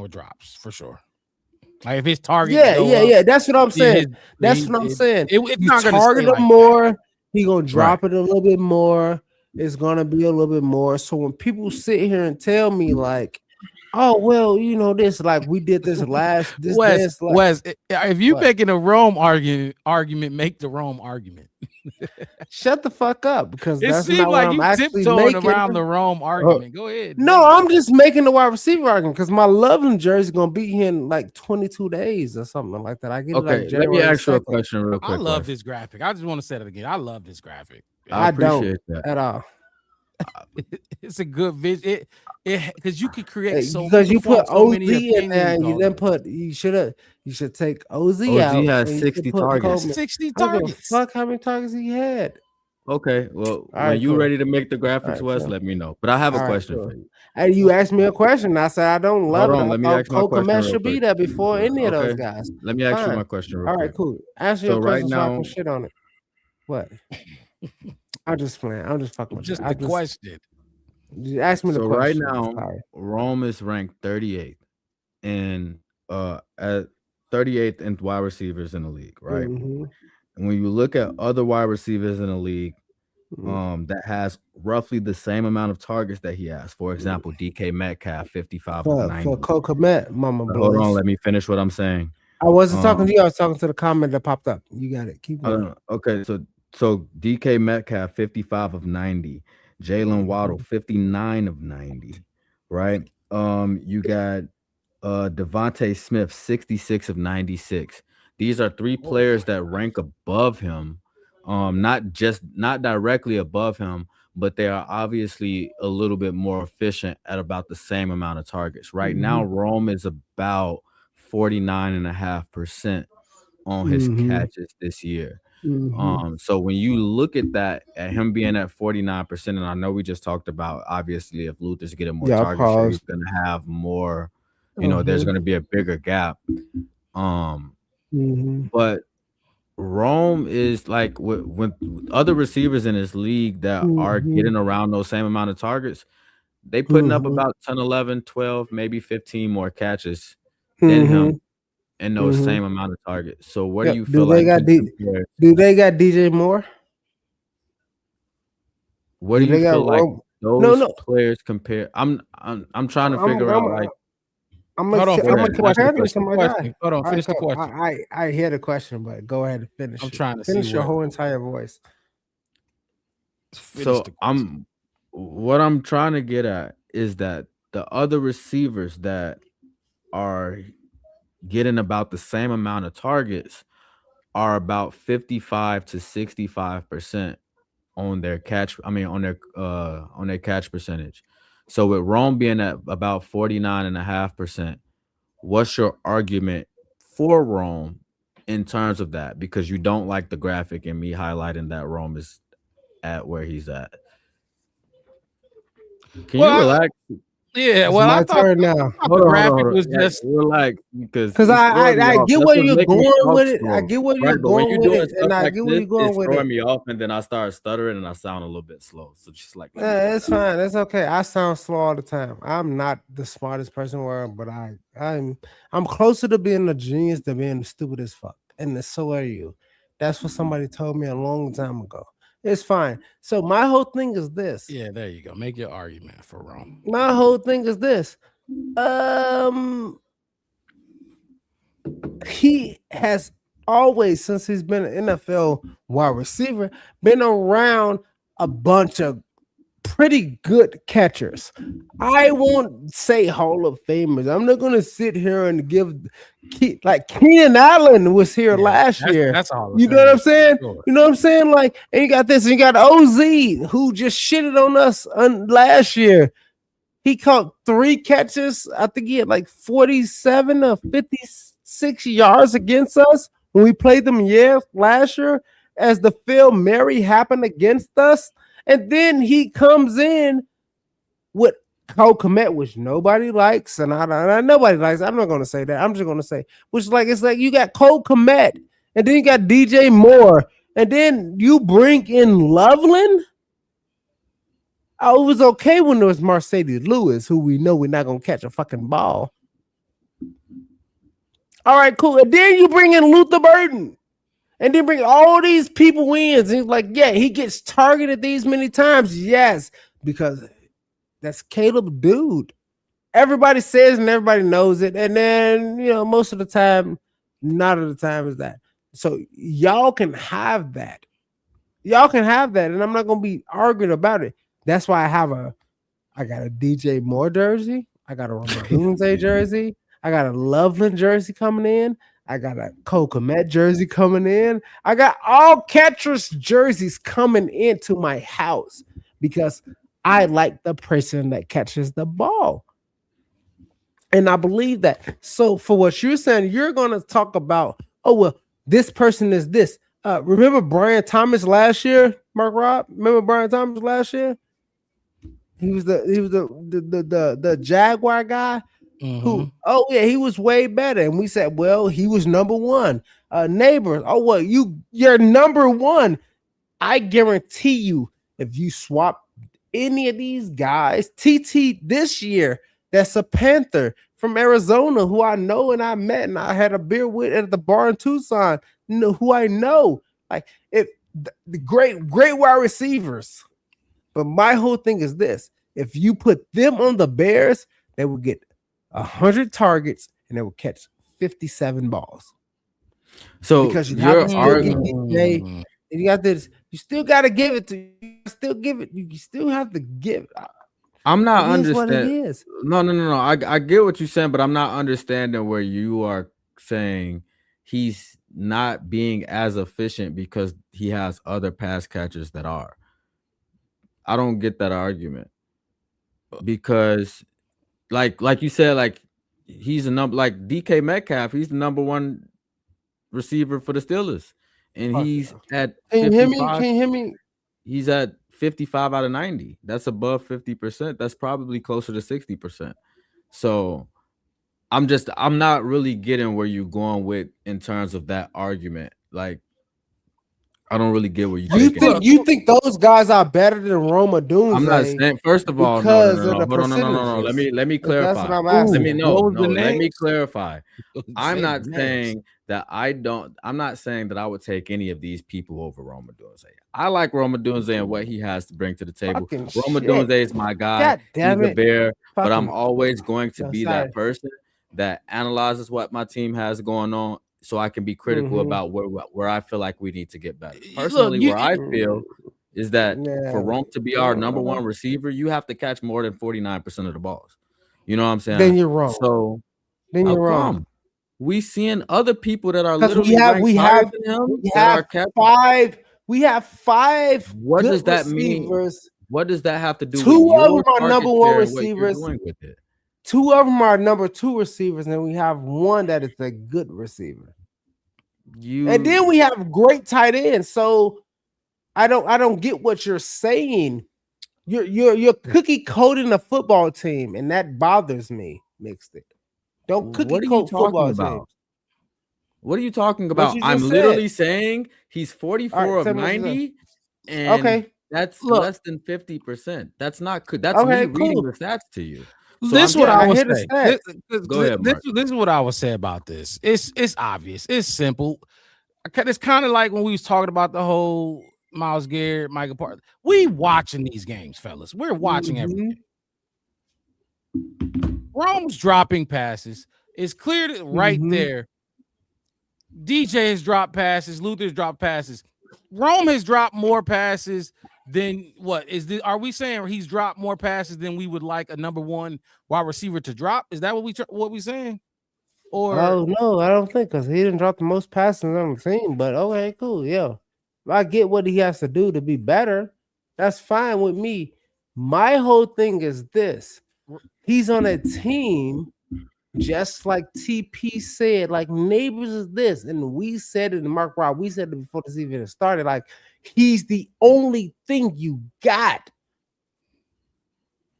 Speaker 2: drops for sure. Like if his targets go up,
Speaker 1: yeah. That's what I'm saying.
Speaker 2: it's
Speaker 1: You
Speaker 2: not gonna
Speaker 1: target
Speaker 2: stay
Speaker 1: him
Speaker 2: like
Speaker 1: more, he gonna
Speaker 2: that.
Speaker 1: drop it a little bit more. It's gonna be a little bit more. So when people sit here and tell me like, oh well, this like we did this like
Speaker 2: Wes, if you
Speaker 1: what?
Speaker 2: making a Rome argument, make the Rome argument.
Speaker 1: Shut the fuck up because
Speaker 2: It
Speaker 1: that's
Speaker 2: seemed
Speaker 1: not what
Speaker 2: like
Speaker 1: I'm
Speaker 2: you
Speaker 1: actually
Speaker 2: tiptoeing
Speaker 1: making.
Speaker 2: around the Rome argument. Go ahead.
Speaker 1: No, I'm just making the wide receiver argument because my Loveland jersey is gonna be here in like 22 days or something like that. I get it like
Speaker 3: Okay, let me
Speaker 1: January
Speaker 3: ask you a
Speaker 1: 2nd.
Speaker 3: question real
Speaker 2: I
Speaker 3: quick.
Speaker 2: love
Speaker 3: Wes.
Speaker 2: this graphic. I just want to say it again. I love this graphic.
Speaker 3: I
Speaker 1: I don't
Speaker 3: appreciate that.
Speaker 1: at all.
Speaker 2: It's a good vision. It because you could create
Speaker 1: Because
Speaker 2: you
Speaker 1: you
Speaker 2: can form
Speaker 1: put
Speaker 2: so
Speaker 1: OZ
Speaker 2: many
Speaker 1: in there
Speaker 2: opinions
Speaker 1: and you
Speaker 2: on
Speaker 1: then
Speaker 2: it.
Speaker 1: you should take OZ
Speaker 3: OZ
Speaker 1: out
Speaker 3: has
Speaker 1: and you should
Speaker 3: 60
Speaker 1: put
Speaker 3: targets.
Speaker 1: Coleman.
Speaker 2: 60
Speaker 1: I don't give a
Speaker 2: targets.
Speaker 1: fuck how many targets he had.
Speaker 3: Okay, well,
Speaker 1: All
Speaker 3: when
Speaker 1: right,
Speaker 3: you
Speaker 1: cool.
Speaker 3: ready to make the
Speaker 1: All
Speaker 3: graphics,
Speaker 1: right,
Speaker 3: Wes,
Speaker 1: cool.
Speaker 3: let me know. But I have a
Speaker 1: All right,
Speaker 3: question
Speaker 1: cool.
Speaker 3: for you.
Speaker 1: And you asked me a question. I said I don't
Speaker 3: Hold
Speaker 1: love it.
Speaker 3: on,
Speaker 1: I
Speaker 3: let me
Speaker 1: thought
Speaker 3: ask my
Speaker 1: Cole
Speaker 3: question
Speaker 1: Komet
Speaker 3: real
Speaker 1: should be
Speaker 3: quick.
Speaker 1: there before any of those
Speaker 3: Okay,
Speaker 1: guys.
Speaker 3: let me ask you my
Speaker 1: Fine.
Speaker 3: question real
Speaker 1: All right,
Speaker 3: quick.
Speaker 1: cool. Answer
Speaker 3: So
Speaker 1: your
Speaker 3: right
Speaker 1: question so I can
Speaker 3: now,
Speaker 1: shit on it. What? I'm just playing. I'm just fucking with you.
Speaker 2: Just the question.
Speaker 1: Ask me the
Speaker 3: so right
Speaker 1: question.
Speaker 3: now,
Speaker 1: Sorry.
Speaker 3: Rome is ranked 38th in at 38th in wide receivers in the league, right?
Speaker 1: Mm-hmm.
Speaker 3: And when you look at other wide receivers in the league, that has roughly the same amount of targets that he has. For example, DK Metcalf, 55 of 90.
Speaker 1: For Cole Komet, Mama
Speaker 3: Hold on,
Speaker 1: Boys.
Speaker 3: let me finish what I'm saying.
Speaker 1: I wasn't talking to you. I was talking to the comment that popped up. You got it. Keep going.
Speaker 3: Okay, so DK Metcalf, 55 of 90. Jalen Waddle, 59 of 90. Right? You got Devontae Smith, 66 of 96. These are three players that rank above him. Not directly above him, but they are obviously a little bit more efficient at about the same amount of targets. Right now, Rome is about 49.5% on his catches this year. So when you look at that, at him being at 49%, and I know we just talked about obviously if Luther's getting more
Speaker 1: Yeah,
Speaker 3: target share,
Speaker 1: pause.
Speaker 3: he's gonna have more, there's gonna be a bigger gap. But Rome is like when other receivers in this league that are getting around those same amount of targets, they putting up about 10, 11, 12, maybe 15 more catches than him in those same amount of targets. So what do
Speaker 1: Yep.
Speaker 3: you feel like
Speaker 1: Do they got DJ Moore?
Speaker 3: what
Speaker 1: Do
Speaker 3: do you
Speaker 1: they got
Speaker 3: feel like
Speaker 1: Rome?
Speaker 3: those
Speaker 1: No.
Speaker 3: players compare? I'm trying to figure out like
Speaker 1: I'm
Speaker 2: Hold on,
Speaker 3: Go ahead, ask your
Speaker 1: comparing him
Speaker 2: finish
Speaker 1: to
Speaker 2: the
Speaker 1: my
Speaker 3: question.
Speaker 1: guy.
Speaker 2: question. Hold on,
Speaker 1: All right,
Speaker 2: finish the
Speaker 1: cool.
Speaker 2: question.
Speaker 1: I hear the question, but go ahead and finish
Speaker 2: I'm
Speaker 1: it.
Speaker 2: trying to see
Speaker 1: Finish your
Speaker 2: what
Speaker 1: whole entire voice.
Speaker 2: finish
Speaker 3: So
Speaker 2: the question.
Speaker 3: what I'm trying to get at is that the other receivers that are getting about the same amount of targets are about 55 to 65% on their on their catch percentage. So with Rome being at about 49.5%, what's your argument for Rome in terms of that? Because you don't like the graphic and me highlighting that Rome is at where he's at. Can you relax?
Speaker 2: Yeah,
Speaker 1: It's
Speaker 2: well,
Speaker 1: my turn now.
Speaker 2: the graphic was just
Speaker 3: relax because
Speaker 1: Because
Speaker 3: it's throwing me
Speaker 1: I
Speaker 3: off.
Speaker 1: get
Speaker 3: That's
Speaker 1: where
Speaker 3: what
Speaker 1: you're
Speaker 3: make me
Speaker 1: going
Speaker 3: talk
Speaker 1: with it. I
Speaker 3: slow,
Speaker 1: get where you're
Speaker 3: right? But when
Speaker 1: going
Speaker 3: you're
Speaker 1: with
Speaker 3: doing
Speaker 1: it,
Speaker 3: stuff
Speaker 1: and I
Speaker 3: like
Speaker 1: get where
Speaker 3: this,
Speaker 1: you're going
Speaker 3: it's
Speaker 1: with
Speaker 3: throwing
Speaker 1: it.
Speaker 3: me off, and then I start stuttering and I sound a little bit slow. So just like let me
Speaker 1: Yeah, it's fine. It's okay. I sound slow all the time. I'm not the smartest person in the world, but I'm closer to being a genius than being stupid as fuck. And so are you. That's what somebody told me a long time ago. It's fine. So my whole thing is this.
Speaker 2: Yeah, there you go. Make your argument for Rome.
Speaker 1: My whole thing is this. He has always, since he's been an NFL wide receiver, been around a bunch of pretty good catchers. I won't say Hall of Famers. I'm not going to sit here and give like Keenan Allen was here last year.
Speaker 2: That's all.
Speaker 1: You know what I'm saying? You know what I'm saying? Like, and you got this, and you got OZ who just shitted on us last year. He caught 3 catches. I think he had like 47 or 56 yards against us when we played them last year as the Phil Mary happened against us. And then he comes in with Cole Komet, which nobody likes, and nobody likes. I'm not going to say that. I'm just going to say, which it's like you got Cole Komet, and then you got DJ Moore, and then you bring in Loveland. I was okay when there was Mercedes Lewis, who we know we're not gonna catch a fucking ball. All right, cool. And then you bring in Luther Burden. And then bring all these people wins. And he's like, yeah, he gets targeted these many times. Yes, because that's Caleb dude. Everybody says and everybody knows it. And then, most of the time, not of the time is that. So y'all can have that. Y'all can have that. And I'm not gonna be arguing about it. That's why I got a DJ Moore jersey. I got a Roma Dunze jersey. I got a Loveland jersey coming in. I got a Cole Kmet jersey coming in. I got all catchers jerseys coming into my house because I like the person that catches the ball. And I believe that. So for what you're saying, you're going to talk about, oh, well, this person is this. Remember Brian Thomas last year, Mark Rob? Remember Brian Thomas last year? He was the Jaguar guy who, oh yeah, he was way better. And we said, well, he was number one. Neighbors, oh well, you're number one. I guarantee you, if you swap any of these guys, TT this year, that's a Panther from Arizona who I know and I met and I had a beer with at the bar in Tucson, who I know. Like if the great wide receivers. But my whole thing is this: if you put them on the Bears, they will get 100 targets and they will catch 57 balls.
Speaker 3: So
Speaker 1: because you have
Speaker 3: you're
Speaker 1: to still give
Speaker 3: arguing.
Speaker 1: DJ, and you got this. You still got to give it to. You still give it. You still have to give.
Speaker 3: I'm not
Speaker 1: It is what it
Speaker 3: understand.
Speaker 1: is.
Speaker 3: No. I get what you're saying, but I'm not understanding where you are saying he's not being as efficient because he has other pass catchers that are. I don't get that argument because, like you said, like he's a number like DK Metcalf. He's the number one receiver for the Steelers, and he's at
Speaker 1: Can you hear me?
Speaker 3: 55.
Speaker 1: Can you hear me?
Speaker 3: He's at 55 out of 90. That's above 50%. That's probably closer to 60%. So I'm not really getting where you're going with in terms of that argument. Like, I don't really get where you're taking it.
Speaker 1: You think those guys are better than Roma
Speaker 3: I'm not
Speaker 1: Dunze
Speaker 3: saying. First of all, no.
Speaker 1: because of the
Speaker 3: Hold on, no.
Speaker 1: percentages?
Speaker 3: Let me
Speaker 1: That's what
Speaker 3: clarify.
Speaker 1: I'm
Speaker 3: Let me
Speaker 1: asking.
Speaker 3: no.
Speaker 2: What was the
Speaker 3: Let me
Speaker 2: names?
Speaker 3: clarify. I'm
Speaker 2: Say
Speaker 3: not
Speaker 2: the names.
Speaker 3: saying that I don't. I'm not saying that I would take any of these people over Roma Dunze. I like Roma Dunze and what he has to bring to the table.
Speaker 1: Fucking
Speaker 3: Roma
Speaker 1: shit.
Speaker 3: Dunze is my guy.
Speaker 1: God
Speaker 3: He's
Speaker 1: damn
Speaker 3: a
Speaker 1: it.
Speaker 3: bear, but I'm
Speaker 1: Fucking.
Speaker 3: always going to
Speaker 1: No,
Speaker 3: be
Speaker 1: sorry.
Speaker 3: that person that analyzes what my team has going on, so I can be critical
Speaker 1: Mhm.
Speaker 3: about where I feel like we need to get better.
Speaker 2: Look,
Speaker 3: Personally, where I feel is that
Speaker 1: Yeah.
Speaker 3: for Rome to be our number one receiver, you have to catch more than 49% of the balls. You know what I'm saying?
Speaker 1: Then you're wrong.
Speaker 3: So
Speaker 1: Then
Speaker 3: how
Speaker 1: you're wrong.
Speaker 3: come? We seeing other people that are
Speaker 1: Because
Speaker 3: literally ranked higher than him
Speaker 1: we
Speaker 3: that are
Speaker 1: have
Speaker 3: catching.
Speaker 1: five. We have five
Speaker 3: What
Speaker 1: good
Speaker 3: does that mean?
Speaker 1: receivers.
Speaker 3: What does that have to do with
Speaker 1: Two of
Speaker 3: your
Speaker 1: them are
Speaker 3: target
Speaker 1: number one
Speaker 3: share and what you're
Speaker 1: receivers.
Speaker 3: doing with it?
Speaker 1: Two of them are number two receivers, and we have one that is a good receiver. And then we have great tight ends. So I don't get what you're saying. You're cookie coding a football team, and that bothers me. Mixed it. Don't cookie
Speaker 3: What are you
Speaker 1: code
Speaker 3: talking
Speaker 1: football
Speaker 3: about?
Speaker 1: teams.
Speaker 3: What are you talking
Speaker 1: What
Speaker 3: about?
Speaker 1: you
Speaker 3: I'm
Speaker 1: just
Speaker 3: literally
Speaker 1: said.
Speaker 3: saying he's 44
Speaker 1: All right,
Speaker 3: of
Speaker 1: tell me what you said.
Speaker 3: 90, and
Speaker 1: Okay.
Speaker 3: that's
Speaker 2: Look.
Speaker 3: less than 50%. That's not good. That's me
Speaker 1: Okay,
Speaker 3: reading
Speaker 1: cool.
Speaker 3: the stats to you. So
Speaker 2: This is what I would say.
Speaker 3: Go ahead, Mark.
Speaker 2: This is what I would say about this. It's obvious. It's simple. It's kind of like when we was talking about the whole Myles Garrett, Michael Parsons. We watching these games, fellas. We're watching everything. Rome's dropping passes. It's clear that right there. DJ has dropped passes. Luther's dropped passes. Rome has dropped more passes than what is this? Are we saying he's dropped more passes than we would like a number one wide receiver to drop? Is that what we saying? Or
Speaker 1: Oh no, I don't think because he didn't drop the most passes on the team. But okay, cool, yeah. I get what he has to do to be better. That's fine with me. My whole thing is this: he's on a team, just like TP said. Like Neighbors is this, and we said it in Mark Rob. We said it before this even started. Like he's the only thing you got,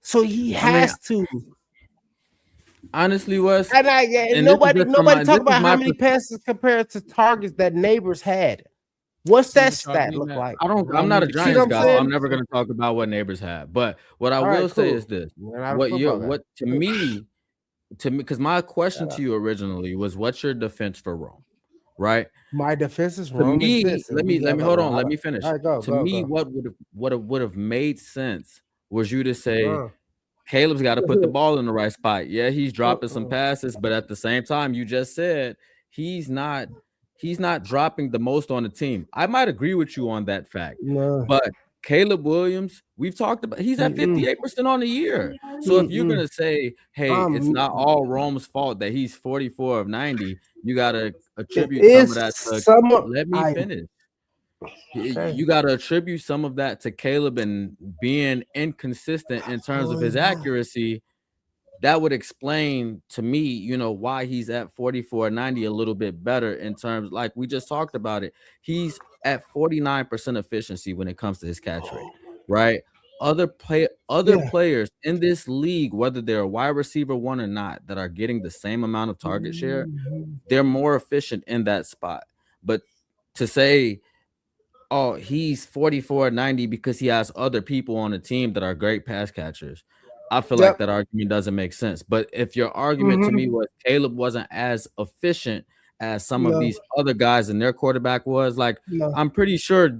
Speaker 1: so he has to.
Speaker 3: Honestly, Wes,
Speaker 1: And nobody talk about how many passes compared to targets that Neighbors had. What's that stat look like?
Speaker 3: I'm not a
Speaker 1: See
Speaker 3: Giants
Speaker 1: what
Speaker 3: guy,
Speaker 1: I'm
Speaker 3: so
Speaker 1: saying?
Speaker 3: I'm never going to talk about what Neighbors have. But what I
Speaker 1: All
Speaker 3: will
Speaker 1: right,
Speaker 3: say
Speaker 1: cool.
Speaker 3: is this:
Speaker 1: You're not a football guy.
Speaker 3: what to me, to me, because my question to you originally was, what's your defense for Rome, right?
Speaker 1: My defense is
Speaker 3: To
Speaker 1: Rome is
Speaker 3: me,
Speaker 1: this, and we
Speaker 3: let
Speaker 1: have
Speaker 3: me
Speaker 1: a
Speaker 3: hold on,
Speaker 1: lot
Speaker 3: let
Speaker 1: of.
Speaker 3: me finish.
Speaker 1: All right, go,
Speaker 3: To
Speaker 1: go,
Speaker 3: me,
Speaker 1: go.
Speaker 3: what would have made sense was you to say,
Speaker 1: Uh,
Speaker 3: Caleb's got to put the ball in the right spot. Yeah, he's dropping some
Speaker 1: uh,
Speaker 3: passes, but at the same time, you just said he's not dropping the most on the team. I might agree with you on that fact,
Speaker 1: no.
Speaker 3: but Caleb Williams, we've talked about, he's at
Speaker 1: Mm-mm,
Speaker 3: 58% on the year. So if you're
Speaker 1: mm-mm.
Speaker 3: gonna say, hey, it's not all Rome's fault that he's 44 of 90, you gotta
Speaker 1: It
Speaker 3: attribute some of
Speaker 1: is
Speaker 3: that to,
Speaker 1: some.
Speaker 3: let me
Speaker 1: I
Speaker 3: finish.
Speaker 1: okay.
Speaker 3: You got to attribute some of that to Caleb and being inconsistent in terms of his accuracy. That would explain to me, why he's at 44-90 a little bit better in terms, like we just talked about it. He's at 49% efficiency when it comes to his catch rate, right? Other
Speaker 1: Yeah.
Speaker 3: players in this league, whether they're a wide receiver one or not, that are getting the same amount of target share,
Speaker 1: Mhm.
Speaker 3: they're more efficient in that spot. But to say, oh, he's 44-90 because he has other people on the team that are great pass catchers, I feel like
Speaker 1: Yep.
Speaker 3: that argument doesn't make sense. But if your argument to me
Speaker 1: Mm-hmm.
Speaker 3: was Caleb wasn't as efficient as some of
Speaker 1: No.
Speaker 3: these other guys and their quarterback was, like,
Speaker 1: No.
Speaker 3: I'm pretty sure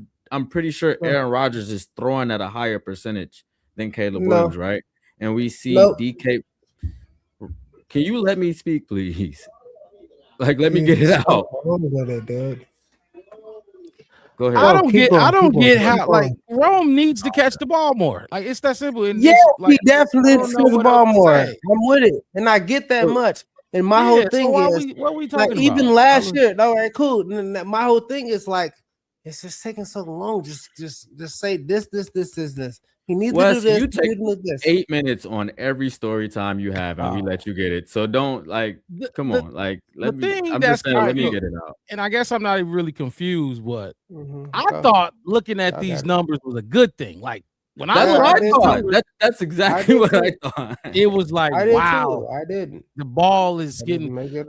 Speaker 1: No.
Speaker 3: Aaron Rodgers is throwing at a higher percentage than Caleb Williams,
Speaker 1: No.
Speaker 3: right? And we see
Speaker 1: Nope.
Speaker 3: DK. Can you let me speak, please? Like, let me
Speaker 1: Yeah,
Speaker 3: get it
Speaker 1: so
Speaker 3: out.
Speaker 1: wrong with it, dude.
Speaker 3: Go
Speaker 2: I
Speaker 3: ahead.
Speaker 1: Go.
Speaker 2: don't
Speaker 1: Keep
Speaker 2: get I
Speaker 1: going.
Speaker 2: don't
Speaker 1: Keep going.
Speaker 2: get
Speaker 1: Keep
Speaker 2: how, like,
Speaker 1: going.
Speaker 2: Rome needs to catch the ball more. Like, it's that simple. And
Speaker 1: Yeah,
Speaker 2: it's
Speaker 1: he
Speaker 2: like, I
Speaker 1: definitely
Speaker 2: don't
Speaker 1: needs
Speaker 2: know
Speaker 1: the
Speaker 2: what else
Speaker 1: ball
Speaker 2: to
Speaker 1: more.
Speaker 2: say.
Speaker 1: I'm with it, and I get that much. And my whole
Speaker 2: Yeah, so
Speaker 1: thing is,
Speaker 2: what are we
Speaker 1: like,
Speaker 2: talking
Speaker 1: even
Speaker 2: about?
Speaker 1: last year, all right, cool. My whole thing is like, it's just taking so long. Just say this. He needs to do
Speaker 3: Wes,
Speaker 1: this.
Speaker 3: you
Speaker 1: He
Speaker 3: take
Speaker 1: needs to do this.
Speaker 3: 8 minutes on every story time you have, and we let you get it. So don't, like,
Speaker 2: the,
Speaker 3: come
Speaker 2: the
Speaker 3: on, like,
Speaker 2: the thing
Speaker 3: I'm just
Speaker 2: that's
Speaker 3: saying,
Speaker 1: All
Speaker 3: let
Speaker 1: right,
Speaker 3: me
Speaker 1: look.
Speaker 3: get it out.
Speaker 2: and I guess I'm not even really confused, but I
Speaker 1: Go.
Speaker 2: thought looking at
Speaker 1: I
Speaker 2: these
Speaker 1: got it.
Speaker 2: numbers was a good thing. Like, when I
Speaker 3: That's what
Speaker 2: look
Speaker 1: I
Speaker 3: I
Speaker 2: at
Speaker 1: did
Speaker 2: these
Speaker 3: thought.
Speaker 1: too.
Speaker 2: numbers,
Speaker 3: That's
Speaker 1: I
Speaker 3: exactly
Speaker 1: did
Speaker 3: what I
Speaker 1: too.
Speaker 3: thought.
Speaker 2: it was like,
Speaker 1: I did too.
Speaker 2: wow,
Speaker 1: I didn't.
Speaker 2: the ball is
Speaker 1: I
Speaker 2: getting
Speaker 1: didn't make it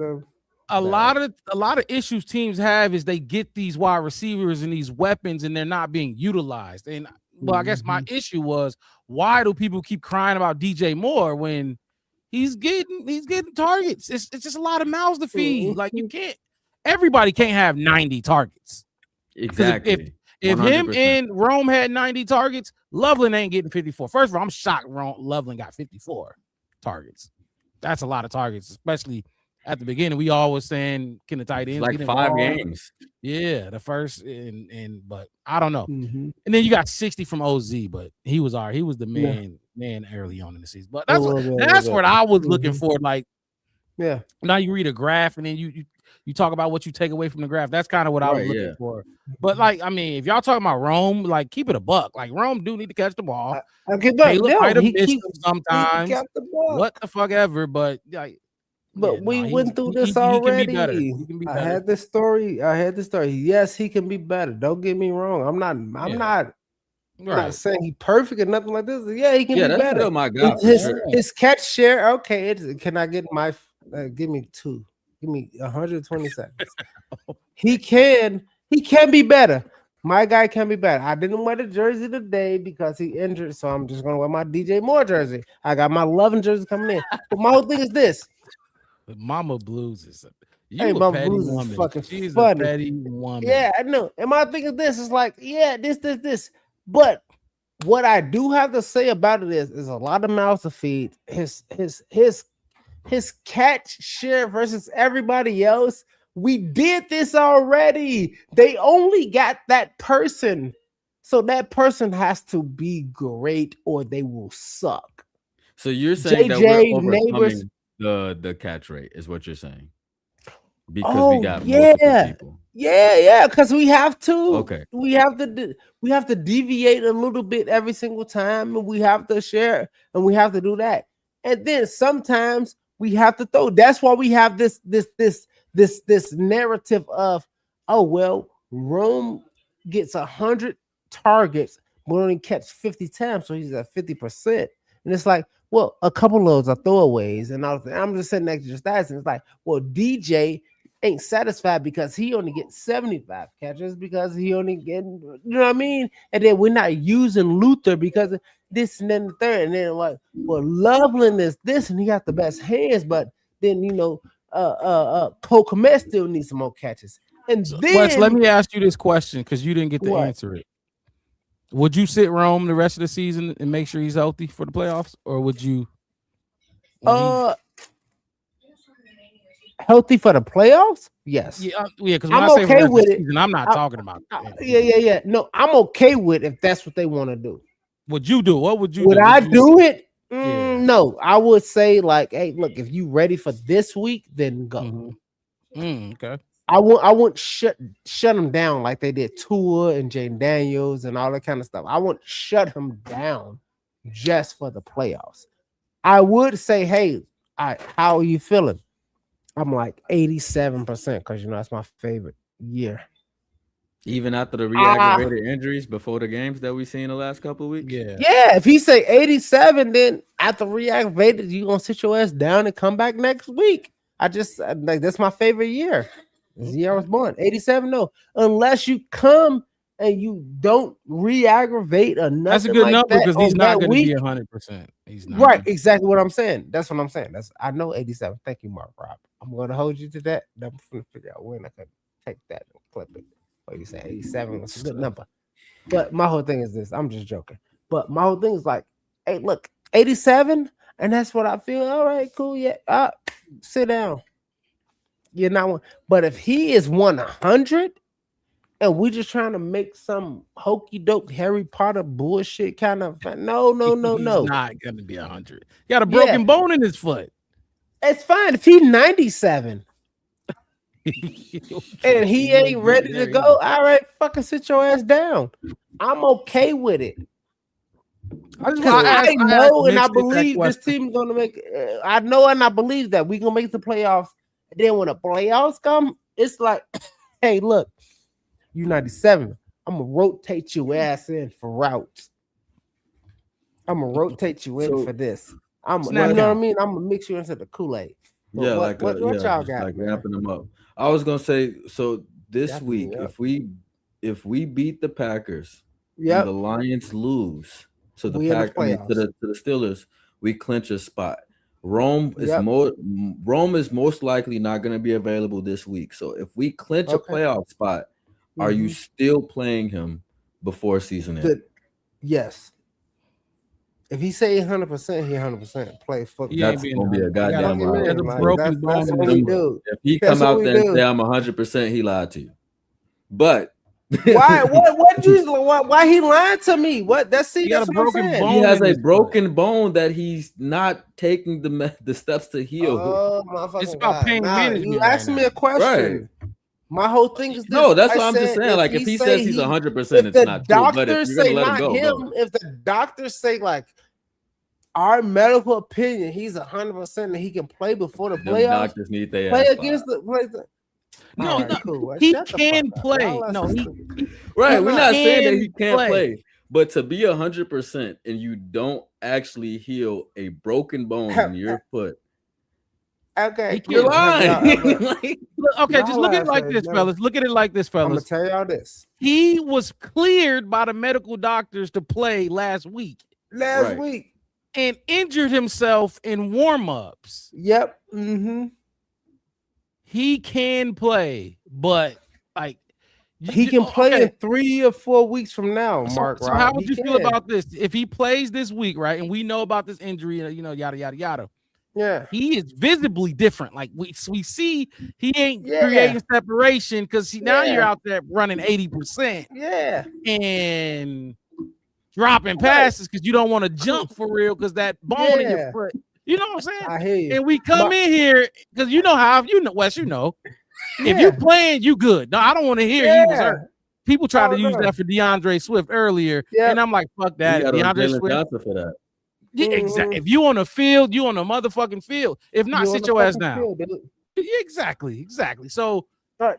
Speaker 2: a
Speaker 1: better.
Speaker 2: lot of issues teams have is they get these wide receivers and these weapons and they're not being utilized. And well, I guess my
Speaker 1: Mm-hmm.
Speaker 2: issue was, why do people keep crying about DJ Moore when he's getting targets? It's just a lot of mouths to feed. Like, you can't, everybody can't have 90 targets. Because
Speaker 3: Exactly.
Speaker 2: if him
Speaker 3: 100%.
Speaker 2: and Rome had 90 targets, Loveland ain't getting 54. First of all, I'm shocked Loveland got 54 targets. That's a lot of targets, especially at the beginning. We always saying, can the tight
Speaker 3: It's
Speaker 2: ends
Speaker 3: like
Speaker 2: get
Speaker 3: 5
Speaker 2: involved?
Speaker 3: games.
Speaker 2: Yeah, the first and but I don't know.
Speaker 1: Mm-hmm.
Speaker 2: And then you got 60 from OZ, but he was the
Speaker 1: Yeah,
Speaker 2: man early on in the season. But
Speaker 1: a little bit, a
Speaker 2: that's
Speaker 1: little
Speaker 2: what
Speaker 1: bit.
Speaker 2: I was looking
Speaker 1: Mm-hmm.
Speaker 2: for. Like,
Speaker 1: Yeah.
Speaker 2: now you read a graph and then you talk about what you take away from the graph. That's kind of what I was
Speaker 3: Right,
Speaker 2: looking
Speaker 3: yeah.
Speaker 2: for. But, like, I mean, if y'all talking about Rome, like, keep it a buck. Like, Rome do need to catch the ball.
Speaker 1: Okay, but
Speaker 2: Caleb
Speaker 1: no,
Speaker 2: might have
Speaker 1: he
Speaker 2: missed
Speaker 1: keep
Speaker 2: them
Speaker 1: he
Speaker 2: sometimes.
Speaker 1: got the
Speaker 2: What
Speaker 1: buck.
Speaker 2: the fuck ever, but like, yeah,
Speaker 1: But we
Speaker 2: no,
Speaker 1: went through this
Speaker 2: he can be better.
Speaker 1: already.
Speaker 2: He can be
Speaker 1: I
Speaker 2: better.
Speaker 1: had this story. Yes, he can be better. Don't get me wrong. I'm
Speaker 2: Yeah,
Speaker 1: not
Speaker 2: right.
Speaker 1: saying he perfect or nothing like this. Yeah, he can
Speaker 3: Yeah,
Speaker 1: be
Speaker 3: that's
Speaker 1: better.
Speaker 3: still my
Speaker 1: And
Speaker 3: guy for
Speaker 1: his
Speaker 3: sure.
Speaker 1: his catch share. Okay, can I get my? Give me two. Give me 120 seconds. He can be better. My guy can be better. I didn't wear the jersey today because he injured, so I'm just gonna wear my DJ Moore jersey. I got my loving jersey coming in. But my whole thing is this.
Speaker 2: But Mama Blues is
Speaker 1: Hey,
Speaker 2: you a
Speaker 1: my
Speaker 2: petty
Speaker 1: blues is
Speaker 2: woman.
Speaker 1: fucking
Speaker 2: She's a
Speaker 1: funny.
Speaker 2: petty woman.
Speaker 1: Yeah, I know. And my thing is this is like, yeah, this. But what I do have to say about it is a lot of mouths to feed. His catch share versus everybody else. We did this already. They only got that person. So that person has to be great or they will suck.
Speaker 3: So you're saying that we're
Speaker 1: JJ Neighbors.
Speaker 3: overcoming the catch rate is what you're saying, because we
Speaker 1: Oh
Speaker 3: got multiple
Speaker 1: yeah,
Speaker 3: people.
Speaker 1: yeah. Because we have to,
Speaker 3: Okay.
Speaker 1: we have to deviate a little bit every single time, and we have to share, and we have to do that. And then sometimes we have to throw. That's why we have this narrative of, oh well, Rome gets 100 targets, but only catch 50 times, so he's at 50%. And it's like, well, a couple of those are throwaways, and I'm just sitting next to your stats, and it's like, well, DJ ain't satisfied because he only gets 75 catches because he only getting, you know what I mean? And then we're not using Luther because this and then the third, and then like, well, Loveland is this, and he got the best hands, but then Cole Kmet still needs some more catches. And
Speaker 2: So,
Speaker 1: then
Speaker 2: Wes, let me ask you this question because you didn't get to
Speaker 1: What?
Speaker 2: answer it. Would you sit Rome the rest of the season and make sure he's healthy for the playoffs, or would you?
Speaker 1: Healthy for the playoffs? Yes.
Speaker 2: Yeah, because when
Speaker 1: I'm
Speaker 2: I say for the
Speaker 1: okay
Speaker 2: rest of
Speaker 1: with
Speaker 2: the
Speaker 1: it.
Speaker 2: season, I'm not talking about.
Speaker 1: Yeah. No, I'm okay with if that's what they want to do.
Speaker 2: Would you do? What would you
Speaker 1: Would
Speaker 2: do?
Speaker 1: I
Speaker 2: Would you,
Speaker 1: do it?
Speaker 2: Yeah.
Speaker 1: No, I would say like, hey, look, if you ready for this week, then go.
Speaker 2: Okay.
Speaker 1: I wouldn't shut them down like they did Tua and Jaden Daniels and all that kind of stuff. I wouldn't shut him down just for the playoffs. I would say, hey, how are you feeling? I'm like 87% because that's my favorite year.
Speaker 3: Even after the re-aggravated injuries before the games that we seen the last couple of weeks.
Speaker 1: Yeah. If he say 87, then after reactivated, you gonna sit your ass down and come back next week. I just like that's my favorite year. This year I was born. 87, no. Unless you come and you don't re-aggravate or nothing.
Speaker 2: That's a good
Speaker 1: like
Speaker 2: number
Speaker 1: that
Speaker 2: because he's
Speaker 1: on
Speaker 2: not
Speaker 1: that
Speaker 2: going to be
Speaker 1: week.
Speaker 2: 100%. He's not
Speaker 1: Right, exactly what I'm saying. That's what I'm saying. I know 87. Thank you, Mark Rob. I'm gonna hold you to that. I'm gonna figure out when I can take that and clip it. What you say? 87 was a good number. But my whole thing is this. I'm just joking. But my whole thing is like, hey, look, 87, and that's what I feel. All right, cool. Yeah. Sit down. You're not one. But if he is 100 and we just trying to make some hokey doke Harry Potter bullshit kind of no.
Speaker 2: He's not going to be 100. He got a broken bone in his foot.
Speaker 1: It's fine if he's 97 and he ain't ready to go. All right, fucking sit your ass down. I'm okay with it. I know and I believe this team is gonna make. I know and I believe that we're gonna make the playoffs. And then when the playoffs come, it's like, hey, look, you 97. I'm gonna rotate your ass in for routes. I'm gonna rotate you in for this. You know what I mean? I'm gonna mix you into the Kool-Aid.
Speaker 3: Yeah,
Speaker 1: what y'all got?
Speaker 3: Like ramping them up. I was gonna say, so this week, if we beat the Packers, and the Lions lose to the to the Steelers, we clinch a spot. Rome is most likely not going to be available this week. So if we clinch a playoff spot, are you still playing him before season end?
Speaker 1: Yes. If he say 100%, he 100% play football.
Speaker 3: That's gonna be a goddamn lie.
Speaker 1: That's what we do.
Speaker 3: If he come out there and say I'm 100%, he lied to you. But
Speaker 1: why he lied to me? What? That's a broken bone.
Speaker 3: He has a broken bone that he's not taking the steps to heal.
Speaker 1: Oh,
Speaker 2: it's about pain management.
Speaker 1: You asked me a question. Right. My whole thing is this.
Speaker 3: No, that's what I'm just saying. Like if he says he's 100%, it's not true. But if you're gonna let him go,
Speaker 1: if the doctors say like our medical opinion, he's 100% and he can play before the playoffs.
Speaker 3: Doctors need their
Speaker 1: play against the.
Speaker 2: No, cool. He can play. No,
Speaker 3: we're not saying that he can't play, but to be 100% and you don't actually heal a broken bone in your foot.
Speaker 1: Okay,
Speaker 3: you're lying.
Speaker 2: Okay, just look at it like this, fellas. Look at it like this, fellas.
Speaker 1: I'm gonna tell y'all this.
Speaker 2: He was cleared by the medical doctors to play last week. And injured himself in warm-ups.
Speaker 1: Yep.
Speaker 2: He can play, but like
Speaker 1: he can play in 3 or 4 weeks from now, Mark.
Speaker 2: So how would you feel about this? If he plays this week, right? And we know about this injury, yada yada yada.
Speaker 1: Yeah,
Speaker 2: he is visibly different. Like we see he ain't creating separation because now you're out there running 80%.
Speaker 1: Yeah,
Speaker 2: and dropping passes because you don't want to jump for real because that bone in your foot. You know what I'm saying?
Speaker 1: I hear you.
Speaker 2: And we come in here because Wes, if you're playing, you good. No, I don't want to hear he was hurt. People try to use that for DeAndre Swift earlier, and I'm like, fuck that. DeAndre Swift
Speaker 3: for that.
Speaker 2: Yeah, exactly. If you on the field, you on the motherfucking field. If not, sit your ass down. Exactly. So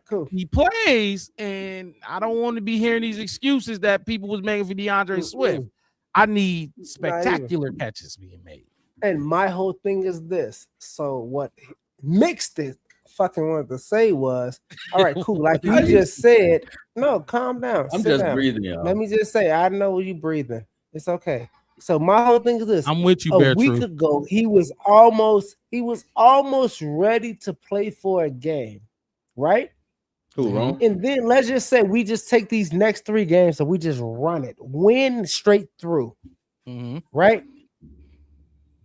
Speaker 1: cool.
Speaker 2: He plays, and I don't want to be hearing these excuses that people was making for DeAndre Swift. I need spectacular catches being made.
Speaker 1: And my whole thing is this. So what mixed it fucking wanted to say was, all right, cool. Like you just said, no, calm down.
Speaker 3: I'm just breathing, y'all.
Speaker 1: Let me just say, I know you breathing. It's okay. So my whole thing is this:
Speaker 2: I'm with you,
Speaker 1: a
Speaker 2: Bear
Speaker 1: week
Speaker 2: Truth.
Speaker 1: ago, he was almost ready to play for a game, right?
Speaker 3: Who, Rome?
Speaker 1: And then let's just say we just take these next 3 games, so we just run it, win straight through, right?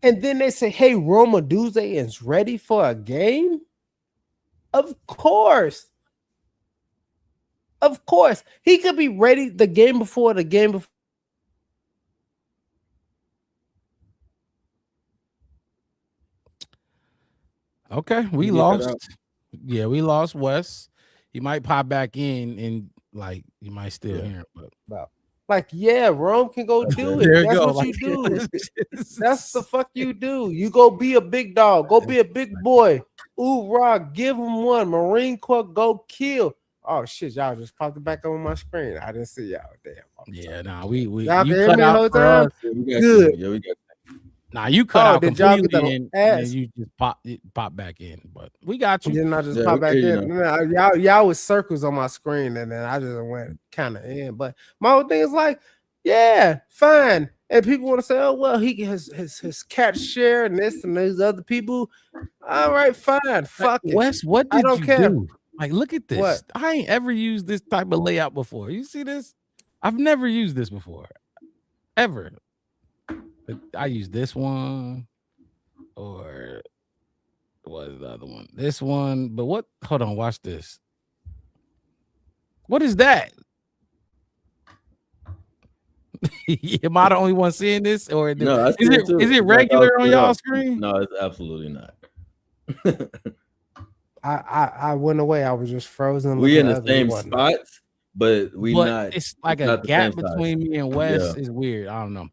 Speaker 1: And then they say, "Hey, Roma Duze is ready for a game." Of course, he could be ready the game before the game before.
Speaker 2: Okay, we lost. Yeah, we lost Wes. He might pop back in and like you might still hear him, but
Speaker 1: Like, yeah, Rome can go do it.
Speaker 2: there you
Speaker 1: That's
Speaker 2: go.
Speaker 1: what
Speaker 2: Like,
Speaker 1: you do. That's the fuck you do. You go be a big dog. Go be a big boy. Ooh, Rock, give him one. Marine Corps, go kill. Oh shit, y'all just popped it back on my screen. I didn't see y'all. Damn.
Speaker 2: yeah, nah, we
Speaker 1: Y'all
Speaker 2: you
Speaker 1: can hear
Speaker 2: cut
Speaker 1: me the
Speaker 2: out
Speaker 1: whole
Speaker 2: for
Speaker 1: time?
Speaker 2: us.
Speaker 3: Yeah, we got
Speaker 1: Good.
Speaker 3: you. Yeah, we got
Speaker 2: Nah, you cut out
Speaker 1: did y'all get
Speaker 2: completely
Speaker 1: the
Speaker 2: and then
Speaker 1: ass?
Speaker 2: you just pop back in. But we got you.
Speaker 1: Didn't I just
Speaker 3: Yeah,
Speaker 1: pop
Speaker 3: we
Speaker 1: back
Speaker 3: can hear you
Speaker 1: in?
Speaker 3: now.
Speaker 1: No, y'all with circles on my screen, and then I just went kind of in. But my whole thing is like, yeah, fine. And people want to say, oh well, he has his cat share and this and these other people. All right, fine,
Speaker 2: Like,
Speaker 1: fuck it.
Speaker 2: Wes, what
Speaker 1: I
Speaker 2: did
Speaker 1: don't
Speaker 2: you
Speaker 1: care.
Speaker 2: do? Like, look at this.
Speaker 1: What?
Speaker 2: I ain't ever used this type of layout before. You see this? I've never used this before. Ever. But I use this one or what is the other one? This one. But what? Hold on, watch this. What is that? Am I the only one seeing this, or
Speaker 3: No, I see
Speaker 2: is
Speaker 3: it too.
Speaker 2: it
Speaker 3: You got it all
Speaker 2: regular on
Speaker 3: split
Speaker 2: y'all
Speaker 3: up.
Speaker 2: screen?
Speaker 3: No, it's absolutely not.
Speaker 1: I went away. I was just frozen
Speaker 3: We
Speaker 1: looking
Speaker 3: in
Speaker 1: at
Speaker 3: the
Speaker 1: other
Speaker 3: same
Speaker 1: whatnot.
Speaker 3: spots, but we
Speaker 2: But
Speaker 3: not.
Speaker 2: it's like a
Speaker 3: not the
Speaker 2: gap
Speaker 3: same size.
Speaker 2: between me and Wes
Speaker 3: Yeah.
Speaker 2: is weird. I don't know.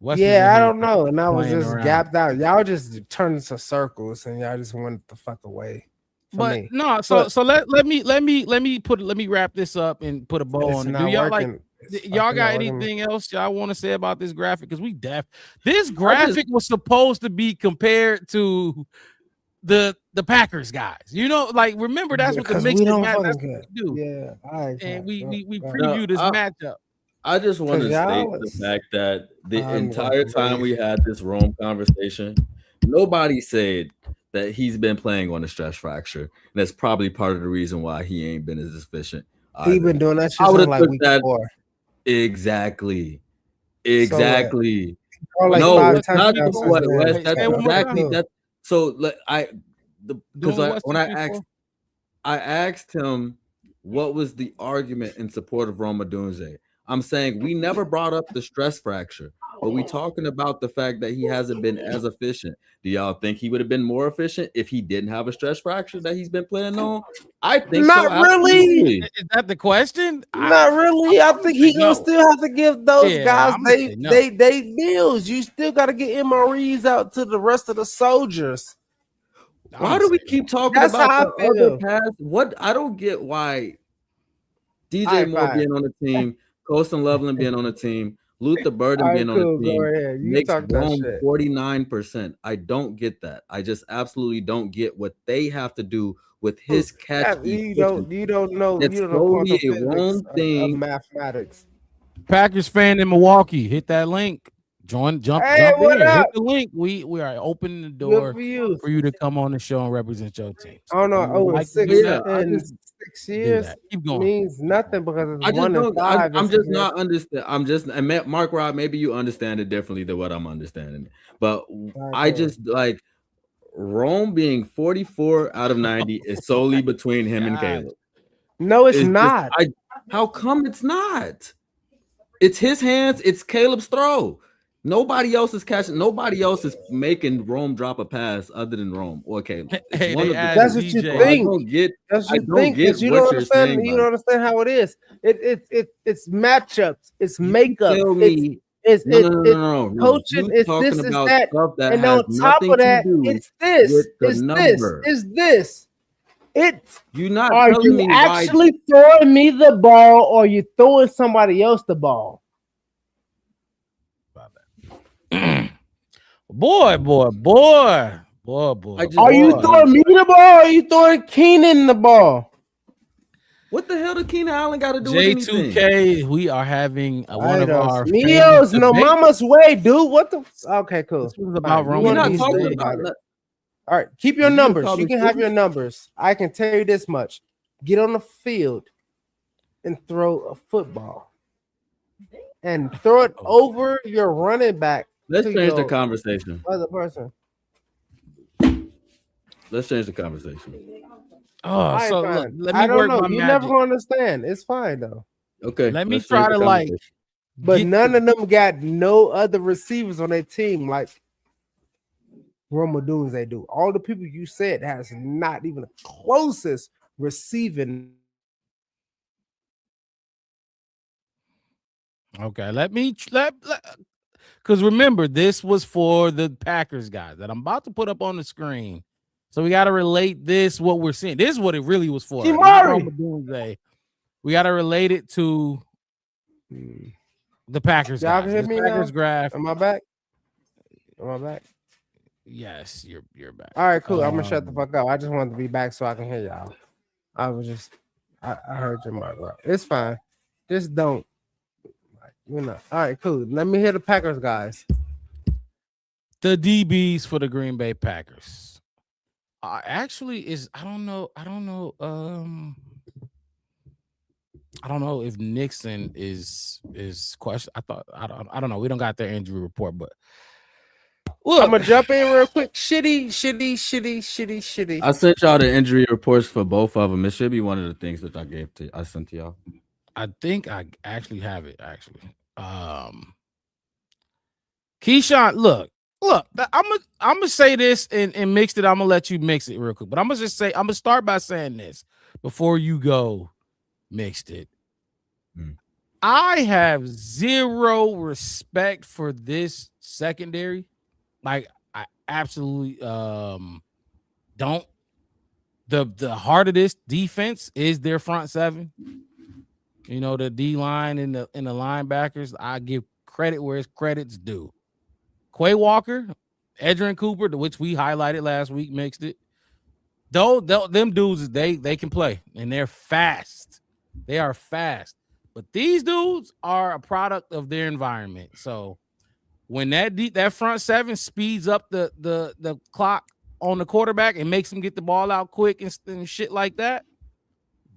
Speaker 2: Wes was
Speaker 1: Yeah,
Speaker 2: in
Speaker 1: I
Speaker 2: here
Speaker 1: don't know. And I was
Speaker 2: playing
Speaker 1: just
Speaker 2: around.
Speaker 1: gapped out. Y'all just turned into circles and y'all just went the fuck away for
Speaker 2: But
Speaker 1: me.
Speaker 2: no, so let me wrap this up and put a bow
Speaker 1: It's
Speaker 2: on it. Do
Speaker 1: not
Speaker 2: y'all like
Speaker 1: working. It's
Speaker 2: y'all
Speaker 1: fucking
Speaker 2: got
Speaker 1: not working.
Speaker 2: anything else y'all want to say about this graphic? Because this graphic was supposed to be compared to the Packers guys. You know, like remember that's what the
Speaker 1: Because
Speaker 2: mix
Speaker 1: we
Speaker 2: and
Speaker 1: don't
Speaker 2: match that's
Speaker 1: fucking
Speaker 2: what
Speaker 1: care.
Speaker 2: we do.
Speaker 1: Yeah, I
Speaker 2: And we
Speaker 1: no.
Speaker 2: preview this matchup.
Speaker 3: I just want
Speaker 1: 'Cause
Speaker 3: to state
Speaker 1: y'all
Speaker 3: the
Speaker 1: is
Speaker 3: fact that the entire
Speaker 1: unfucking
Speaker 3: time we
Speaker 1: believe.
Speaker 3: had this Rome conversation, nobody said that he's been playing on a stress fracture. And that's probably part of the reason why he ain't been as efficient.
Speaker 1: He
Speaker 3: Either.
Speaker 1: been doing that
Speaker 3: I
Speaker 1: shit
Speaker 3: would
Speaker 1: since
Speaker 3: have
Speaker 1: like
Speaker 3: took
Speaker 1: week
Speaker 3: that
Speaker 1: 4.
Speaker 3: exactly.
Speaker 1: So what?
Speaker 3: Exactly.
Speaker 1: Or like
Speaker 3: No,
Speaker 1: 5
Speaker 3: it's not
Speaker 1: touchdowns
Speaker 3: even
Speaker 1: since
Speaker 3: what
Speaker 1: then.
Speaker 3: Wes.
Speaker 2: Wait,
Speaker 3: That's
Speaker 2: say it one more
Speaker 3: exactly
Speaker 2: time.
Speaker 3: that. So because
Speaker 2: Doing Wes
Speaker 3: when
Speaker 2: 2,
Speaker 3: I
Speaker 2: 3,
Speaker 3: asked
Speaker 2: 4?
Speaker 3: I asked him what was the argument in support of Roma Dunze. I'm saying we never brought up the stress fracture, but we talking about the fact that he hasn't been as efficient. Do y'all think he would have been more efficient if he didn't have a stress fracture that he's been playing on? I think so.
Speaker 1: Not really.
Speaker 3: Absolutely.
Speaker 2: Is that the question?
Speaker 1: Not really. I think he gonna
Speaker 2: no.
Speaker 1: still have to give those
Speaker 2: Yeah,
Speaker 1: guys
Speaker 2: I'm gonna say no.
Speaker 1: they deals. You still got to get MREs out to the rest of the soldiers.
Speaker 3: Why do we keep talking
Speaker 1: That's
Speaker 3: about
Speaker 1: how I
Speaker 3: the other
Speaker 1: feel.
Speaker 3: pass? What I don't get why DJ
Speaker 1: All right,
Speaker 3: Moore
Speaker 1: fine.
Speaker 3: being on the team, Colston Loveland being on the team, Luther Burden
Speaker 1: All right,
Speaker 3: being on
Speaker 1: cool.
Speaker 3: the
Speaker 1: Go
Speaker 3: team
Speaker 1: ahead. You
Speaker 3: makes
Speaker 1: talk that
Speaker 3: Rome
Speaker 1: shit.
Speaker 3: 49%. I don't get that. I just absolutely don't get what they have to do with his catch
Speaker 1: You
Speaker 3: efficiency.
Speaker 1: don't know
Speaker 3: It's
Speaker 1: quantum
Speaker 3: solely a
Speaker 1: physics
Speaker 3: Rome
Speaker 1: of
Speaker 3: thing.
Speaker 1: mathematics.
Speaker 2: Packers fan in Milwaukee, hit that link. Jump
Speaker 1: Hey, what
Speaker 2: in. Hit
Speaker 1: up?
Speaker 2: the link. We are opening the
Speaker 1: Good
Speaker 2: door
Speaker 1: for you.
Speaker 2: for you to come on the show and represent your team. So
Speaker 1: I don't know.
Speaker 2: if you would
Speaker 1: Over
Speaker 2: like to do that,
Speaker 1: in 6
Speaker 2: do
Speaker 1: years
Speaker 2: that. Keep going.
Speaker 1: means nothing because it's
Speaker 3: I just
Speaker 1: 1 and
Speaker 3: don't.
Speaker 1: 5.
Speaker 3: I'm
Speaker 1: It's
Speaker 3: just
Speaker 1: against.
Speaker 3: not understand. I'm just. And Mark Rob, maybe you understand it differently than what I'm understanding. But I just like Rome being 44 out of 90 is solely between him and Caleb.
Speaker 1: No, it's
Speaker 3: Just
Speaker 1: not.
Speaker 3: how come it's not? It's his hands. It's Caleb's throw. Nobody else is catching. Nobody else is making Rome drop a pass other than Rome or Caleb. It's
Speaker 2: Hey,
Speaker 3: one
Speaker 2: they
Speaker 3: of the.
Speaker 2: asked
Speaker 1: That's what you
Speaker 2: DJ.
Speaker 3: I
Speaker 1: think.
Speaker 3: don't get.
Speaker 1: That's
Speaker 3: I
Speaker 1: what you
Speaker 3: don't
Speaker 1: think
Speaker 3: get
Speaker 1: because you
Speaker 3: what
Speaker 1: don't
Speaker 3: you're
Speaker 1: understand.
Speaker 3: saying.
Speaker 1: You don't understand how it is. It's matchups. It's makeup.
Speaker 3: Tell
Speaker 1: It's
Speaker 3: me.
Speaker 1: it's
Speaker 3: No,
Speaker 1: it,
Speaker 3: no, no,
Speaker 1: it's
Speaker 3: no, no.
Speaker 1: coaching.
Speaker 3: You
Speaker 1: It's
Speaker 3: talking
Speaker 1: this. It's
Speaker 3: about
Speaker 1: that.
Speaker 3: stuff that
Speaker 1: And
Speaker 3: has
Speaker 1: on top
Speaker 3: nothing
Speaker 1: of
Speaker 3: to
Speaker 1: that,
Speaker 3: do
Speaker 1: it's this.
Speaker 3: with the
Speaker 1: It's this.
Speaker 3: number.
Speaker 1: It's this. It's.
Speaker 3: You're not
Speaker 1: Are
Speaker 3: telling
Speaker 1: you
Speaker 3: me why.
Speaker 1: actually throwing me the ball, or are you throwing somebody else the ball?
Speaker 2: Boy.
Speaker 1: Are you throwing me the ball? Or are you throwing Keenan the ball?
Speaker 3: What the hell did Keenan Allen got to do with anything?
Speaker 2: J2K, we are having one of our famous
Speaker 1: Mios, no
Speaker 2: debates.
Speaker 1: mama's way, dude. What the? Okay, cool.
Speaker 2: This was about
Speaker 1: Fine. You
Speaker 2: Roman
Speaker 1: want
Speaker 3: not
Speaker 1: these
Speaker 3: talking
Speaker 1: days?
Speaker 3: about
Speaker 1: All right, keep your
Speaker 3: You gonna
Speaker 1: numbers.
Speaker 3: call
Speaker 1: You
Speaker 3: me
Speaker 1: can have
Speaker 3: stupid?
Speaker 1: your numbers. I can tell you this much: get on the field and throw a football, and throw it over your running back
Speaker 3: Let's
Speaker 1: to
Speaker 3: change the
Speaker 1: your
Speaker 3: conversation.
Speaker 1: other person.
Speaker 3: Let's change the conversation.
Speaker 2: Oh,
Speaker 1: Fine,
Speaker 2: so look,
Speaker 1: fine.
Speaker 2: let
Speaker 1: I
Speaker 2: me
Speaker 1: don't
Speaker 2: work
Speaker 1: know.
Speaker 2: my
Speaker 1: You never
Speaker 2: magic.
Speaker 1: gonna understand. It's fine though.
Speaker 3: Okay,
Speaker 2: Let me
Speaker 3: let's change
Speaker 2: try
Speaker 3: the
Speaker 2: to like
Speaker 3: conversation.
Speaker 1: But
Speaker 2: get
Speaker 1: none
Speaker 2: the,
Speaker 1: of them got no other receivers on their team like Roma Dunes they do. All the people you said has not even the closest receiving.
Speaker 2: okay. Let me because remember, this was for the Packers guys that I'm about to put up on the screen. So we got to relate this what we're seeing. This is what it really was for, not Roma
Speaker 1: Kimari.
Speaker 2: Doomsday. We got to relate it to the Packers
Speaker 1: Y'all can
Speaker 2: guys.
Speaker 1: hear
Speaker 2: This
Speaker 1: me
Speaker 2: Packers
Speaker 1: now?
Speaker 2: graph.
Speaker 1: Am I back? Am I back?
Speaker 2: Yes, you're back.
Speaker 1: All right, cool. I'm gonna shut the fuck up. I just wanted to be back so I can hear y'all. I was just I heard your mic. Right. It's fine. Just don't All right, cool. Let me hear the Packers guys.
Speaker 2: The DBs for the Green Bay Packers. Actually, is I don't know. I don't know if Nixon is question. I don't know. We don't got their injury report, but look,
Speaker 1: I'm gonna jump in real quick. Shitty.
Speaker 3: I sent y'all the injury reports for both of them. It should be one of the things that I sent to y'all.
Speaker 2: I think I actually have it. Actually, Keyshawn, look. I'm gonna say this and mix it. I'm gonna let you mix it real quick, but I'm gonna start by saying this before you go mixed it. I have zero respect for this secondary. Like I absolutely don't. The heart of this defense is their front seven. You know, the D line and the linebackers. I give credit where it's credit's due. Quay Walker, Edgerrin Cooper, which we highlighted last week, mixed it. Though them dudes, they can play and they're fast. They are fast. But these dudes are a product of their environment. So when that front seven speeds up the clock on the quarterback and makes him get the ball out quick and shit like that,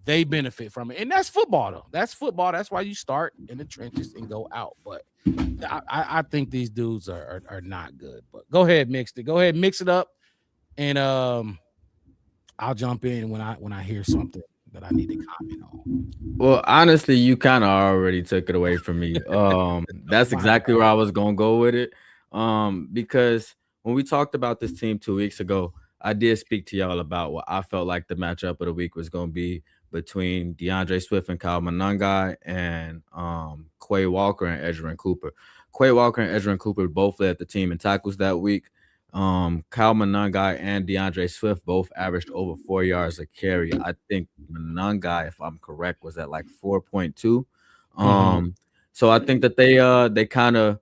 Speaker 2: they benefit from it. And that's football, though. That's football. That's why you start in the trenches and go out. But I think these dudes are not good. But go ahead, mix it. Go ahead, mix it up, and I'll jump in when I hear something that I need to comment on.
Speaker 3: Well, honestly, you kind of already took it away from me. That's exactly where I was gonna go with it. Because when we talked about this team 2 weeks ago, I did speak to y'all about what I felt like the matchup of the week was gonna be between DeAndre Swift and Kyle Monangai and Quay Walker and Edgerrin Cooper. Quay Walker and Edgerrin Cooper both led the team in tackles that week. Kyle Monangai and DeAndre Swift both averaged over 4 yards a carry. I think Monangai, if I'm correct, was at like 4.2. So I think that they kind of,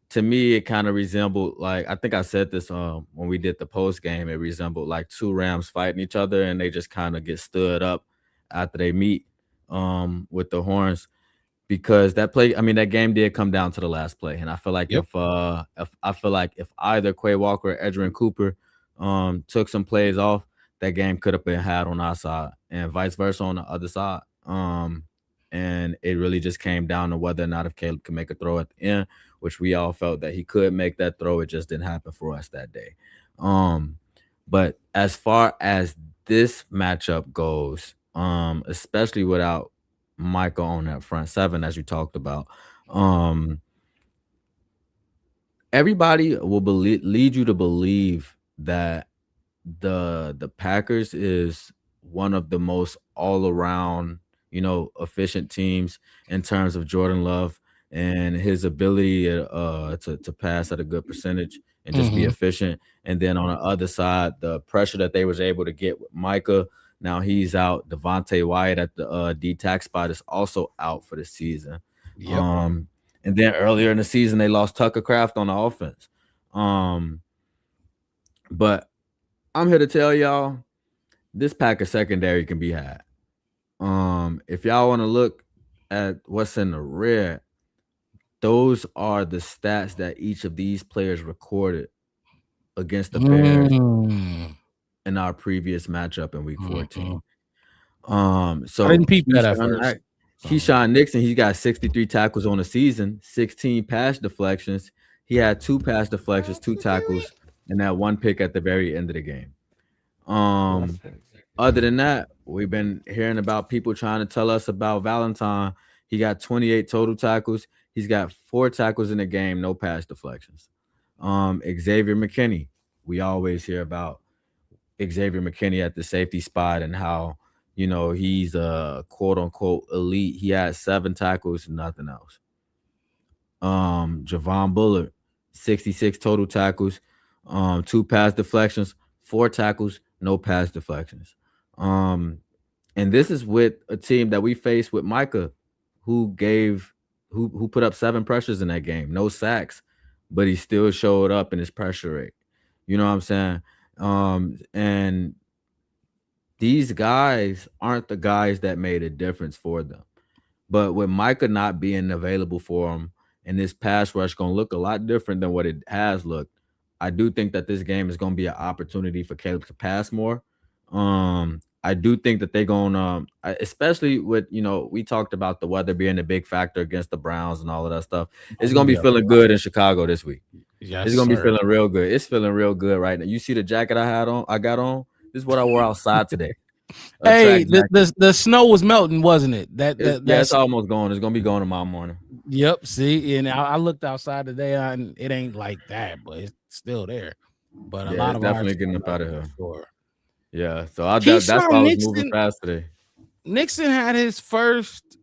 Speaker 3: to me, it kind of resembled, like, I think I said this when we did the post game, it resembled like two Rams fighting each other and they just kind of get stood up after they meet with the horns. Because that game did come down to the last play, and I feel like if either Quay Walker or Edgerrin Cooper took some plays off, that game could have been had on our side, and vice versa on the other side. And it really just came down to whether or not if Caleb could make a throw at the end, which we all felt that he could make that throw. It just didn't happen for us that day. But as far as this matchup goes, especially without Michael on that front seven, as you talked about, everybody will lead you to believe that the Packers is one of the most all around, efficient teams in terms of Jordan Love and his ability to pass at a good percentage and just be efficient. And then on the other side, the pressure that they was able to get with Micah. Now he's out. Devontae Wyatt at the D-tack spot is also out for the season.
Speaker 2: Yep.
Speaker 3: And then earlier in the season, they lost Tucker Kraft on the offense. But I'm here to tell y'all, this Packer secondary can be had. If y'all want to look at what's in the red, those are the stats that each of these players recorded against the Bears in our previous matchup in Week 14.
Speaker 2: I
Speaker 3: So
Speaker 2: didn't peep that at first.
Speaker 3: Keyshawn Nixon, he got 63 tackles on the season, 16 pass deflections. He had 2 pass deflections, 2 tackles, and that 1 pick at the very end of the game. Other than that, we've been hearing about people trying to tell us about Valentine. He got 28 total tackles. He's got 4 tackles in the game, no pass deflections. Xavier McKinney, we always hear about Xavier McKinney at the safety spot and how he's a quote unquote elite. He had 7 tackles, nothing else. Javon Bullard, 66 total tackles, 2 pass deflections, 4 tackles, no pass deflections. And this is with a team that we faced with Micah, who put up 7 pressures in that game, no sacks, but he still showed up in his pressure rate. You know what I'm saying? And these guys aren't the guys that made a difference for them. But with Micah not being available for him, and this pass rush going to look a lot different than what it has looked, I do think that this game is going to be an opportunity for Caleb to pass more. I do think that they're going to, especially with, we talked about the weather being a big factor against the Browns and all of that stuff. It's going to be feeling good in Chicago this week.
Speaker 2: Yes,
Speaker 3: it's going to be
Speaker 2: sir.
Speaker 3: feeling real good. It's feeling real good right now. You see the jacket I got on? This is what I wore outside today.
Speaker 2: Hey, the snow was melting, wasn't it?
Speaker 3: It's almost gone. It's gonna be gone tomorrow morning.
Speaker 2: Yep. See, and I looked outside today, and it ain't like that, but it's still there. But a lot
Speaker 3: it's
Speaker 2: of
Speaker 3: definitely getting up out of here.
Speaker 2: Sure.
Speaker 3: Yeah. So that's why I was moving fast today.
Speaker 2: Nixon had his first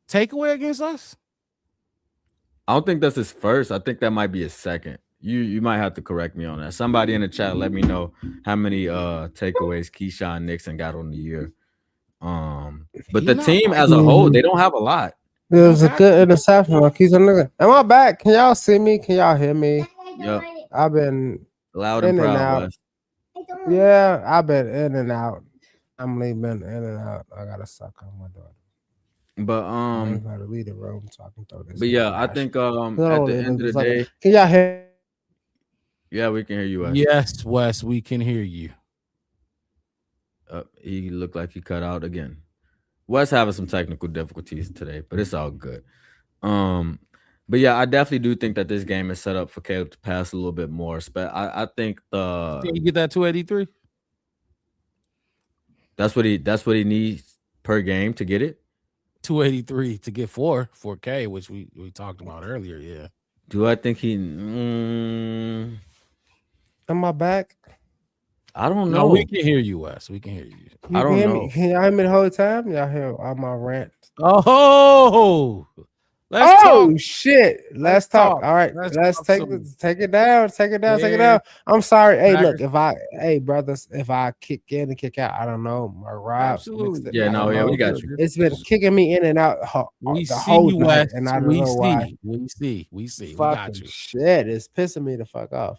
Speaker 2: takeaway against us.
Speaker 3: I don't think that's his first. I think that might be his second. You might have to correct me on that. Somebody in the chat, let me know how many takeaways Keyshawn Nixon got on the year. But the team as a whole, they don't have a lot.
Speaker 1: It was a good interception. Am I back? Can y'all see me? Can y'all hear me?
Speaker 3: Yep.
Speaker 1: I've been
Speaker 3: loud and proud, Wes.
Speaker 1: Yeah, I've been in and out. I'm leaving in and out. I gotta suck on my daughter.
Speaker 3: But
Speaker 1: I ain't gotta leave the room so I can throw this.
Speaker 3: But yeah, I think at the end of the day,
Speaker 1: can y'all hear?
Speaker 3: Yeah, we can hear you, Wes.
Speaker 2: Yes, Wes, we can hear you.
Speaker 3: He looked like he cut out again. Wes having some technical difficulties today, but it's all good. But yeah, I definitely do think that this game is set up for Caleb to pass a little bit more. But I think
Speaker 2: Can you get that 283?
Speaker 3: That's what he needs per game to get it.
Speaker 2: 283 to get 4K, which we talked about earlier. Yeah.
Speaker 3: Do I think he?
Speaker 1: Am I back?
Speaker 3: I don't know.
Speaker 2: No, we can hear you, Wes. We can hear you.
Speaker 3: I don't know.
Speaker 1: Can y'all hear me the whole time? Y'all hear all my rant?
Speaker 2: Oh, let's talk.
Speaker 1: Shit. Let's talk. All right. Let's take it down. Take it down. Take it down. I'm sorry. Hey, look, brothers, if I kick in and kick out, I don't know. My Rob.
Speaker 2: Absolutely.
Speaker 3: Yeah, no, yeah, we got you.
Speaker 1: It's been kicking me in and out the whole night, and I don't know why.
Speaker 2: We see. We
Speaker 1: got you. Shit, it's pissing me the fuck off.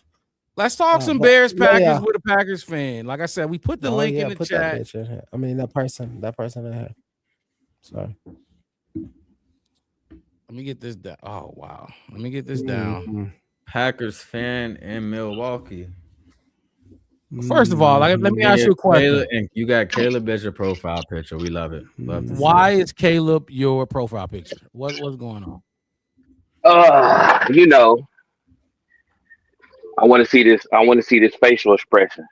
Speaker 2: Let's talk some Bears Packers with a Packers fan. Like I said, we put the link in the chat.
Speaker 1: That bitch in here. I mean, that person in here. Sorry.
Speaker 2: Let me get this down. Oh wow. Let me get this down.
Speaker 3: Packers fan in Milwaukee.
Speaker 2: First of all, let me ask you a question.
Speaker 3: And you got Caleb as your profile picture. We love it. Love to
Speaker 2: Why is Caleb your profile picture? What's going on?
Speaker 15: I want to see this. I want to see this facial expression.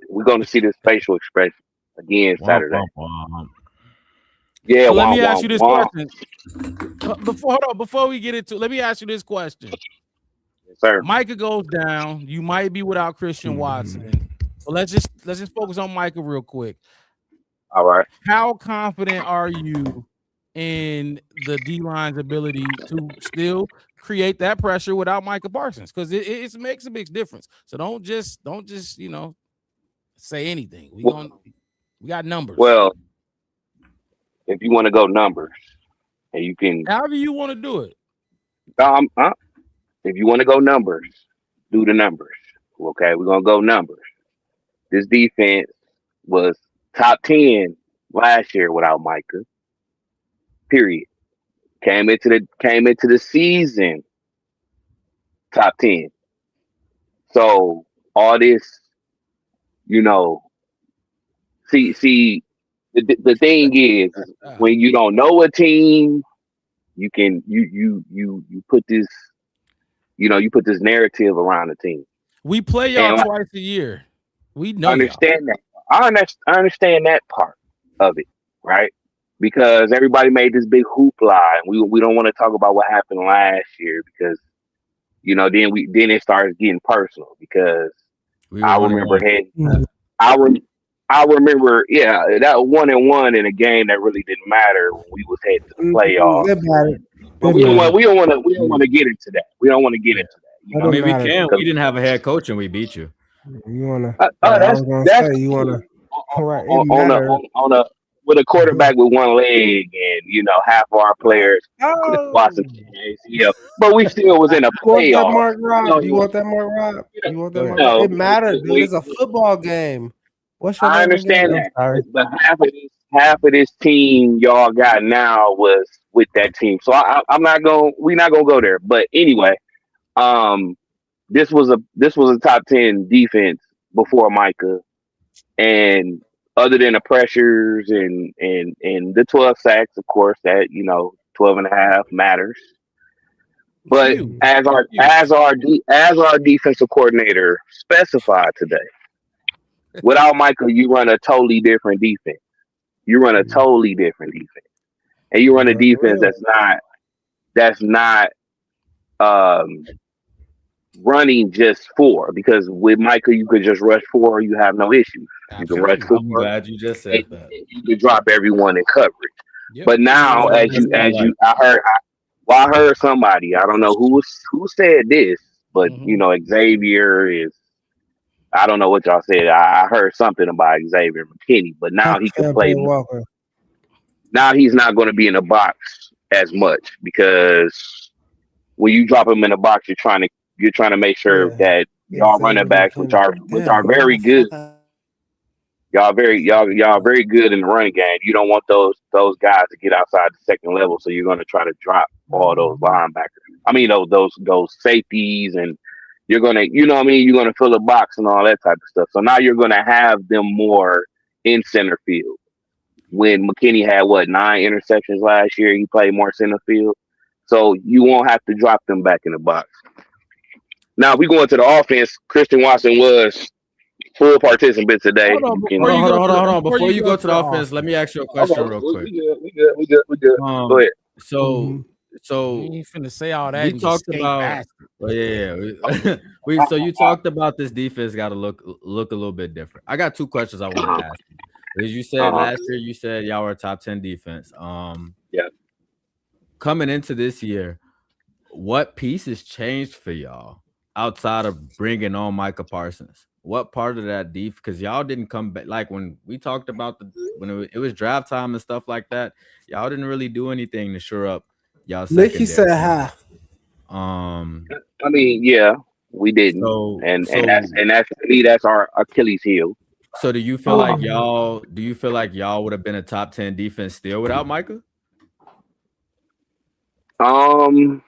Speaker 15: We're going to see this facial expression again Saturday. Yeah.
Speaker 2: So let me ask you this question. Before we get into, let me ask you this question.
Speaker 15: Yes, sir.
Speaker 2: Micah goes down. You might be without Christian Watson. But let's just focus on Micah real quick.
Speaker 15: All right.
Speaker 2: How confident are you in the D-line's ability to still create that pressure without Micah Parsons? Because it makes a big difference. So don't just say anything. We got numbers.
Speaker 15: Well, if you want to go numbers, and you can,
Speaker 2: however you want to do it.
Speaker 15: If you want to go numbers, do the numbers. Okay, we're gonna go numbers. This defense was top 10 last year without Micah. Period. Came into the season top 10. So all this, you know, see, the thing is when you don't know a team, you can you put this, you put this narrative around the team.
Speaker 2: We play y'all
Speaker 15: And
Speaker 2: twice a year. We know
Speaker 15: I
Speaker 2: y'all.
Speaker 15: understand that. I understand that part of it, right? Because everybody made this big hoopla, and we don't want to talk about what happened last year because then it starts getting personal because
Speaker 3: We were
Speaker 15: I
Speaker 3: one and
Speaker 15: remember
Speaker 3: one.
Speaker 15: heading I rem- I remember, yeah, that 1-1 in a game that really didn't matter when we was heading to the playoffs.
Speaker 1: It mattered.
Speaker 15: But
Speaker 1: It
Speaker 15: we don't
Speaker 1: mattered.
Speaker 15: want we don't want to get into that. We don't want to get into that.
Speaker 1: It
Speaker 3: I mean, we
Speaker 1: mattered.
Speaker 3: can.
Speaker 15: 'Cause,
Speaker 3: We didn't have a head coach and we beat you.
Speaker 1: You wanna? I
Speaker 15: that's
Speaker 1: was gonna
Speaker 15: that's
Speaker 1: say you wanna.
Speaker 15: cool.
Speaker 1: Right. It
Speaker 15: on a
Speaker 1: mattered.
Speaker 15: on a with a quarterback with one leg and half of our players
Speaker 1: Oh.
Speaker 15: watching ACL, but we still was in a
Speaker 1: You want that
Speaker 15: playoff.
Speaker 1: Mark Rob? You want that Mark Rob? You want that Mark Rob? It mattered, dude. It's a football game. What's your
Speaker 15: I
Speaker 1: name again?
Speaker 15: understand
Speaker 1: I'm
Speaker 15: that,
Speaker 1: sorry.
Speaker 15: but half of this team y'all got now was with that team. So we're not gonna go there. But anyway, um, this was a top 10 defense before Micah, and other than the pressures and the 12 sacks, of course, that 12 and a half matters. But as our defensive coordinator specified today, without Michael, you run a totally different defense. You run a totally different defense, and you run a defense that's not um, running just four. Because with Michael, you could just rush four. You have no issues. You can rush
Speaker 3: I'm
Speaker 15: four.
Speaker 3: glad you just
Speaker 15: And,
Speaker 3: said that.
Speaker 15: and you can drop everyone in coverage.
Speaker 2: Yep.
Speaker 15: But now,
Speaker 3: That's
Speaker 15: I heard somebody. I don't know who said this, but Xavier is. I don't know what y'all said. I heard something about Xavier McKinney, but now he can play.
Speaker 1: Walker.
Speaker 15: Now he's not going to be in the box as much because when you drop him in the box, you're trying to make sure that y'all running
Speaker 1: Xavier
Speaker 15: backs, which are
Speaker 1: McKinney.
Speaker 15: which are
Speaker 1: Damn, why
Speaker 15: very
Speaker 1: the
Speaker 15: good.
Speaker 1: fuck
Speaker 15: Y'all very good in the running game. You don't want those guys to get outside the second level, so you're going to try to drop all those linebackers. I mean those safeties, and you're gonna what I mean. You're gonna fill the box and all that type of stuff. So now you're gonna have them more in center field. When McKinney had 9 interceptions last year, he played more center field, so you won't have to drop them back in the box. Now we go into the offense. Christian Watson was full participant today.
Speaker 2: Hold on,
Speaker 15: You can
Speaker 2: before you go to
Speaker 3: Hold
Speaker 2: the
Speaker 3: on. Before you
Speaker 2: go
Speaker 3: go
Speaker 2: to
Speaker 3: to
Speaker 2: the
Speaker 3: the offense, let me ask you a question
Speaker 15: okay.
Speaker 3: real quick.
Speaker 15: We good. Go ahead.
Speaker 3: So,
Speaker 2: You ain't finna say all that
Speaker 3: we
Speaker 2: and just
Speaker 3: talked
Speaker 2: skate
Speaker 3: about.
Speaker 2: past it.
Speaker 3: Well, yeah. So you talked about this defense got to look a little bit different. I got two questions I want to ask you. Because you said last year you said y'all were a top 10 defense.
Speaker 15: Yeah.
Speaker 3: Coming into this year, what pieces changed for y'all outside of bringing on Micah Parsons? What part of that deep? Because y'all didn't come back. Like when we talked about when it was draft time and stuff like that, y'all didn't really do anything to shore up y'all
Speaker 1: Nikki said
Speaker 3: secondary.
Speaker 1: hi.
Speaker 15: I mean, yeah, we didn't,
Speaker 3: So
Speaker 15: and
Speaker 3: so
Speaker 15: that's to me, that's our Achilles heel.
Speaker 3: so do you feel like y'all would have been a top 10 defense still without Micah?
Speaker 15: Um,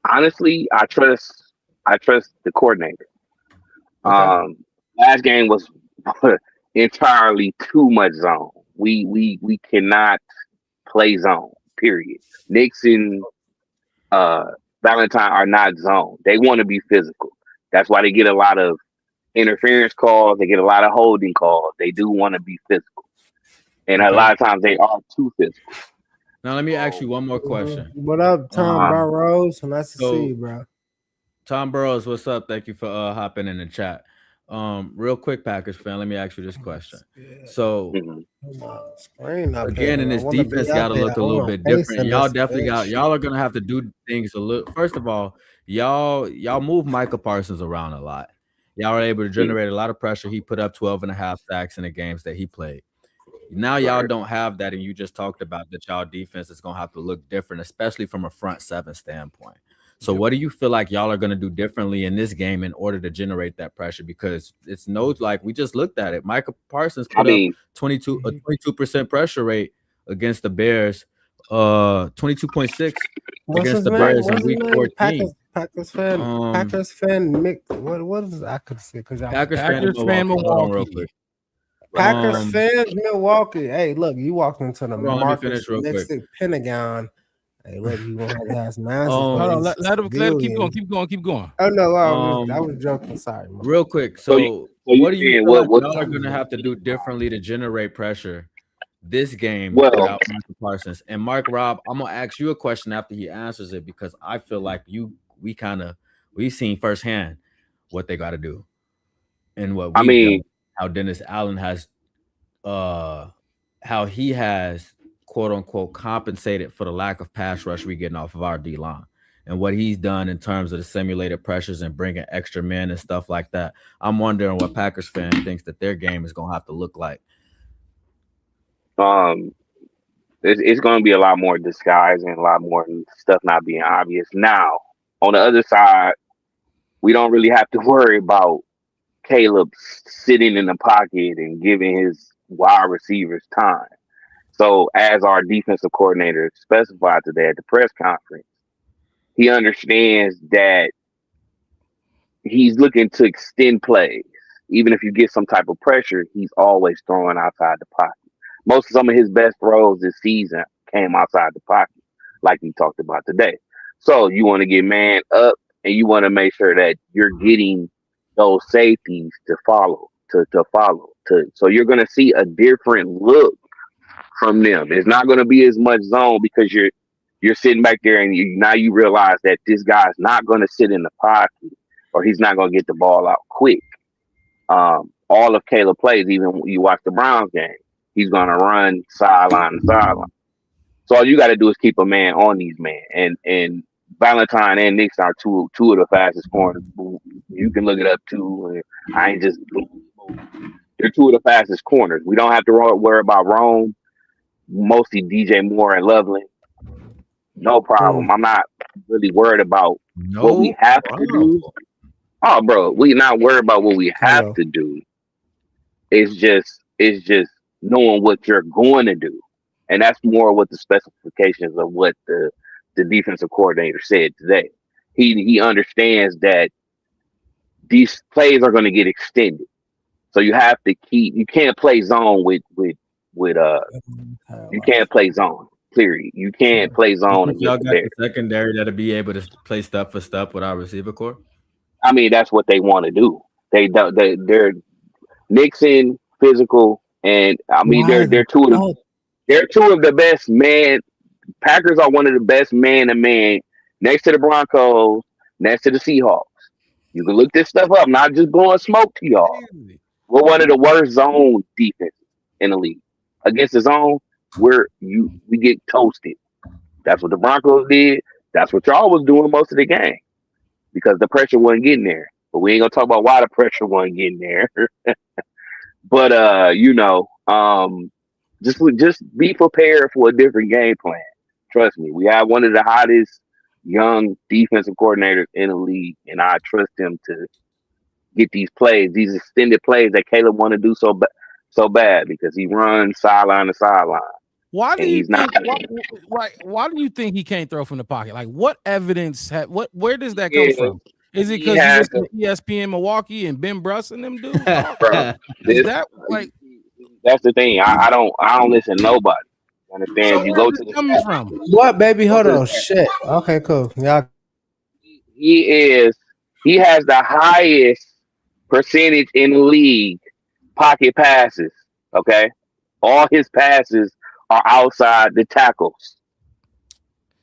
Speaker 15: Honestly, I trust the coordinator.
Speaker 3: Okay.
Speaker 15: Last game was entirely too much zone. We cannot play zone. Period. Nixon, uh, Valentine are not zone. They want to be physical. That's why they get a lot of interference calls. They get a lot of holding calls. They do want to be physical, and a
Speaker 3: Okay.
Speaker 15: lot of times they are too physical.
Speaker 3: Now let me ask you one more question.
Speaker 1: What up, Tom Burrows? Nice to see you,
Speaker 3: So
Speaker 1: bro.
Speaker 3: Tom Burrows, what's up? Thank you for hopping in the chat. Real quick, Packers fan, let me ask you this question. So
Speaker 1: Screen up
Speaker 3: again, and
Speaker 1: here. I
Speaker 3: this
Speaker 1: want to be
Speaker 3: defense got
Speaker 1: out
Speaker 3: to
Speaker 1: there.
Speaker 3: look a
Speaker 1: I
Speaker 3: little
Speaker 1: want
Speaker 3: bit
Speaker 1: to face
Speaker 3: different.
Speaker 1: in
Speaker 3: Y'all
Speaker 1: this
Speaker 3: definitely
Speaker 1: bitch.
Speaker 3: y'all are gonna have to do things a little. First of all, y'all move Micah Parsons around a lot. Y'all were able to generate a lot of pressure. He put up 12 and a half sacks in the games that he played. Now y'all don't have that, and you just talked about that y'all defense is gonna have to look different, especially from a front seven standpoint. So what do you feel like y'all are going to do differently in this game in order to generate that pressure? Because it's like we just looked at it. Micah Parsons put up 22% pressure rate against the Bears, 22.6
Speaker 1: What's
Speaker 3: against
Speaker 1: his
Speaker 3: the
Speaker 1: name?
Speaker 3: Bears in
Speaker 1: What's his
Speaker 3: week
Speaker 1: name?
Speaker 3: 14.
Speaker 1: Packers fan. Packers fan. Mick. What is I could say because
Speaker 3: Packers fan in Milwaukee. Hold on real quick.
Speaker 1: Packers fans, Milwaukee. Hey, look, you walked into the
Speaker 3: Hold on, let me
Speaker 1: Marcus
Speaker 3: finish real quick.
Speaker 1: Mystic Pentagon. Hey, look, you gonna have to have some answers
Speaker 2: Hold
Speaker 1: for
Speaker 2: on,
Speaker 1: these
Speaker 2: let him keep going, keep going.
Speaker 1: Oh no, I was joking. Sorry.
Speaker 3: Real quick. So what do you feel like y'all are gonna have to do differently to generate pressure this game without Michael Parsons? And Mark Rob, I'm gonna ask you a question after he answers it because I feel like we've seen firsthand what they got to do and what we've done. How Dennis Allen has, how he has quote unquote compensated for the lack of pass rush we getting off of our D line. And what he's done in terms of the simulated pressures and bringing extra men and stuff like that. I'm wondering what Packers fan thinks that their game is going to have to look like.
Speaker 15: It's going to be a lot more disguise and a lot more stuff not being obvious. Now, on the other side, we don't really have to worry about Caleb sitting in the pocket and giving his wide receivers time. So, as our defensive coordinator specified today at the press conference, he understands that he's looking to extend plays. Even if you get some type of pressure, he's always throwing outside the pocket. Some of his best throws this season came outside the pocket, like we talked about today. So you want to get man up and you want to make sure that you're getting those safeties to follow. So you're going to see a different look from them. It's not going to be as much zone because you're sitting back there and now you realize that this guy's not going to sit in the pocket or he's not going to get the ball out quick. All of Caleb plays, even when you watch the Browns game, he's going to run sideline to sideline. So all you got to do is keep a man on these men. And Valentine and Nix are two of the fastest corners. You can look it up too. I ain't just. They're two of the fastest corners. We don't have to worry about Rome. Mostly DJ Moore and Loveland. No problem. I'm not really worried about what we have to do. Oh, bro, we not worried about what we have to do. It's just knowing what you're going to do. And that's more what the specifications of what the defensive coordinator said today. He understands that these plays are going to get extended. So you have to you can't play zone with you can't play zone. Period. You can't play zone
Speaker 3: Y'all
Speaker 15: against
Speaker 3: got
Speaker 15: the
Speaker 3: the secondary that'll be able to play step for step with our receiver core.
Speaker 15: I mean, that's what they want to do. They're mixing physical, and I mean they're two of the best man. Packers are one of the best man to man next to the Broncos, next to the Seahawks. You can look this stuff up. Not just blowing smoke to y'all. We're one of the worst zone defenses in the league. Against the zone, we get toasted. That's what the Broncos did. That's what y'all was doing most of the game because the pressure wasn't getting there. But we ain't gonna talk about why the pressure wasn't getting there. But just be prepared for a different game plan. Trust me, we have one of the hottest young defensive coordinators in the league, and I trust him to get these plays, these extended plays that Caleb want to do so bad because he runs sideline to sideline.
Speaker 2: Why do you think? Why do you think he can't throw from the pocket? Like, what evidence? Where does that come from? Is it because you listen to ESPN Milwaukee and Ben Bruss and them dudes? Is that like?
Speaker 15: That's the thing. I don't listen to nobody. Understand?
Speaker 2: So
Speaker 15: you
Speaker 2: where's
Speaker 15: go
Speaker 2: it
Speaker 15: to the
Speaker 2: coming from?
Speaker 1: What, baby? Hold on. Shit. Okay, cool. Yeah.
Speaker 15: He has the highest percentage in the league pocket passes. Okay, all his passes are outside the tackles.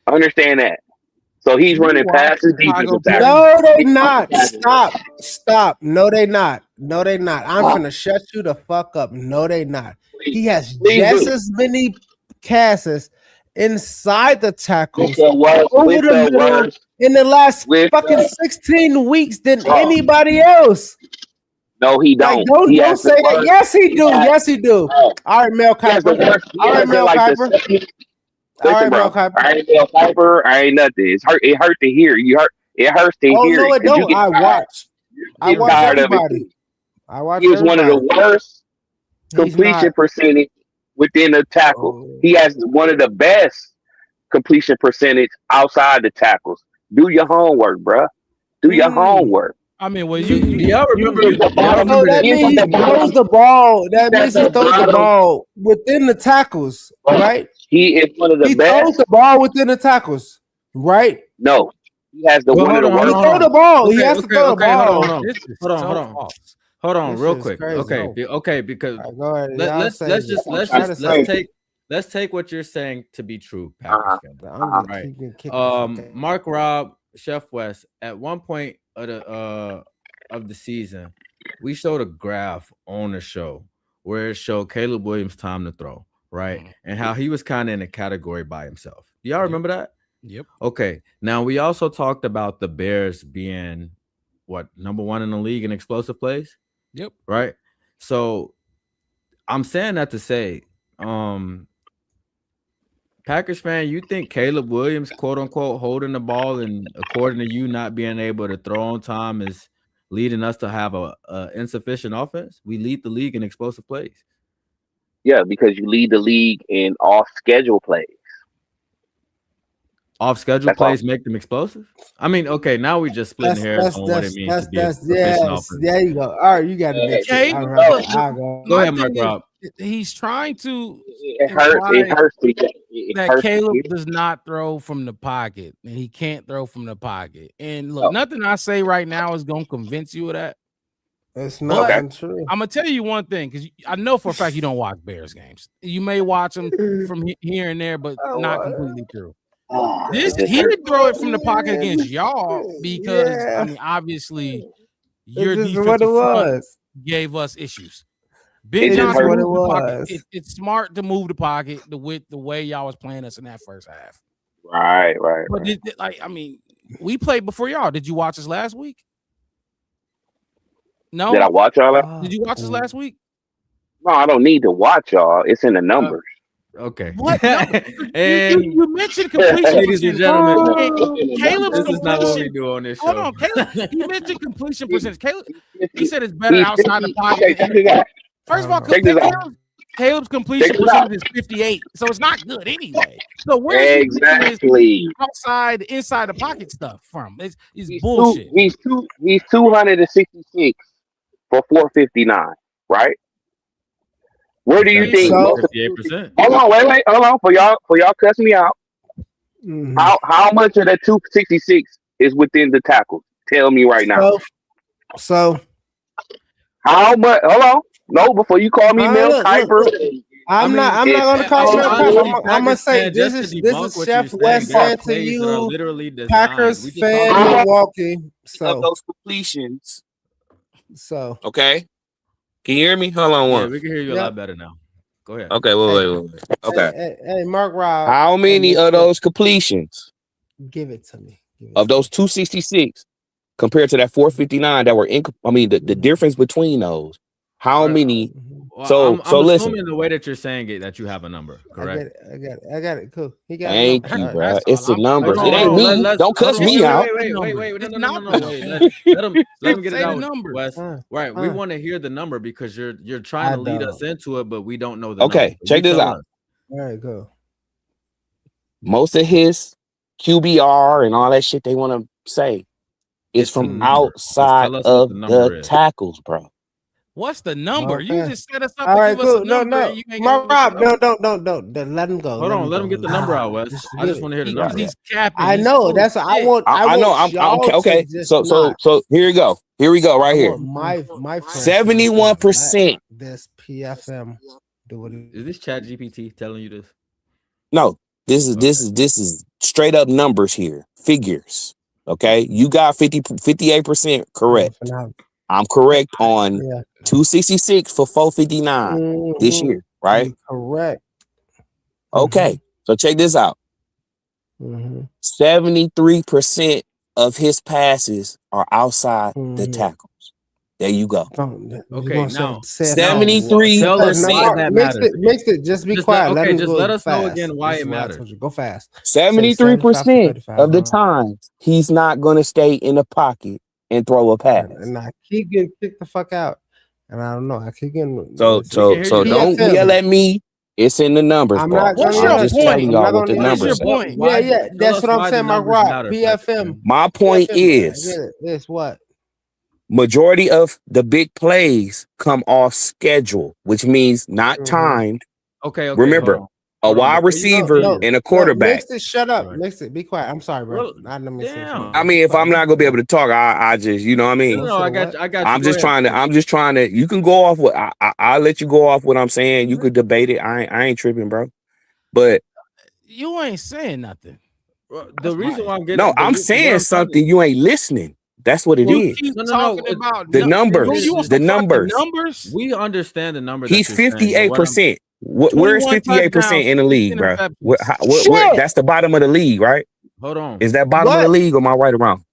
Speaker 15: Understand that. So he's running passes, defensive tackles.
Speaker 1: No, they not. Stop. No, they not. I'm finna shut you the fuck up. No, they not. He has just as many passes inside the tackles over the middle in the last fucking 16 weeks than anybody else.
Speaker 15: No, he don't.
Speaker 1: Like, don't say that. Yes, he do. Yes, he do. All right, Mel Kiper. All right, Mel Kiper. All
Speaker 15: Listen,
Speaker 1: right, Mel
Speaker 15: bro.
Speaker 1: Kiper.
Speaker 15: I ain't Mel Kiper. I ain't nothing. It hurt to hear. It hurts to
Speaker 1: Oh
Speaker 15: hear
Speaker 1: no,
Speaker 15: it
Speaker 1: it
Speaker 15: because you
Speaker 1: don't.
Speaker 15: get
Speaker 1: I
Speaker 15: tired.
Speaker 1: watch.
Speaker 15: You
Speaker 1: I
Speaker 15: get
Speaker 1: watch
Speaker 15: tired of it
Speaker 1: everybody.
Speaker 15: too.
Speaker 1: I watch
Speaker 15: He is one of
Speaker 1: everybody.
Speaker 15: the worst
Speaker 1: He's
Speaker 15: completion
Speaker 1: not.
Speaker 15: percentage within the tackle.
Speaker 1: Oh,
Speaker 15: He has one of the best completion percentage outside the tackles. Do your homework, bruh. Do your homework.
Speaker 2: I mean, well,
Speaker 3: Do y'all remember?
Speaker 15: He's the
Speaker 3: Do y'all
Speaker 15: bottom.
Speaker 1: so
Speaker 3: remember
Speaker 1: that
Speaker 3: that?
Speaker 15: He's
Speaker 1: means
Speaker 15: at
Speaker 1: he
Speaker 15: the
Speaker 1: throws
Speaker 15: bottom.
Speaker 1: the ball.
Speaker 15: He's
Speaker 1: That
Speaker 15: at
Speaker 1: means he
Speaker 15: the
Speaker 1: throws the
Speaker 15: bottom.
Speaker 1: ball within the tackles, right?
Speaker 15: He is one of the
Speaker 1: He throws
Speaker 15: best.
Speaker 1: the ball within the tackles, right?
Speaker 15: No, he has the
Speaker 3: Well,
Speaker 15: one of
Speaker 3: hold
Speaker 15: the
Speaker 3: on, hold
Speaker 1: He
Speaker 3: on,
Speaker 15: worst.
Speaker 3: hold
Speaker 1: throw the
Speaker 3: on.
Speaker 1: ball. He
Speaker 3: Okay,
Speaker 1: has to
Speaker 3: okay,
Speaker 1: throw the
Speaker 3: okay. Hold on, hold
Speaker 1: ball.
Speaker 3: on,
Speaker 2: this is
Speaker 3: hold on, hold
Speaker 2: so
Speaker 3: on,
Speaker 2: false.
Speaker 3: hold on,
Speaker 1: This
Speaker 3: real
Speaker 1: is
Speaker 3: quick.
Speaker 1: crazy.
Speaker 3: Okay,
Speaker 2: So
Speaker 3: okay, because
Speaker 1: All right, go ahead. Y'all say
Speaker 3: let's
Speaker 1: it.
Speaker 3: just
Speaker 1: I'm trying to say it.
Speaker 3: let's take what you're saying to be true, Packers
Speaker 15: Uh-huh.
Speaker 3: fan.
Speaker 1: I'm
Speaker 15: Uh-huh.
Speaker 1: gonna
Speaker 3: Right.
Speaker 1: keep getting kicked the fuck out.
Speaker 3: Mark Rob, Chef West, at one point of the season, we showed a graph on the show where it showed Caleb Williams' time to throw, right? And how he was kind of in a category by himself. Do y'all remember that?
Speaker 2: Yep.
Speaker 3: Okay. Now we also talked about the Bears being what, number 1 in the league in explosive plays,
Speaker 2: Yep.
Speaker 3: right? So I'm saying that to say, Packers fan, you think Caleb Williams, quote unquote, holding the ball and according to you not being able to throw on time is leading us to have a insufficient offense? We lead the league in explosive plays.
Speaker 15: Yeah, because you lead the league in off schedule plays.
Speaker 3: Off schedule
Speaker 15: That's all.
Speaker 3: plays make them explosive. I mean, okay, now we just splitting hairs on what it means to be a efficient
Speaker 1: yes.
Speaker 3: offense.
Speaker 1: There you go. All right, you got it next week.
Speaker 2: Okay,
Speaker 1: All right,
Speaker 2: look,
Speaker 1: I'll go.
Speaker 3: Go
Speaker 2: my
Speaker 3: ahead, Mark
Speaker 2: thing is
Speaker 3: Rob.
Speaker 2: he's trying to
Speaker 15: It
Speaker 2: imply
Speaker 15: hurts. It
Speaker 2: that
Speaker 15: hurts.
Speaker 2: Caleb does not throw from the pocket and he can't throw from the pocket. And look,
Speaker 15: No.
Speaker 2: nothing I say right now is gonna convince you of that.
Speaker 1: It's
Speaker 2: But
Speaker 15: Okay.
Speaker 1: not true.
Speaker 2: I'm gonna tell you one thing because I know for a fact you don't watch Bears games. You may watch them from here and there, but not completely through.
Speaker 15: It just
Speaker 2: He
Speaker 15: hurts.
Speaker 2: didn't throw it from the pocket against y'all because I
Speaker 1: Yeah,
Speaker 2: mean, obviously,
Speaker 1: it's
Speaker 2: your
Speaker 1: just what it
Speaker 2: defensive front
Speaker 1: was.
Speaker 2: gave us issues. Ben
Speaker 15: It
Speaker 1: It's
Speaker 15: just
Speaker 1: just
Speaker 2: Johnson
Speaker 1: what
Speaker 15: hurts.
Speaker 1: it
Speaker 2: moved the pocket.
Speaker 1: was.
Speaker 2: It's smart to move the pocket the way y'all was playing us in that first half.
Speaker 15: Right.
Speaker 2: But I mean, we played before y'all. Did you watch us last week? No.
Speaker 15: Did I watch all that?
Speaker 2: Did you watch us last week?
Speaker 15: No, I don't need to watch y'all. It's in the numbers.
Speaker 3: Okay.
Speaker 2: What number?
Speaker 3: And
Speaker 2: You mentioned completion
Speaker 3: ladies and
Speaker 2: percentage.
Speaker 3: gentlemen,
Speaker 2: Caleb's
Speaker 3: this is not what we
Speaker 2: completion.
Speaker 3: do on this
Speaker 2: Hold
Speaker 3: show.
Speaker 2: on, Caleb. He mentioned completion percentage. Caleb, he
Speaker 15: He's
Speaker 2: said it's better outside the
Speaker 15: 50.
Speaker 2: pocket
Speaker 15: Okay,
Speaker 2: than
Speaker 15: check
Speaker 2: in.
Speaker 15: this out.
Speaker 2: First of all,
Speaker 15: Check this out.
Speaker 2: Caleb's
Speaker 15: Check
Speaker 2: completion
Speaker 15: this out.
Speaker 2: percentage is 58, so it's not good anyway. So where's he getting this
Speaker 15: Exactly.
Speaker 2: outside, inside the pocket stuff from? It's
Speaker 15: He's
Speaker 2: bullshit.
Speaker 15: 266 for 459, right? Where do you think
Speaker 1: So,
Speaker 15: most of
Speaker 3: 58%.
Speaker 15: hold on, wait, hold on for y'all cussing me out. How much of that 266 is within the tackles? Tell me right now.
Speaker 1: so
Speaker 15: How much? Hold on. No, before you call me Mel
Speaker 1: look.
Speaker 15: Kiper.
Speaker 1: I'm not gonna call Mel Kiper. I'm gonna say this is Chef West saying to
Speaker 3: plays that are
Speaker 1: you,
Speaker 3: literally designed.
Speaker 1: Packers
Speaker 3: We just talked
Speaker 1: fan,
Speaker 3: about
Speaker 1: Milwaukee.
Speaker 16: Of those completions.
Speaker 1: So
Speaker 16: Okay. Can you hear me? Hold on
Speaker 3: Yeah,
Speaker 16: one.
Speaker 3: we can hear you a
Speaker 1: Yep.
Speaker 3: lot better now. Go ahead.
Speaker 16: Okay, wait. Okay.
Speaker 1: Hey, Mark Rob.
Speaker 16: How many of those completions
Speaker 1: Give it to me.
Speaker 16: of those 266 compared to that 459 that were the difference between those? How many?
Speaker 3: Well,
Speaker 16: So
Speaker 3: I'm
Speaker 16: listen.
Speaker 3: assuming the way that you're saying it that you have a number, correct?
Speaker 1: I got it. Cool. He got
Speaker 16: Thank
Speaker 1: a
Speaker 16: you,
Speaker 1: number.
Speaker 16: bro. It's the numbers.
Speaker 3: Hold
Speaker 16: It
Speaker 3: on,
Speaker 16: ain't
Speaker 3: hold on.
Speaker 16: me. Don't cuss me out.
Speaker 3: Wait.
Speaker 2: It's
Speaker 3: No.
Speaker 2: not
Speaker 3: Wait.
Speaker 2: the
Speaker 3: Let him get it
Speaker 2: Say the
Speaker 3: out,
Speaker 2: number.
Speaker 3: Wes. Right. We want to hear the number because you're trying
Speaker 1: I
Speaker 3: to lead us
Speaker 1: don't.
Speaker 3: into it, but we don't know the number.
Speaker 16: Okay,
Speaker 3: So
Speaker 16: check
Speaker 3: you
Speaker 16: this
Speaker 3: tell
Speaker 16: out.
Speaker 3: us.
Speaker 1: All right, go.
Speaker 16: Most of his QBR and all that shit they want to say is
Speaker 3: It's a
Speaker 16: from
Speaker 3: number. Just
Speaker 16: outside
Speaker 3: tell us what
Speaker 16: of
Speaker 3: the
Speaker 16: the
Speaker 3: number is.
Speaker 16: tackles, bro.
Speaker 2: What's the number? You
Speaker 1: Okay.
Speaker 2: just set us up
Speaker 1: All
Speaker 2: to
Speaker 1: right,
Speaker 2: give us a
Speaker 1: cool. No,
Speaker 2: number, and you ain't
Speaker 1: Mark
Speaker 2: giving us a
Speaker 1: Rob,
Speaker 2: number.
Speaker 1: don't. Let him go.
Speaker 3: Hold on, let him get the number out, Wes. I just want to hear the number.
Speaker 2: He's capping.
Speaker 1: I
Speaker 2: He's
Speaker 1: know.
Speaker 2: full of
Speaker 1: That's what I
Speaker 2: shit.
Speaker 1: want.
Speaker 16: I know.
Speaker 1: want
Speaker 16: I'm okay.
Speaker 1: y'all to
Speaker 16: Okay.
Speaker 1: just
Speaker 16: So
Speaker 1: not.
Speaker 16: here we go. Here we go.
Speaker 1: I
Speaker 16: Right here.
Speaker 1: want my friends to just
Speaker 16: 71%.
Speaker 1: let this PFM do what he.
Speaker 3: Is this Chat GPT telling you this?
Speaker 16: No, this is straight up numbers here, figures. Okay, you got 58% correct. I'm correct on 266 for 459 this year, right?
Speaker 1: You correct.
Speaker 16: Okay, so check this out. 73% of his passes are outside the tackles. There you go.
Speaker 3: Okay, now
Speaker 1: say it
Speaker 3: now
Speaker 1: now.
Speaker 3: tell us why that
Speaker 1: Mix
Speaker 3: matters.
Speaker 1: it. Just be
Speaker 3: Just
Speaker 1: quiet. Let him
Speaker 3: just
Speaker 1: go
Speaker 3: let us know
Speaker 1: fast.
Speaker 3: again why
Speaker 1: This
Speaker 3: it
Speaker 1: is what I
Speaker 3: matters.
Speaker 1: told you. Go fast.
Speaker 16: 73%
Speaker 1: 35
Speaker 16: of the
Speaker 1: huh?
Speaker 16: time, he's not going to stay in the pocket and throw a pass.
Speaker 1: And I keep getting kicked the fuck out. And I don't know. I keep getting
Speaker 16: So don't yell at me. It's in the numbers,
Speaker 1: I'm
Speaker 16: boss.
Speaker 1: not gonna
Speaker 16: I'm
Speaker 1: yell
Speaker 16: just
Speaker 1: at you.
Speaker 16: telling
Speaker 1: I'm
Speaker 16: y'all
Speaker 1: not
Speaker 16: what the
Speaker 1: gonna yell at
Speaker 16: numbers
Speaker 1: you.
Speaker 16: say.
Speaker 1: Yeah. That's what I'm saying, my rock. PFM.
Speaker 16: My point
Speaker 1: PFM, I
Speaker 16: is,
Speaker 1: get it. It's what?
Speaker 16: majority of the big plays come off schedule, which means not timed.
Speaker 3: Okay, hold
Speaker 16: Remember,
Speaker 3: on.
Speaker 16: a wide
Speaker 3: Before you
Speaker 16: receiver
Speaker 3: continue.
Speaker 16: and a quarterback.
Speaker 1: Mix it. Shut up. Mix it. Be quiet. I'm sorry, bro. I didn't mean to say
Speaker 3: Damn.
Speaker 16: I mean, if I'm not gonna be able to talk, I just, you know what I mean.
Speaker 3: No, I got you.
Speaker 16: I'm
Speaker 3: Go
Speaker 16: just
Speaker 3: ahead.
Speaker 16: trying to. You can go off what I'll let you go off what I'm saying. You could debate it. I ain't tripping, bro. But
Speaker 2: you ain't saying nothing.
Speaker 3: The reason why I'm getting
Speaker 16: no, I'm saying something. You ain't listening. That's what it
Speaker 2: You
Speaker 16: is.
Speaker 2: keep talking about
Speaker 16: The numbers.
Speaker 2: You want
Speaker 16: The
Speaker 2: some fucking
Speaker 16: numbers.
Speaker 2: numbers?
Speaker 3: We understand the number.
Speaker 16: He's
Speaker 3: that you're saying, but
Speaker 16: 58%. Where's
Speaker 2: 21
Speaker 16: 58%
Speaker 2: touchdowns,
Speaker 16: in the league,
Speaker 2: 16
Speaker 16: bro?
Speaker 2: interceptions.
Speaker 16: Where? That's the bottom of the league, right?
Speaker 3: Hold on.
Speaker 16: Is that bottom of the league, or am I right or wrong?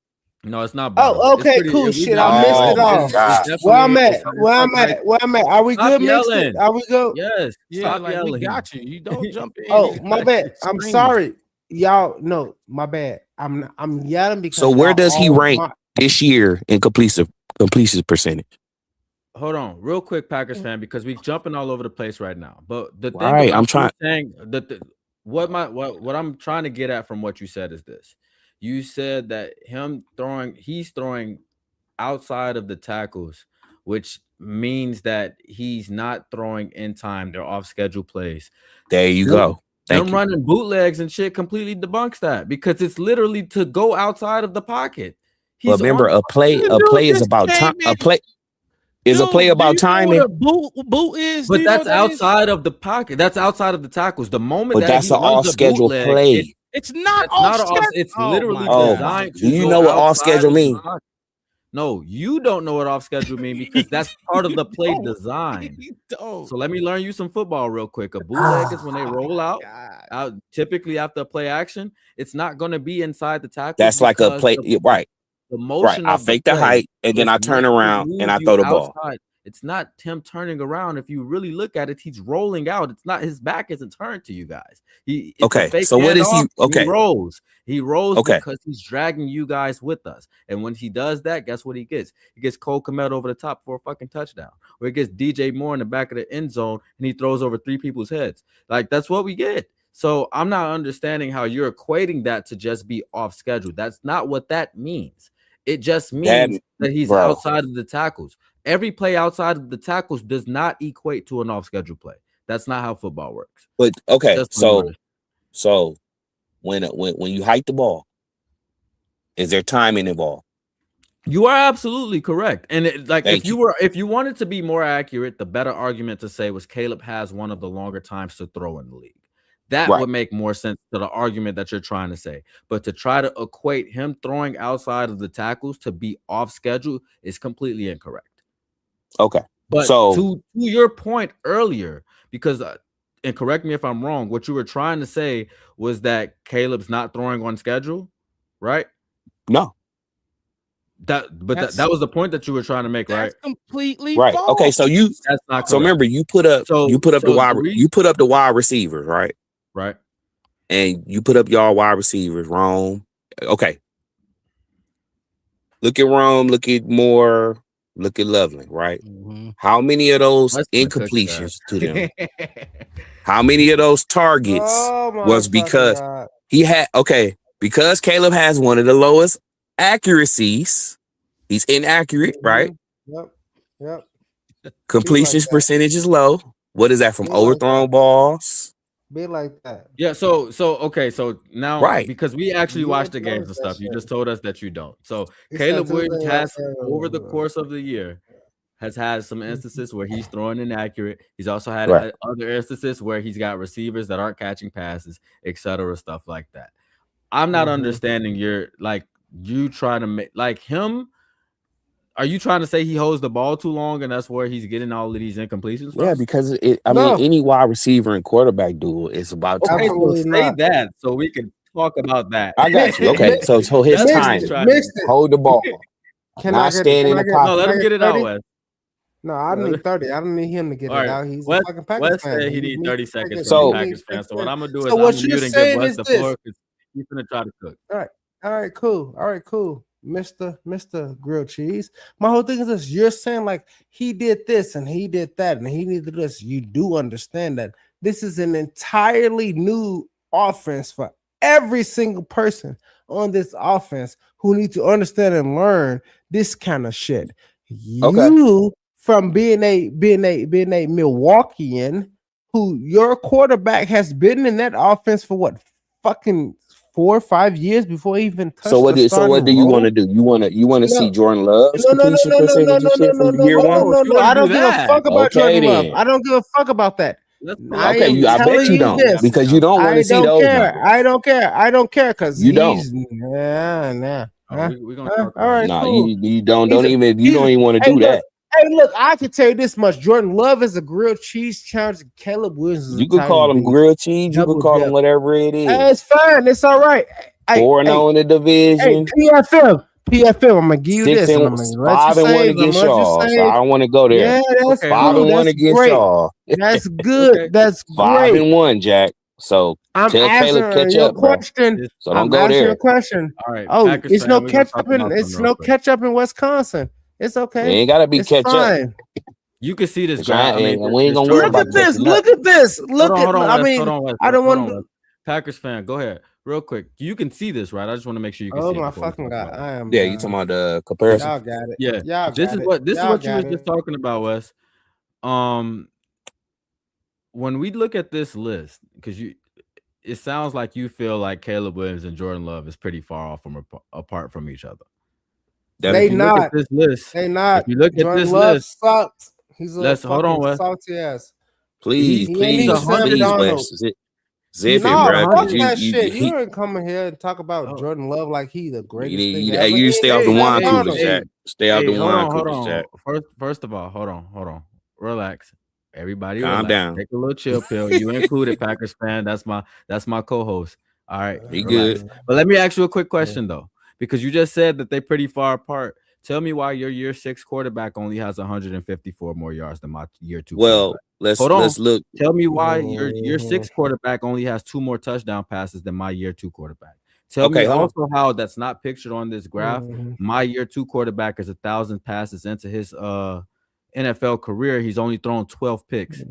Speaker 3: No, it's not bottom.
Speaker 1: Oh,
Speaker 3: It's
Speaker 1: okay,
Speaker 3: pretty.
Speaker 1: cool.
Speaker 3: We
Speaker 1: Shit,
Speaker 3: got
Speaker 1: I
Speaker 3: it
Speaker 1: missed
Speaker 3: right.
Speaker 1: it all.
Speaker 3: It's
Speaker 1: Where I'm
Speaker 3: definitely.
Speaker 1: at? Where I'm at? Where I'm at? Are we
Speaker 3: Stop
Speaker 1: good? Mixed
Speaker 3: yelling.
Speaker 1: it? Are we good?
Speaker 3: Yes.
Speaker 2: Yeah,
Speaker 3: Stop
Speaker 2: like
Speaker 3: yelling.
Speaker 2: we got you. You don't jump in.
Speaker 1: Oh,
Speaker 2: and
Speaker 1: my bad. I'm
Speaker 2: scream.
Speaker 1: sorry, y'all. No, my bad. I'm yelling because
Speaker 16: So where
Speaker 1: y'all
Speaker 16: does he
Speaker 1: all
Speaker 16: rank this year in completion percentage?
Speaker 3: Hold on, real quick, Packers fan, because we jumping all over the place right now. But the thing
Speaker 16: Right,
Speaker 3: about
Speaker 16: I'm
Speaker 3: you
Speaker 16: trying.
Speaker 3: saying that what I'm trying to get at from what you said is this: you said that he's throwing outside of the tackles, which means that he's not throwing in time. They're off schedule plays.
Speaker 16: There you go. Thank
Speaker 3: Them
Speaker 16: you.
Speaker 3: running bootlegs and shit completely debunks that because it's literally to go outside of the pocket.
Speaker 16: But remember, a play is about time. A play is a play about timing.
Speaker 2: Boot is,
Speaker 3: but that's outside of the pocket. That's outside of the tackles. The moment
Speaker 16: But
Speaker 3: that
Speaker 16: that's
Speaker 3: he
Speaker 16: an
Speaker 3: runs a
Speaker 16: off-schedule
Speaker 3: bootleg,
Speaker 16: play.
Speaker 2: It's not
Speaker 3: that's not
Speaker 2: off.
Speaker 3: It's
Speaker 2: Oh
Speaker 3: literally
Speaker 2: my
Speaker 16: Oh,
Speaker 3: designed
Speaker 16: do
Speaker 3: to
Speaker 16: you
Speaker 3: go
Speaker 16: know what
Speaker 3: outside
Speaker 16: off-schedule
Speaker 3: of the
Speaker 16: mean?
Speaker 3: pocket. No, you don't know what off schedule mean because that's part of the play design. So let me learn you some football real quick. A bootleg is when they roll out typically after a play action. It's not going to be inside the tackles.
Speaker 16: That's like a play, right?
Speaker 3: The motion
Speaker 16: I
Speaker 3: of the
Speaker 16: fake the
Speaker 3: play
Speaker 16: height and then
Speaker 3: is
Speaker 16: I
Speaker 3: meant
Speaker 16: turn
Speaker 3: to
Speaker 16: around and
Speaker 3: move
Speaker 16: I
Speaker 3: you
Speaker 16: throw the ball.
Speaker 3: outside. It's not him turning around. If you really look at it, he's rolling out. It's not his back isn't turned to you guys. It's
Speaker 16: Okay,
Speaker 3: a fake
Speaker 16: so what is he?
Speaker 3: handoff.
Speaker 16: Okay,
Speaker 3: He rolls. He rolls
Speaker 16: okay.
Speaker 3: because he's dragging you guys with us. And when he does that, guess what he gets? He gets Cole Kmet over the top for a fucking touchdown. Or he gets DJ Moore in the back of the end zone and he throws over 3 people's heads. Like that's what we get. So I'm not understanding how you're equating that to just be off schedule. That's not what that means. It just means that he's outside of the tackles. Every play outside of the tackles does not equate to an off schedule play. That's not how football works.
Speaker 16: But okay,
Speaker 3: Just
Speaker 16: so when you hike the ball, is there timing involved?
Speaker 3: You are absolutely correct. And
Speaker 16: Thank
Speaker 3: if you wanted to be more accurate, the better argument to say was Caleb has one of the longer times to throw in the league. That would make more sense to the argument that you're trying to say. But to try to equate him throwing outside of the tackles to be off schedule is completely incorrect.
Speaker 16: Okay.
Speaker 3: But
Speaker 16: So
Speaker 3: to your point earlier, because and correct me if I'm wrong, what you were trying to say was that Caleb's not throwing on schedule, right?
Speaker 16: No.
Speaker 3: That was the point that you were trying to make, right?
Speaker 2: That's completely
Speaker 16: right.
Speaker 2: false.
Speaker 16: Okay, so
Speaker 3: that's not
Speaker 16: so remember you put up the wide receivers, right?
Speaker 3: Right.
Speaker 16: And you put up y'all wide receivers, Rome. Okay. Look at Rome, look at Moore, look at Loveland, right?
Speaker 2: Mm-hmm.
Speaker 16: How many of those incompletions to them? How many of those targets was because he had because Caleb has one of the lowest accuracies. He's inaccurate, right?
Speaker 1: Yep.
Speaker 16: Completions percentage is low. What is that from overthrown balls?
Speaker 1: Be like that.
Speaker 3: Yeah, so okay, so now
Speaker 16: Right.
Speaker 3: because we actually watch the games and stuff, you just told us that you don't. So
Speaker 1: He
Speaker 3: Caleb
Speaker 1: said
Speaker 3: Williams
Speaker 1: Tuesday,
Speaker 3: has over the course of the year has had some instances where he's throwing inaccurate. He's also had other instances where he's got receivers that aren't catching passes, etc., stuff like that. I'm not understanding you trying to make like him. Are you trying to say he holds the ball too long and that's where he's getting all of these incompletions from?
Speaker 16: Yeah, because I mean, any wide receiver and quarterback duel is about time.
Speaker 3: Okay, so say that so we can talk about that.
Speaker 16: I got you. Okay, so his time. Hold the ball.
Speaker 1: Can I
Speaker 16: Not
Speaker 1: get it?
Speaker 16: stand
Speaker 1: Can
Speaker 16: in
Speaker 1: I
Speaker 16: the
Speaker 1: get?
Speaker 3: No, let
Speaker 1: Can
Speaker 16: pocket.
Speaker 1: I
Speaker 3: him
Speaker 1: get
Speaker 3: get it out,
Speaker 1: 30?
Speaker 3: Wes.
Speaker 1: No, I need 30. I don't need him to get
Speaker 3: All
Speaker 1: it
Speaker 3: right,
Speaker 1: out. He's a
Speaker 3: Wes.
Speaker 1: fucking Packers
Speaker 3: Wes
Speaker 1: fan.
Speaker 3: said
Speaker 1: He
Speaker 3: he needs
Speaker 1: needs
Speaker 3: 30
Speaker 1: to take
Speaker 3: seconds
Speaker 1: it.
Speaker 3: from the
Speaker 1: He
Speaker 16: So
Speaker 1: needs
Speaker 3: Packers
Speaker 1: to
Speaker 3: fan.
Speaker 1: take
Speaker 3: So what
Speaker 1: it.
Speaker 3: I'm gonna do is
Speaker 1: So
Speaker 3: I'm
Speaker 1: what
Speaker 3: gonna
Speaker 1: you're
Speaker 3: mute and give
Speaker 1: saying
Speaker 3: Wes
Speaker 1: is
Speaker 3: the
Speaker 1: this.
Speaker 3: floor because he's gonna try to cook.
Speaker 1: All right, cool. All right, cool. Mr. Grilled Cheese. My whole thing is this. You're saying like he did this and he did that and he needed this. You do understand that this is an entirely new offense for every single person on this offense who need to understand and learn this kind of shit.
Speaker 16: Okay.
Speaker 1: You from being a Milwaukeean who your quarterback has been in that offense for what fucking 4 or 5 years before he even
Speaker 16: So
Speaker 1: touched the starting
Speaker 16: what do you want
Speaker 1: role.
Speaker 16: to do? You want to see
Speaker 1: No,
Speaker 16: Jordan Love's
Speaker 1: no, no, no,
Speaker 16: completion
Speaker 1: no, no, no,
Speaker 16: percentage and
Speaker 1: no, no,
Speaker 16: shit
Speaker 1: no,
Speaker 16: from
Speaker 1: no,
Speaker 16: year
Speaker 1: no,
Speaker 16: one?
Speaker 1: no,
Speaker 3: Oh, if you
Speaker 1: no.
Speaker 3: want
Speaker 1: I
Speaker 3: to do
Speaker 1: don't give a
Speaker 3: that,
Speaker 1: fuck about
Speaker 16: Okay,
Speaker 1: Jordan Love.
Speaker 16: then.
Speaker 1: I don't give a fuck about that.
Speaker 3: let's pull
Speaker 1: I
Speaker 3: up
Speaker 16: Okay,
Speaker 1: am
Speaker 3: some
Speaker 16: I bet
Speaker 1: telling
Speaker 16: you
Speaker 1: you
Speaker 3: Packers
Speaker 16: don't
Speaker 1: this.
Speaker 3: passing
Speaker 16: because you
Speaker 3: yards.
Speaker 16: don't want
Speaker 1: I
Speaker 16: to see
Speaker 1: don't
Speaker 16: those
Speaker 1: care.
Speaker 16: numbers.
Speaker 1: I don't care. I don't care because
Speaker 16: You don't.
Speaker 1: he's nah.
Speaker 3: Oh, we're gonna talk
Speaker 1: All
Speaker 3: about
Speaker 1: right,
Speaker 3: it.
Speaker 16: Nah,
Speaker 1: cool.
Speaker 16: you don't
Speaker 1: He's a,
Speaker 16: even
Speaker 1: he's.
Speaker 16: want to
Speaker 1: Hey,
Speaker 16: do
Speaker 1: look.
Speaker 16: that.
Speaker 1: Hey, look. I can tell you this much: Jordan Love is a grilled cheese challenge. Caleb Williams is
Speaker 16: You could call
Speaker 1: Italian
Speaker 16: them
Speaker 1: beef.
Speaker 16: grilled cheese. You could
Speaker 1: Double
Speaker 16: call them
Speaker 1: dip.
Speaker 16: whatever it
Speaker 1: Hey,
Speaker 16: is.
Speaker 1: it's fine. It's all right. Hey,
Speaker 16: 4-0 in the
Speaker 1: hey,
Speaker 16: division.
Speaker 1: PFM. I'm gonna give you this, and I'm gonna let you
Speaker 16: 5-1
Speaker 1: save. I'm
Speaker 16: against
Speaker 1: gonna let you
Speaker 16: y'all. So I
Speaker 1: save.
Speaker 16: don't want to go there.
Speaker 1: Yeah, that's
Speaker 3: Okay, hold
Speaker 1: cool.
Speaker 3: on.
Speaker 16: 5-1
Speaker 1: That's
Speaker 16: against
Speaker 1: great.
Speaker 16: y'all.
Speaker 1: That's good.
Speaker 3: Okay,
Speaker 1: That's great.
Speaker 16: 5-1, Jack. So
Speaker 1: I'm
Speaker 16: tell Caleb catch
Speaker 1: answering your
Speaker 16: up, bro.
Speaker 1: question.
Speaker 3: this,
Speaker 16: So don't
Speaker 1: I'm
Speaker 16: go
Speaker 1: answering your
Speaker 16: there.
Speaker 1: question.
Speaker 3: all right,
Speaker 1: Oh,
Speaker 3: Packers fan. We're gonna talk about something
Speaker 1: it's
Speaker 3: real
Speaker 1: no
Speaker 3: quick.
Speaker 1: ketchup in Wisconsin. It's
Speaker 16: It
Speaker 1: okay.
Speaker 16: ain't gotta be
Speaker 1: It's
Speaker 16: catch up.
Speaker 1: fine.
Speaker 3: You can see this
Speaker 16: Cause I
Speaker 3: graph. I mean,
Speaker 16: ain't, we ain't
Speaker 3: this
Speaker 16: gonna worry
Speaker 3: chart
Speaker 1: Look
Speaker 16: about
Speaker 1: at
Speaker 3: he's
Speaker 1: this.
Speaker 16: catching
Speaker 3: looking
Speaker 16: up.
Speaker 3: at.
Speaker 1: Look at this.
Speaker 3: Hold
Speaker 1: Look
Speaker 3: on,
Speaker 1: at.
Speaker 3: hold on,
Speaker 1: I
Speaker 3: Wes.
Speaker 1: mean,
Speaker 3: Hold on, Wes.
Speaker 1: I don't
Speaker 3: Hold
Speaker 1: want
Speaker 3: on,
Speaker 1: to.
Speaker 3: Wes. Packers fan, go ahead, real quick. You can see this, right? I just want to make sure you can
Speaker 1: Oh
Speaker 3: see it
Speaker 1: my
Speaker 3: before we
Speaker 1: fucking
Speaker 3: talk
Speaker 1: god!
Speaker 3: about it.
Speaker 1: I am
Speaker 16: Yeah, you talking
Speaker 1: done.
Speaker 16: about the comparison?
Speaker 1: Y'all got it.
Speaker 3: Yeah,
Speaker 1: Y'all
Speaker 3: this
Speaker 1: got
Speaker 3: is
Speaker 1: it.
Speaker 3: what
Speaker 1: Y'all
Speaker 3: you was
Speaker 1: got
Speaker 3: just
Speaker 1: it.
Speaker 3: talking about, Wes. When we look at this list, because it sounds like you feel like Caleb Williams and Jordan Love is pretty far off from apart from each other. But
Speaker 1: They
Speaker 3: if you look at
Speaker 1: not.
Speaker 3: this list,
Speaker 1: They not.
Speaker 3: if you look at
Speaker 1: Jordan
Speaker 3: this
Speaker 1: Love
Speaker 3: list,
Speaker 1: sucks. He's a
Speaker 3: let's hold on,
Speaker 1: fucking
Speaker 3: Wes.
Speaker 1: salty ass.
Speaker 16: Please,
Speaker 3: He's
Speaker 1: He ain't even Sam
Speaker 16: please,
Speaker 1: Donald.
Speaker 16: Wes. Zip
Speaker 3: he's
Speaker 16: it,
Speaker 3: he's
Speaker 1: No,
Speaker 3: a
Speaker 16: bro.
Speaker 1: fuck
Speaker 16: Cause
Speaker 3: hundred.
Speaker 1: that shit. You ain't coming here and talk about
Speaker 3: Oh,
Speaker 1: Jordan Love like he the
Speaker 16: you
Speaker 1: greatest thing
Speaker 16: need
Speaker 1: ever. He
Speaker 16: stay
Speaker 1: ain't
Speaker 16: off
Speaker 1: no
Speaker 16: the
Speaker 3: hey,
Speaker 1: Sam
Speaker 16: wine
Speaker 3: hey,
Speaker 16: coolers,
Speaker 1: Donald.
Speaker 16: Jack.
Speaker 3: hey,
Speaker 16: Stay off the
Speaker 3: hey,
Speaker 16: wine
Speaker 3: hold
Speaker 16: coolers, Jack.
Speaker 3: on. First of all, hold on. Relax. Everybody
Speaker 16: Calm
Speaker 3: relax.
Speaker 16: down.
Speaker 3: Take a little chill pill. You included, Packers fan. That's my co-host. All right,
Speaker 16: He good.
Speaker 3: relax. But let me ask you a quick question though, because you just said that they're pretty far apart. Tell me why your year 6 quarterback only has 154 more yards than my year 2
Speaker 16: Well,
Speaker 3: quarterback. Hold on.
Speaker 16: let's look.
Speaker 3: Tell me why your year 6 quarterback only has 2 more touchdown passes than my year 2 quarterback. Tell me
Speaker 16: Okay, hold on.
Speaker 3: also how that's not pictured on this graph. My year 2 quarterback is 1,000 passes into his NFL career. He's only thrown 12 picks.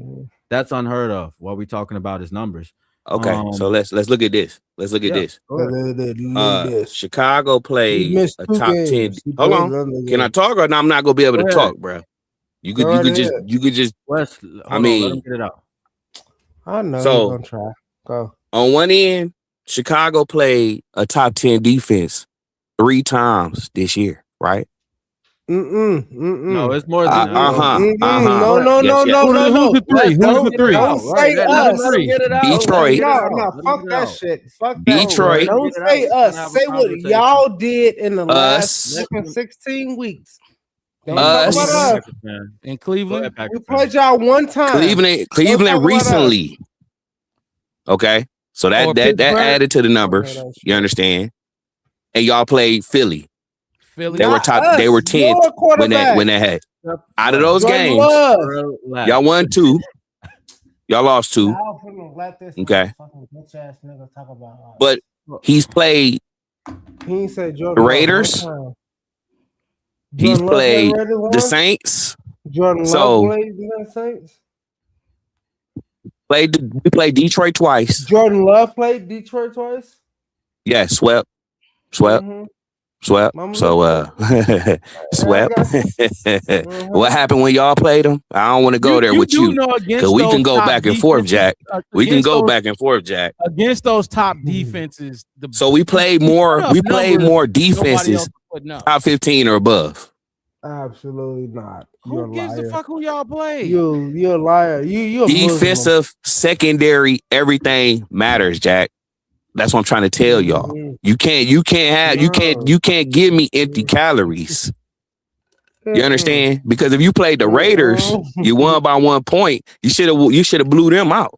Speaker 3: That's unheard of while we talking about his numbers.
Speaker 16: Okay, so let's look at this. Let's look at
Speaker 3: Yeah,
Speaker 16: this.
Speaker 3: go ahead.
Speaker 1: Look at this.
Speaker 16: Chicago
Speaker 1: He
Speaker 16: played
Speaker 1: missed
Speaker 16: a
Speaker 1: 2
Speaker 16: top 10.
Speaker 1: games. He
Speaker 16: Hold
Speaker 1: played
Speaker 16: on.
Speaker 1: another
Speaker 16: Can I
Speaker 1: game.
Speaker 16: talk or no, I'm not gonna be able
Speaker 3: Go
Speaker 16: to
Speaker 3: ahead.
Speaker 16: talk, bro? You
Speaker 1: Go right
Speaker 16: could
Speaker 1: ahead.
Speaker 16: just
Speaker 3: Wes,
Speaker 16: I
Speaker 3: hold on, let him
Speaker 16: mean,
Speaker 3: get it out.
Speaker 1: I know you're
Speaker 16: so
Speaker 1: gonna try. Go.
Speaker 16: on one end, Chicago played a top 10 defense 3 times this year, right?
Speaker 3: No, it's more than that. Hold on.
Speaker 1: No,
Speaker 3: Go ahead.
Speaker 1: no,
Speaker 16: Yes,
Speaker 1: no,
Speaker 16: yes.
Speaker 1: no, no,
Speaker 2: Who's
Speaker 1: no.
Speaker 2: the three?
Speaker 3: Wes, let him
Speaker 2: Who's the
Speaker 3: get it
Speaker 2: three?
Speaker 1: Don't
Speaker 3: out. Right.
Speaker 1: say
Speaker 3: Let him
Speaker 1: us.
Speaker 3: get it out. Let him
Speaker 16: Detroit,
Speaker 3: get it
Speaker 1: No,
Speaker 3: out.
Speaker 1: no,
Speaker 3: Let him
Speaker 1: fuck
Speaker 3: get it
Speaker 1: that
Speaker 3: out.
Speaker 1: shit. Fuck that shit.
Speaker 3: Let
Speaker 16: Detroit,
Speaker 3: him
Speaker 1: Don't
Speaker 3: get it out.
Speaker 1: say
Speaker 3: We're trying to
Speaker 1: us.
Speaker 3: have a
Speaker 1: Say what
Speaker 3: conversation.
Speaker 1: y'all did in the last
Speaker 16: us,
Speaker 1: fucking 16 weeks. Don't
Speaker 3: In
Speaker 1: talk about
Speaker 3: Cleveland,
Speaker 16: us,
Speaker 1: us.
Speaker 3: Packers fan.
Speaker 2: In
Speaker 3: Go
Speaker 2: Cleveland?
Speaker 3: ahead,
Speaker 1: We
Speaker 3: Packers fan.
Speaker 1: played y'all one time. Don't talk
Speaker 16: Cleveland
Speaker 1: about us.
Speaker 16: recently. Okay. So
Speaker 2: Or
Speaker 16: that
Speaker 2: Pittsburgh?
Speaker 16: added to the
Speaker 1: Don't hear
Speaker 16: numbers.
Speaker 1: that
Speaker 16: You
Speaker 1: shit.
Speaker 16: understand? And y'all played Philly.
Speaker 2: Philly?
Speaker 16: They
Speaker 1: Not
Speaker 16: were
Speaker 1: us.
Speaker 16: 10th
Speaker 1: Your
Speaker 16: when
Speaker 1: quarterback.
Speaker 16: they had out of
Speaker 3: Wes,
Speaker 16: those
Speaker 1: Jordan
Speaker 16: games,
Speaker 1: Love.
Speaker 16: y'all
Speaker 3: relax.
Speaker 16: won 2. Y'all lost 2.
Speaker 1: Y'all finna let this
Speaker 16: Okay.
Speaker 1: motherfucking bitch ass nigga talk about us.
Speaker 16: But he's played
Speaker 1: He ain't say
Speaker 16: the
Speaker 1: Jordan Love one
Speaker 16: Raiders.
Speaker 1: time.
Speaker 16: He's
Speaker 1: Jordan Love played
Speaker 16: played
Speaker 1: Raiders
Speaker 16: the
Speaker 1: once.
Speaker 16: Saints.
Speaker 1: Jordan Love
Speaker 16: So
Speaker 1: played the Saints.
Speaker 16: we played Detroit twice.
Speaker 1: Jordan Love played Detroit twice.
Speaker 16: Yeah, swept.
Speaker 1: Mm-hmm. I'm
Speaker 16: So
Speaker 1: listening. I
Speaker 16: swept.
Speaker 1: got you.
Speaker 16: What happened when y'all played them? I don't want to go there
Speaker 2: You
Speaker 16: with
Speaker 2: do
Speaker 16: you
Speaker 2: know
Speaker 16: because
Speaker 2: against
Speaker 16: we can
Speaker 2: those
Speaker 16: go
Speaker 2: top
Speaker 16: back and forth,
Speaker 2: defenses,
Speaker 16: Jack. We can
Speaker 2: against
Speaker 16: go
Speaker 2: those
Speaker 16: back and forth, Jack.
Speaker 2: against those top defenses,
Speaker 16: So we played
Speaker 2: you put
Speaker 16: more.
Speaker 2: up
Speaker 16: We played
Speaker 2: numbers
Speaker 16: more
Speaker 2: nobody else
Speaker 16: defenses
Speaker 2: is putting up.
Speaker 16: top 15 or above.
Speaker 1: Absolutely not. You're a
Speaker 2: Who gives a
Speaker 1: liar.
Speaker 2: fuck who y'all play?
Speaker 1: You're a liar. You're a Muslim.
Speaker 16: Defensive, secondary, everything matters, Jack. That's what I'm trying to tell y'all. You can't give me empty calories. You understand? Because if you played the Raiders, you won by 1 point. You should have blew them out.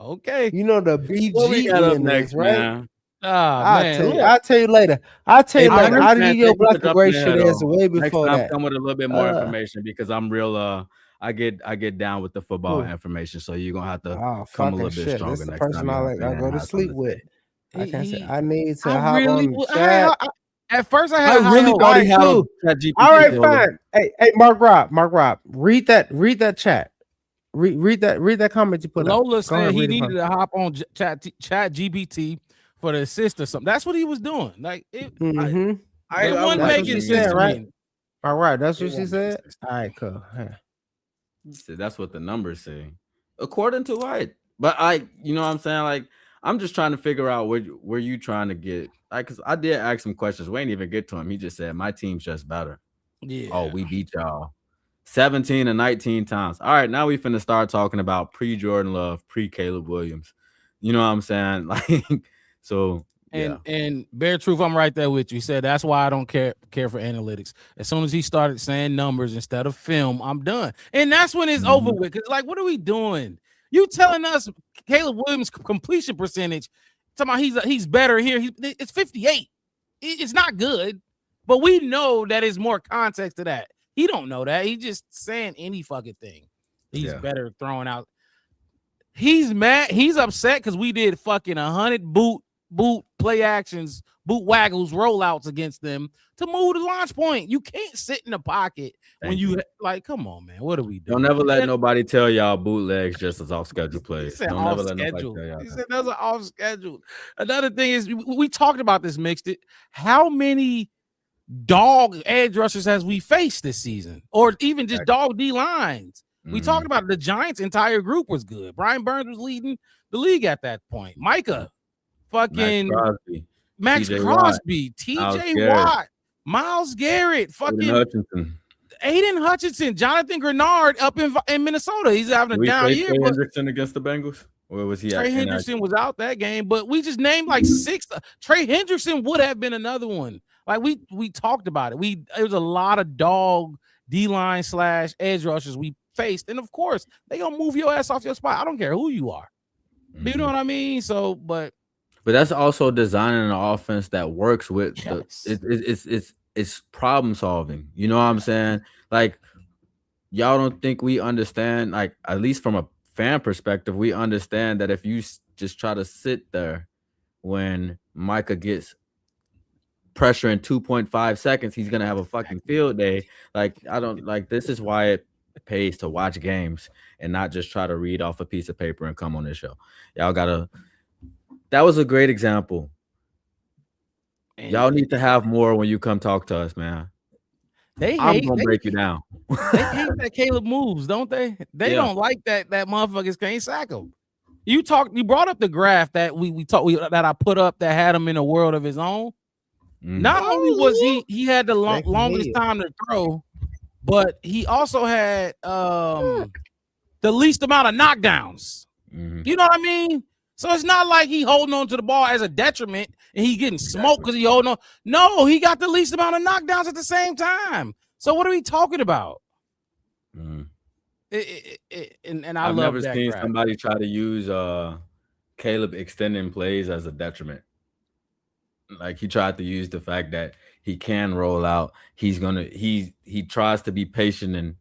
Speaker 2: Okay.
Speaker 1: You know the
Speaker 3: What we got up
Speaker 1: BGN
Speaker 3: next,
Speaker 1: is, right?
Speaker 3: man?
Speaker 2: Man, look.
Speaker 1: I'll tell you later. I'll tell you later.
Speaker 3: Honest,
Speaker 1: I'll
Speaker 3: man,
Speaker 1: give you a
Speaker 3: take me
Speaker 1: black
Speaker 3: with
Speaker 1: and
Speaker 3: up in
Speaker 1: gray
Speaker 3: the
Speaker 1: shit
Speaker 3: head,
Speaker 1: is
Speaker 3: though.
Speaker 1: way
Speaker 3: Next
Speaker 1: before
Speaker 3: time,
Speaker 1: that.
Speaker 3: come with a little bit more information because I'm real. I get down with the football
Speaker 1: Who?
Speaker 3: information. So you're gonna have to
Speaker 1: Oh,
Speaker 3: come a
Speaker 1: fucking
Speaker 3: little bit
Speaker 1: shit. This
Speaker 3: stronger
Speaker 1: the
Speaker 3: next
Speaker 1: person
Speaker 3: time y'all
Speaker 1: I
Speaker 3: fan
Speaker 1: go to
Speaker 3: has something
Speaker 1: sleep
Speaker 3: to
Speaker 1: with.
Speaker 3: say.
Speaker 1: I can't say
Speaker 2: He
Speaker 1: I need to
Speaker 2: I
Speaker 1: hop
Speaker 2: really
Speaker 1: on the chat.
Speaker 2: at first I
Speaker 3: I
Speaker 2: had high
Speaker 3: really
Speaker 2: hopes.
Speaker 3: thought
Speaker 1: All
Speaker 3: he
Speaker 1: right,
Speaker 3: had on
Speaker 1: cool.
Speaker 3: Chat
Speaker 1: All
Speaker 3: GPT,
Speaker 1: right,
Speaker 3: Solar.
Speaker 1: fine. Hey, Mark Rob, read that chat. Read that comment you put up.
Speaker 2: Lola
Speaker 1: Go
Speaker 2: said
Speaker 1: ahead,
Speaker 2: he
Speaker 1: read it for
Speaker 2: needed to hop on chat GPT for the assist or something. That's what he was doing. Like it,
Speaker 1: me. Mm-hmm.
Speaker 2: it wasn't
Speaker 1: That's what
Speaker 2: making
Speaker 1: she
Speaker 2: sense
Speaker 1: said,
Speaker 2: to
Speaker 1: right?
Speaker 2: me.
Speaker 1: All right, that's
Speaker 2: It
Speaker 1: what she
Speaker 2: won't make
Speaker 1: said.
Speaker 2: sense.
Speaker 1: All right, cool. Yeah.
Speaker 3: So that's what the numbers say, according to what. But you know what I'm saying? Like, I'm just trying to figure out where you trying to get. Like, cause I did ask some questions. We ain't even get to him. He just said my team's just better.
Speaker 2: Yeah.
Speaker 3: Oh, we beat y'all 17 and 19 times. All right, now we finna start talking about pre-Jordan Love, pre-Caleb Williams. You know what I'm saying? Like, so yeah.
Speaker 2: And bare truth, I'm right there with you. He said that's why I don't care for analytics. As soon as he started saying numbers instead of film, I'm done. And that's when it's over with. Cause like, what are we doing? You telling us Caleb Williams' completion percentage? Talking about he's better here. It's 58. It's not good, but we know that is more context to that. He don't know that. He's just saying any fucking thing. He's better throwing out. He's mad. He's upset because we did fucking 100 boot play actions, boot waggles, rollouts against them to move the launch point. You can't sit in the pocket when you like. Come on, man. What are we doing?
Speaker 3: Don't never let nobody tell y'all bootlegs just as off schedule plays. Don't
Speaker 2: Off
Speaker 3: never let nobody
Speaker 2: schedule.
Speaker 3: tell y'all
Speaker 2: He
Speaker 3: that.
Speaker 2: said those are off schedule. Another thing is we talked about this mixed it. How many dog edge rushers has we faced this season, or even just dog D lines? We talked about it. The Giants' entire group was good. Brian Burns was leading the league at that point. Micah, fucking Max Crosby, TJ Watt, Myles Garrett, fucking Aiden Hutchinson, Jonathan Grenard up in Minnesota. He's having a down year.
Speaker 3: Trey
Speaker 2: But
Speaker 3: Hendrickson against the Bengals, or was he?
Speaker 2: Trey Hendrickson was out that game, but we just named like 6. Trey Hendrickson would have been another one. Like we talked about it. It was a lot of dog D-line / edge rushers we faced, and of course they gonna move your ass off your spot. I don't care who you are. You know what I mean? So, but
Speaker 3: that's also designing an offense that works with it's problem solving. You know what I'm saying? Like, y'all don't think we understand, like, at least from a fan perspective, we understand that if you just try to sit there when Micah gets pressure in 2.5 seconds, he's gonna have a fucking field day. Like, I don't like, this is why it pays to watch games and not just try to read off a piece of paper and come on this show. Y'all gotta. That was a great example. Y'all need to have more when you come talk to us, man. I'm gonna break you down.
Speaker 2: They hate that Caleb moves, don't they? They don't like that motherfuckers can't sack him. You brought up the graph that that I put up that had him in a world of his own. Not only was he had the longest time to throw, but he also had the least amount of knockdowns. You know what I mean? So it's not like he holding on to the ball as a detriment and he getting smoked because he holding on. No, he got the least amount of knockdowns at the same time. So what are we talking about? And
Speaker 3: I've
Speaker 2: love
Speaker 3: never
Speaker 2: that
Speaker 3: seen
Speaker 2: graph.
Speaker 3: somebody try to use Caleb extending plays as a detriment. Like, he tried to use the fact that he can roll out. He tries to be patient and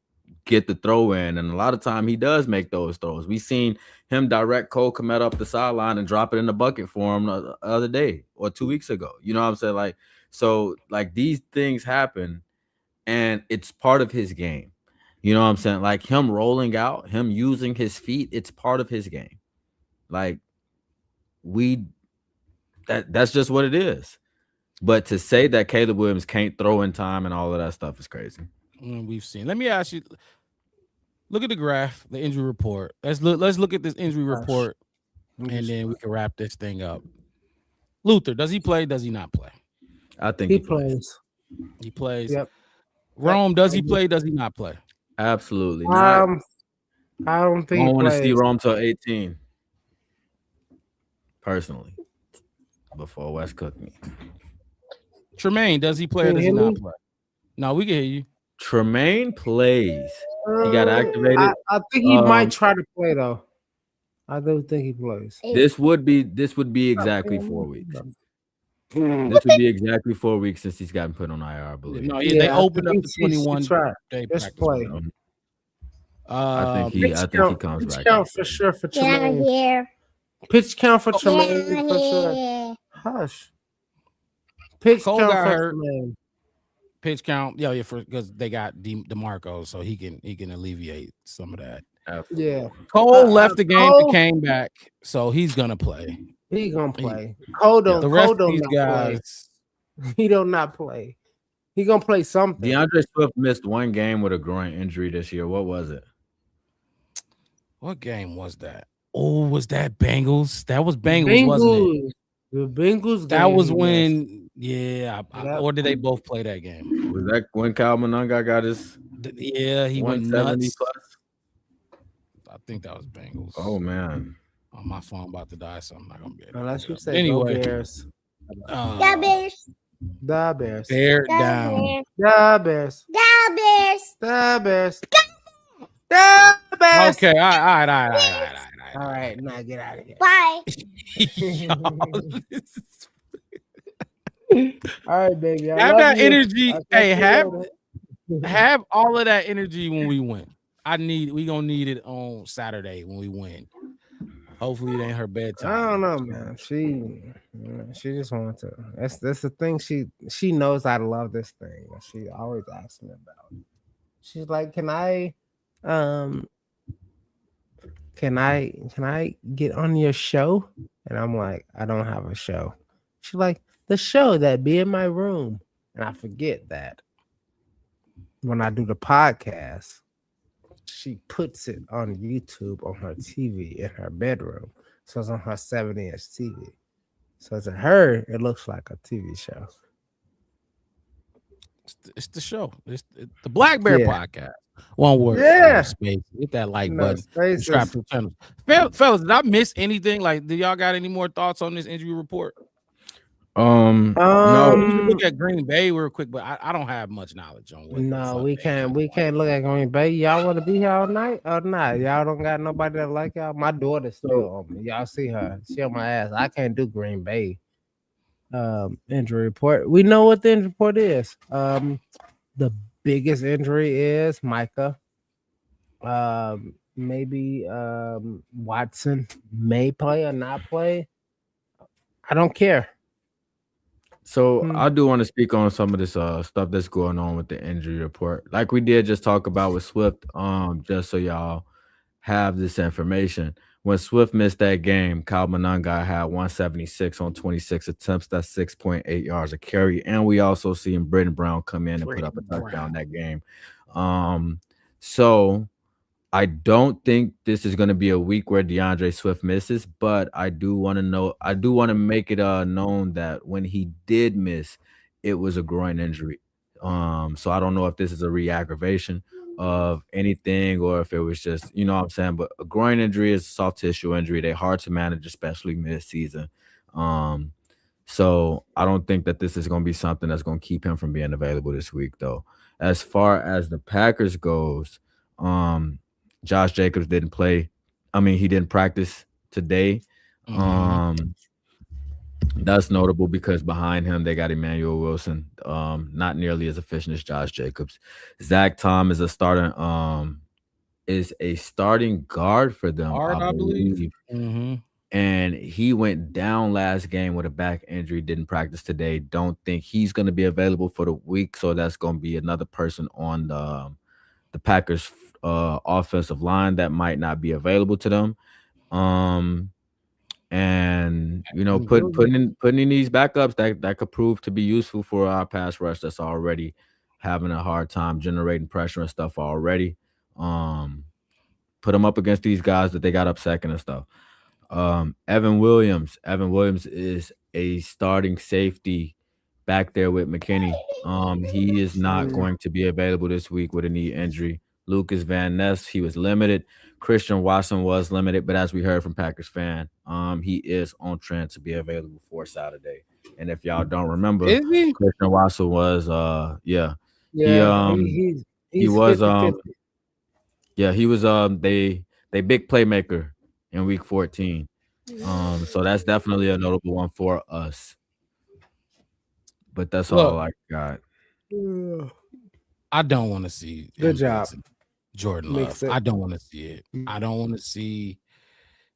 Speaker 3: get the throw in, and a lot of time he does make those throws. We seen him direct Cole Kmet up the sideline and drop it in the bucket for him the other day or 2 weeks ago. You know what I'm saying? Like, so, like, these things happen, and it's part of his game. You know what I'm saying? Like, him rolling out, him using his feet, it's part of his game. Like, that's just what it is. But to say that Caleb Williams can't throw in time and all of that stuff is crazy.
Speaker 2: We've seen. Let me ask you. Look at the graph, the injury report. Let's look at this injury report, and then we can wrap this thing up. Luther, does he play? Does he not play?
Speaker 3: I think he plays.
Speaker 2: He plays.
Speaker 1: Yep.
Speaker 2: Rome, does he play? Does he not play?
Speaker 3: Absolutely not.
Speaker 1: I don't think
Speaker 3: I don't
Speaker 1: he
Speaker 3: want to see
Speaker 1: plays.
Speaker 3: Rome till 18. Personally, before West cooked me.
Speaker 2: Tremaine, does he play or does he not play? No, we can hear you.
Speaker 3: Tremaine plays. He got activated.
Speaker 1: I think he might try to play though. I do think he plays.
Speaker 3: This would be exactly 4 weeks. This would be exactly 4 weeks since he's gotten put on IR, I believe.
Speaker 2: No, they opened up the 21
Speaker 1: day
Speaker 2: practice.
Speaker 1: play. Pitch
Speaker 3: I think he
Speaker 1: count.
Speaker 3: comes
Speaker 1: Pitch
Speaker 3: back.
Speaker 1: count for sure for
Speaker 5: Get out of
Speaker 1: Tremaine.
Speaker 5: here.
Speaker 1: Pitch count for
Speaker 5: Get
Speaker 1: Tremaine
Speaker 5: out
Speaker 1: for
Speaker 5: of
Speaker 1: sure.
Speaker 5: here.
Speaker 1: Hush. Pitch
Speaker 2: Cole
Speaker 1: count
Speaker 2: got
Speaker 1: for
Speaker 2: hurt.
Speaker 1: Tremaine.
Speaker 2: Pitch count, yeah, for because they got DeMarco, so he can alleviate some of that.
Speaker 1: Yeah.
Speaker 2: Cole left the game and
Speaker 1: Cole,
Speaker 2: came back, so he's gonna play.
Speaker 1: he gonna play. Cole
Speaker 2: The
Speaker 1: don't.
Speaker 2: rest
Speaker 1: Cole
Speaker 2: of
Speaker 1: don't
Speaker 2: these
Speaker 1: not play.
Speaker 2: guys,
Speaker 1: He don't not play. He gonna play something.
Speaker 3: DeAndre Swift missed one game with a groin injury this year. What was it?
Speaker 2: what game was that? Oh, was that Bengals? That was Bengals, wasn't it?
Speaker 1: The Bengals game.
Speaker 2: That was
Speaker 1: he
Speaker 2: when, yeah,
Speaker 1: Yep.
Speaker 2: or did they both play that game?
Speaker 3: Was that when Kyle Monunga got his
Speaker 2: Yeah, he went
Speaker 3: 170
Speaker 2: nuts.
Speaker 3: plus?
Speaker 2: I think that was Bengals.
Speaker 3: Oh man.
Speaker 2: Oh, my phone about to die, so I'm not gonna be able to
Speaker 1: Unless
Speaker 2: look
Speaker 1: you
Speaker 2: it up.
Speaker 1: say
Speaker 2: Anyway,
Speaker 1: go Bears.
Speaker 5: The Bears.
Speaker 1: The Bears.
Speaker 2: bear
Speaker 5: The
Speaker 2: down.
Speaker 5: Bears.
Speaker 1: The Bears.
Speaker 5: The Bears.
Speaker 1: The Bears. The Bears.
Speaker 2: Okay, all right.
Speaker 1: All right, now get out of here.
Speaker 5: Bye.
Speaker 1: All right, baby. I
Speaker 2: Have
Speaker 1: love
Speaker 2: that
Speaker 1: you.
Speaker 2: energy.
Speaker 1: I'll talk
Speaker 2: Hey,
Speaker 1: to you later.
Speaker 2: have all of that energy when we win. We gonna need it on Saturday when we win. Hopefully it ain't her
Speaker 1: I
Speaker 2: bedtime.
Speaker 1: don't know, man. She just wants to. That's the thing. She knows I love this thing. She always asks me about it. She's like, "Can I get on your show?" And I'm like, "I don't have a show." She's like, "The show that be in my room," and I forget that when I do the podcast, she puts it on YouTube on her TV in her bedroom. So it's on her 7-inch TV. So to her, it looks like a TV show.
Speaker 2: It's the show. It's the Black Bear
Speaker 1: Yeah.
Speaker 2: Podcast. One word.
Speaker 1: Yeah.
Speaker 2: Space. Hit that like
Speaker 1: No,
Speaker 2: button.
Speaker 1: spaces.
Speaker 2: Subscribe to the channel. Fellas, did I miss anything? Like, do y'all got any more thoughts on this injury report?
Speaker 3: No.
Speaker 2: We can look at Green Bay real quick, but I don't have much knowledge on what.
Speaker 1: No, we can't look at Green Bay. Y'all want to be here all night or not? Y'all don't got nobody that like y'all. My daughter's still on me. Y'all see her. She on my ass. I can't do Green Bay injury report. We know what the injury report is. The biggest injury is Micah. Maybe Watson may play or not play. I don't care.
Speaker 3: So I do want to speak on some of this stuff that's going on with the injury report. Like we did just talk about with Swift, just so y'all have this information. When Swift missed that game, Kyle Monunga had 176 on 26 attempts. That's 6.8 yards a carry. And we also seen Britton Brown come in and put up a touchdown that game. So I don't think this is going to be a week where DeAndre Swift misses, but I do want to make it known that when he did miss, it was a groin injury. So I don't know if this is a re-aggravation of anything or if it was just, you know what I'm saying, but a groin injury is a soft tissue injury. They're hard to manage, especially mid-season. So I don't think that this is going to be something that's going to keep him from being available this week, though. As far as the Packers goes, Josh Jacobs didn't play. I mean, he didn't practice today. That's notable because behind him they got Emmanuel Wilson, not nearly as efficient as Josh Jacobs. Zach Tom is a starting guard for them, I believe. And he went down last game with a back injury, didn't practice today. Don't think he's going to be available for the week, so that's going to be another person on the Packers offensive line that might not be available to them. And you know, putting in these backups that could prove to be useful for our pass rush that's already having a hard time generating pressure and stuff already. Put them up against these guys that they got up second and stuff. Evan Williams is a starting safety back there with McKinney. He is not going to be available this week with a knee injury. Lucas Van Ness, he was limited. Christian Watson was limited, but as we heard from Packers fan, he is on trend to be available for Saturday. And if y'all don't remember, Christian Watson was he was
Speaker 1: 50-50.
Speaker 3: he was they big playmaker in week 14. So that's definitely a notable one for us. But that's all I got.
Speaker 2: I don't want to see.
Speaker 1: Good job.
Speaker 2: Jordan
Speaker 1: Mix
Speaker 2: Love.
Speaker 1: it.
Speaker 2: I don't want to see it. I don't want to see.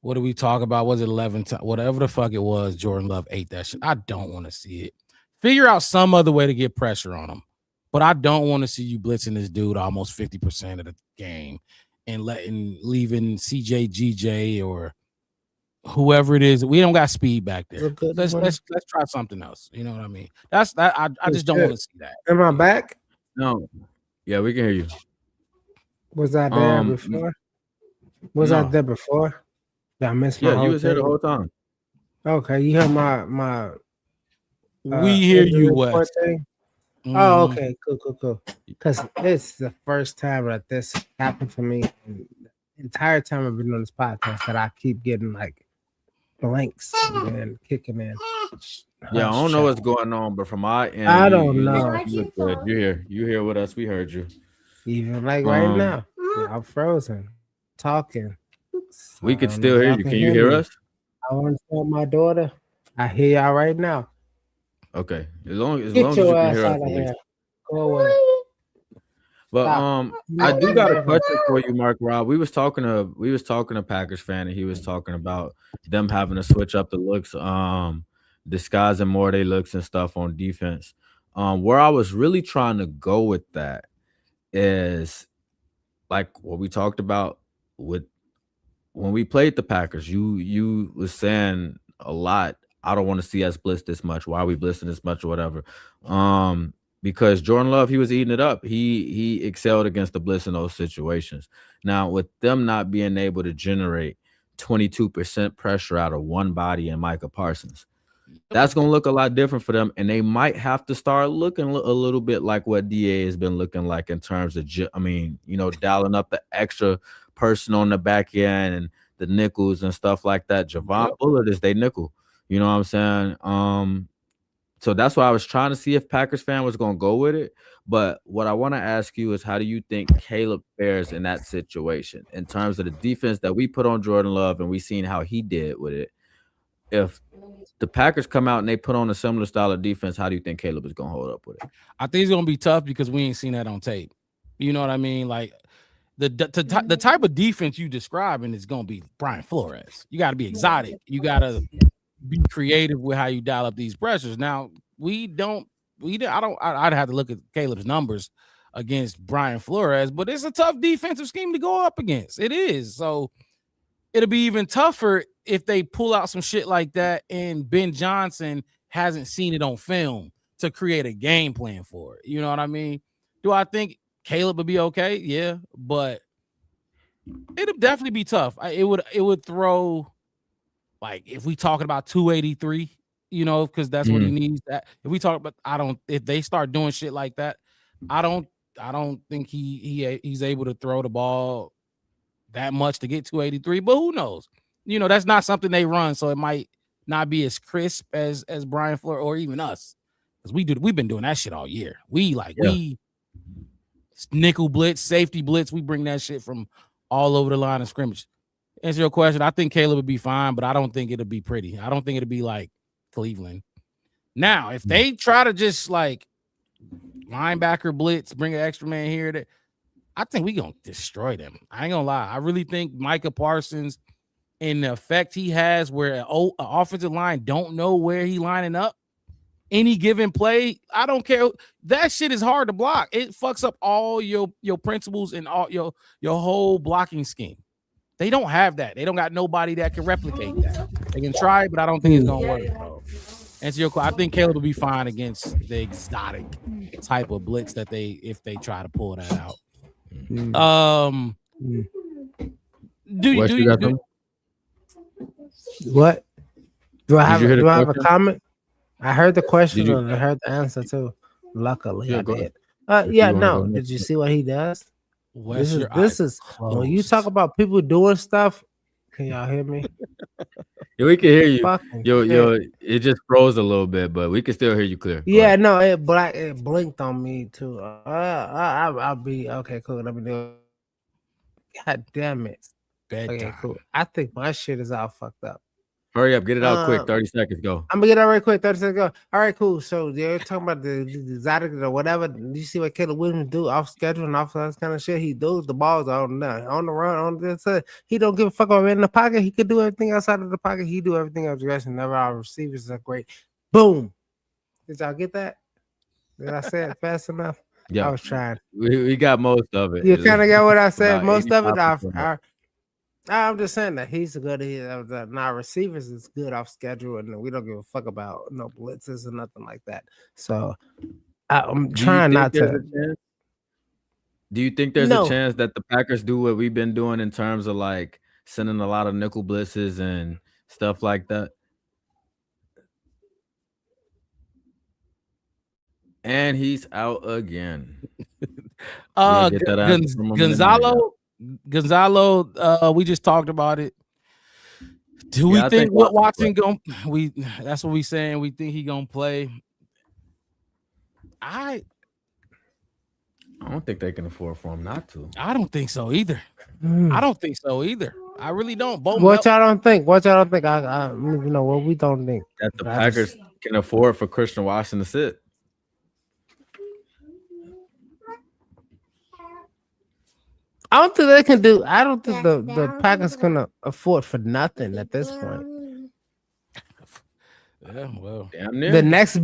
Speaker 2: What did we talk about? Was it 11 times? Whatever the fuck it was, Jordan Love ate that shit. I don't want to see it. Figure out some other way to get pressure on him. But I don't want to see you blitzing this dude almost 50% of the game and leaving CJ GJ or whoever it is. We don't got speed back
Speaker 1: It's a
Speaker 2: there.
Speaker 1: good
Speaker 2: Let's
Speaker 1: one.
Speaker 2: let's let's try something else. You know what I mean? That's that. I just don't
Speaker 1: Shit.
Speaker 2: want to see that.
Speaker 1: Am I back?
Speaker 3: No. Yeah, we can hear you.
Speaker 1: Was I there before? Was I
Speaker 3: No.
Speaker 1: there before? Did I miss my
Speaker 3: Yeah, you
Speaker 1: whole
Speaker 3: was here the
Speaker 1: thing?
Speaker 3: whole time.
Speaker 1: Okay, you heard my
Speaker 2: We hear
Speaker 1: injury
Speaker 2: you,
Speaker 1: report
Speaker 2: Wes.
Speaker 1: thing? Oh,
Speaker 2: Mhm.
Speaker 1: okay, cool. Because it's the first time that this happened to me. And the entire time I've been on this podcast, that I keep getting like blanks and kicking in.
Speaker 3: Yeah, I
Speaker 1: Hush,
Speaker 3: don't know
Speaker 1: child.
Speaker 3: what's going on, but from our end,
Speaker 1: I
Speaker 3: you
Speaker 1: don't
Speaker 3: look
Speaker 1: know.
Speaker 3: you look good. You're here. You here with us. We heard you.
Speaker 1: Even like right now, I'm frozen, talking. So
Speaker 3: We
Speaker 1: I
Speaker 3: could
Speaker 1: don't know
Speaker 3: still
Speaker 1: if
Speaker 3: hear
Speaker 1: y'all
Speaker 3: you.
Speaker 1: can
Speaker 3: Can you
Speaker 1: hear
Speaker 3: hear
Speaker 1: me.
Speaker 3: us?
Speaker 1: I want to tell my daughter, I hear y'all right now.
Speaker 3: Okay. As long as
Speaker 1: Get
Speaker 3: you
Speaker 1: your
Speaker 3: can
Speaker 1: ass
Speaker 3: hear us
Speaker 1: out of
Speaker 3: at least.
Speaker 1: here. Go away.
Speaker 3: But
Speaker 1: Stop.
Speaker 3: I do got a question for you, Mark Rob. We was talking to Packers fan, and he was talking about them having to switch up the looks, disguising more they looks and stuff on defense. Where I was really trying to go with that is like what we talked about with when we played the Packers. You was saying a lot. I don't want to see us blitz this much. Why are we blitzing this much or whatever? Because Jordan Love, he was eating it up. He excelled against the blitz in those situations. Now, with them not being able to generate 22% pressure out of one body and Micah Parsons, that's going to look a lot different for them, and they might have to start looking a little bit like what DA has been looking like in terms of, dialing up the extra person on the back end and the nickels and stuff like that. Javon Bullard is their nickel. You know what I'm saying? So that's why I was trying to see if Packers fan was going to go with it. But what I want to ask you is, how do you think Caleb fares in that situation in terms of the defense that we put on Jordan Love, and we seen how he did with it? If the Packers come out and they put on a similar style of defense, how do you think Caleb is going to hold up with it?
Speaker 2: I think it's gonna be tough because we ain't seen that on tape. You know what I mean? Like the type of defense you describing is gonna be Brian Flores. You got to be exotic. You got to be creative with how you dial up these pressures. Now I'd have to look at Caleb's numbers against Brian Flores, but it's a tough defensive scheme to go up against. It is. So it'll be even tougher if they pull out some shit like that and Ben Johnson hasn't seen it on film to create a game plan for it. You know what I mean? Do I think Caleb would be okay? Yeah, but it'll definitely be tough. It would throw, like, if we talking about 283, because that's what he needs. That if we talk about, if they start doing shit like that, I don't think he's able to throw the ball that much to get 283. But who knows? That's not something they run, so it might not be as crisp as Brian Flores or even us, because we've been doing that shit all year. We nickel blitz, safety blitz. We bring that shit from all over the line of scrimmage. Answer your question, I think Caleb would be fine, but I don't think it'll be pretty. I don't think it'll be like Cleveland. Now, if they try to just like linebacker blitz, bring an extra man here, I think we gonna destroy them. I ain't gonna lie. I really think Micah Parsons and the effect he has, where an offensive line don't know where he lining up any given play. I don't care. That shit is hard to block. It fucks up all your principles and all your whole blocking scheme. They don't have that. They don't got nobody that can replicate that. They can try, but I don't think it's gonna work. So, answer your question. I think Caleb will be fine against the exotic type of blitz that if they try to pull that out.
Speaker 1: What? Do I have a
Speaker 3: question?
Speaker 1: comment? I heard the question
Speaker 3: you-
Speaker 1: and I heard the answer too. Luckily,
Speaker 3: Yeah,
Speaker 1: I
Speaker 3: go
Speaker 1: did.
Speaker 3: If
Speaker 1: Yeah,
Speaker 3: you wanna
Speaker 1: no.
Speaker 3: go
Speaker 1: Did
Speaker 3: next.
Speaker 1: you see what he does?
Speaker 2: Wes, your
Speaker 1: This
Speaker 2: eyes
Speaker 1: is when you talk about people doing stuff. Can y'all hear me?
Speaker 3: Yeah, we can hear you.
Speaker 1: Fucking
Speaker 3: It just froze a little bit, but we can still hear you clear. Go
Speaker 1: Yeah,
Speaker 3: ahead.
Speaker 1: no, it blinked on me too. I'll be okay. Cool. Let me do it. God damn it. Okay, cool. I think my shit is all fucked up.
Speaker 3: Hurry up, get it out quick. 30 seconds, go.
Speaker 1: I'm gonna get out right quick. 30 seconds go. All right, cool. So they're talking about the exotic or whatever. You see what Caleb Williams do off schedule and off that kind of shit. He does the balls on the run on this. He don't give a fuck about in the pocket. He could do everything outside of the pocket. He do everything else. Never our receivers are great. Boom. Did y'all get that? Did I say it fast enough?
Speaker 3: Yeah,
Speaker 1: I was trying.
Speaker 3: We got most of it.
Speaker 1: You kind of got what I said.
Speaker 3: About
Speaker 1: Most of it.
Speaker 3: 85%.
Speaker 1: I'm just saying that he's good. Now receivers is good off schedule, and we don't give a fuck about no blitzes or nothing like that. So I'm trying not to.
Speaker 3: Do you think there's
Speaker 1: No.
Speaker 3: a chance that the Packers do what we've been doing in terms of like sending a lot of nickel blitzes and stuff like that? And he's out again. Get that answer from him in a minute,
Speaker 2: Gonzalo, we just talked about it. Do we think what Watson going? That's what we saying. We think he gonna play. I
Speaker 3: don't think they can afford for him not to.
Speaker 2: I don't think so either. I don't think so either. I really don't.
Speaker 1: What y'all don't think? What y'all don't think? What we don't think
Speaker 3: that the Packers can afford for Christian Watson to sit.
Speaker 1: I don't think they can do. I don't think the Packers can afford for nothing at this point.
Speaker 2: Yeah, well,
Speaker 3: damn near.
Speaker 1: The next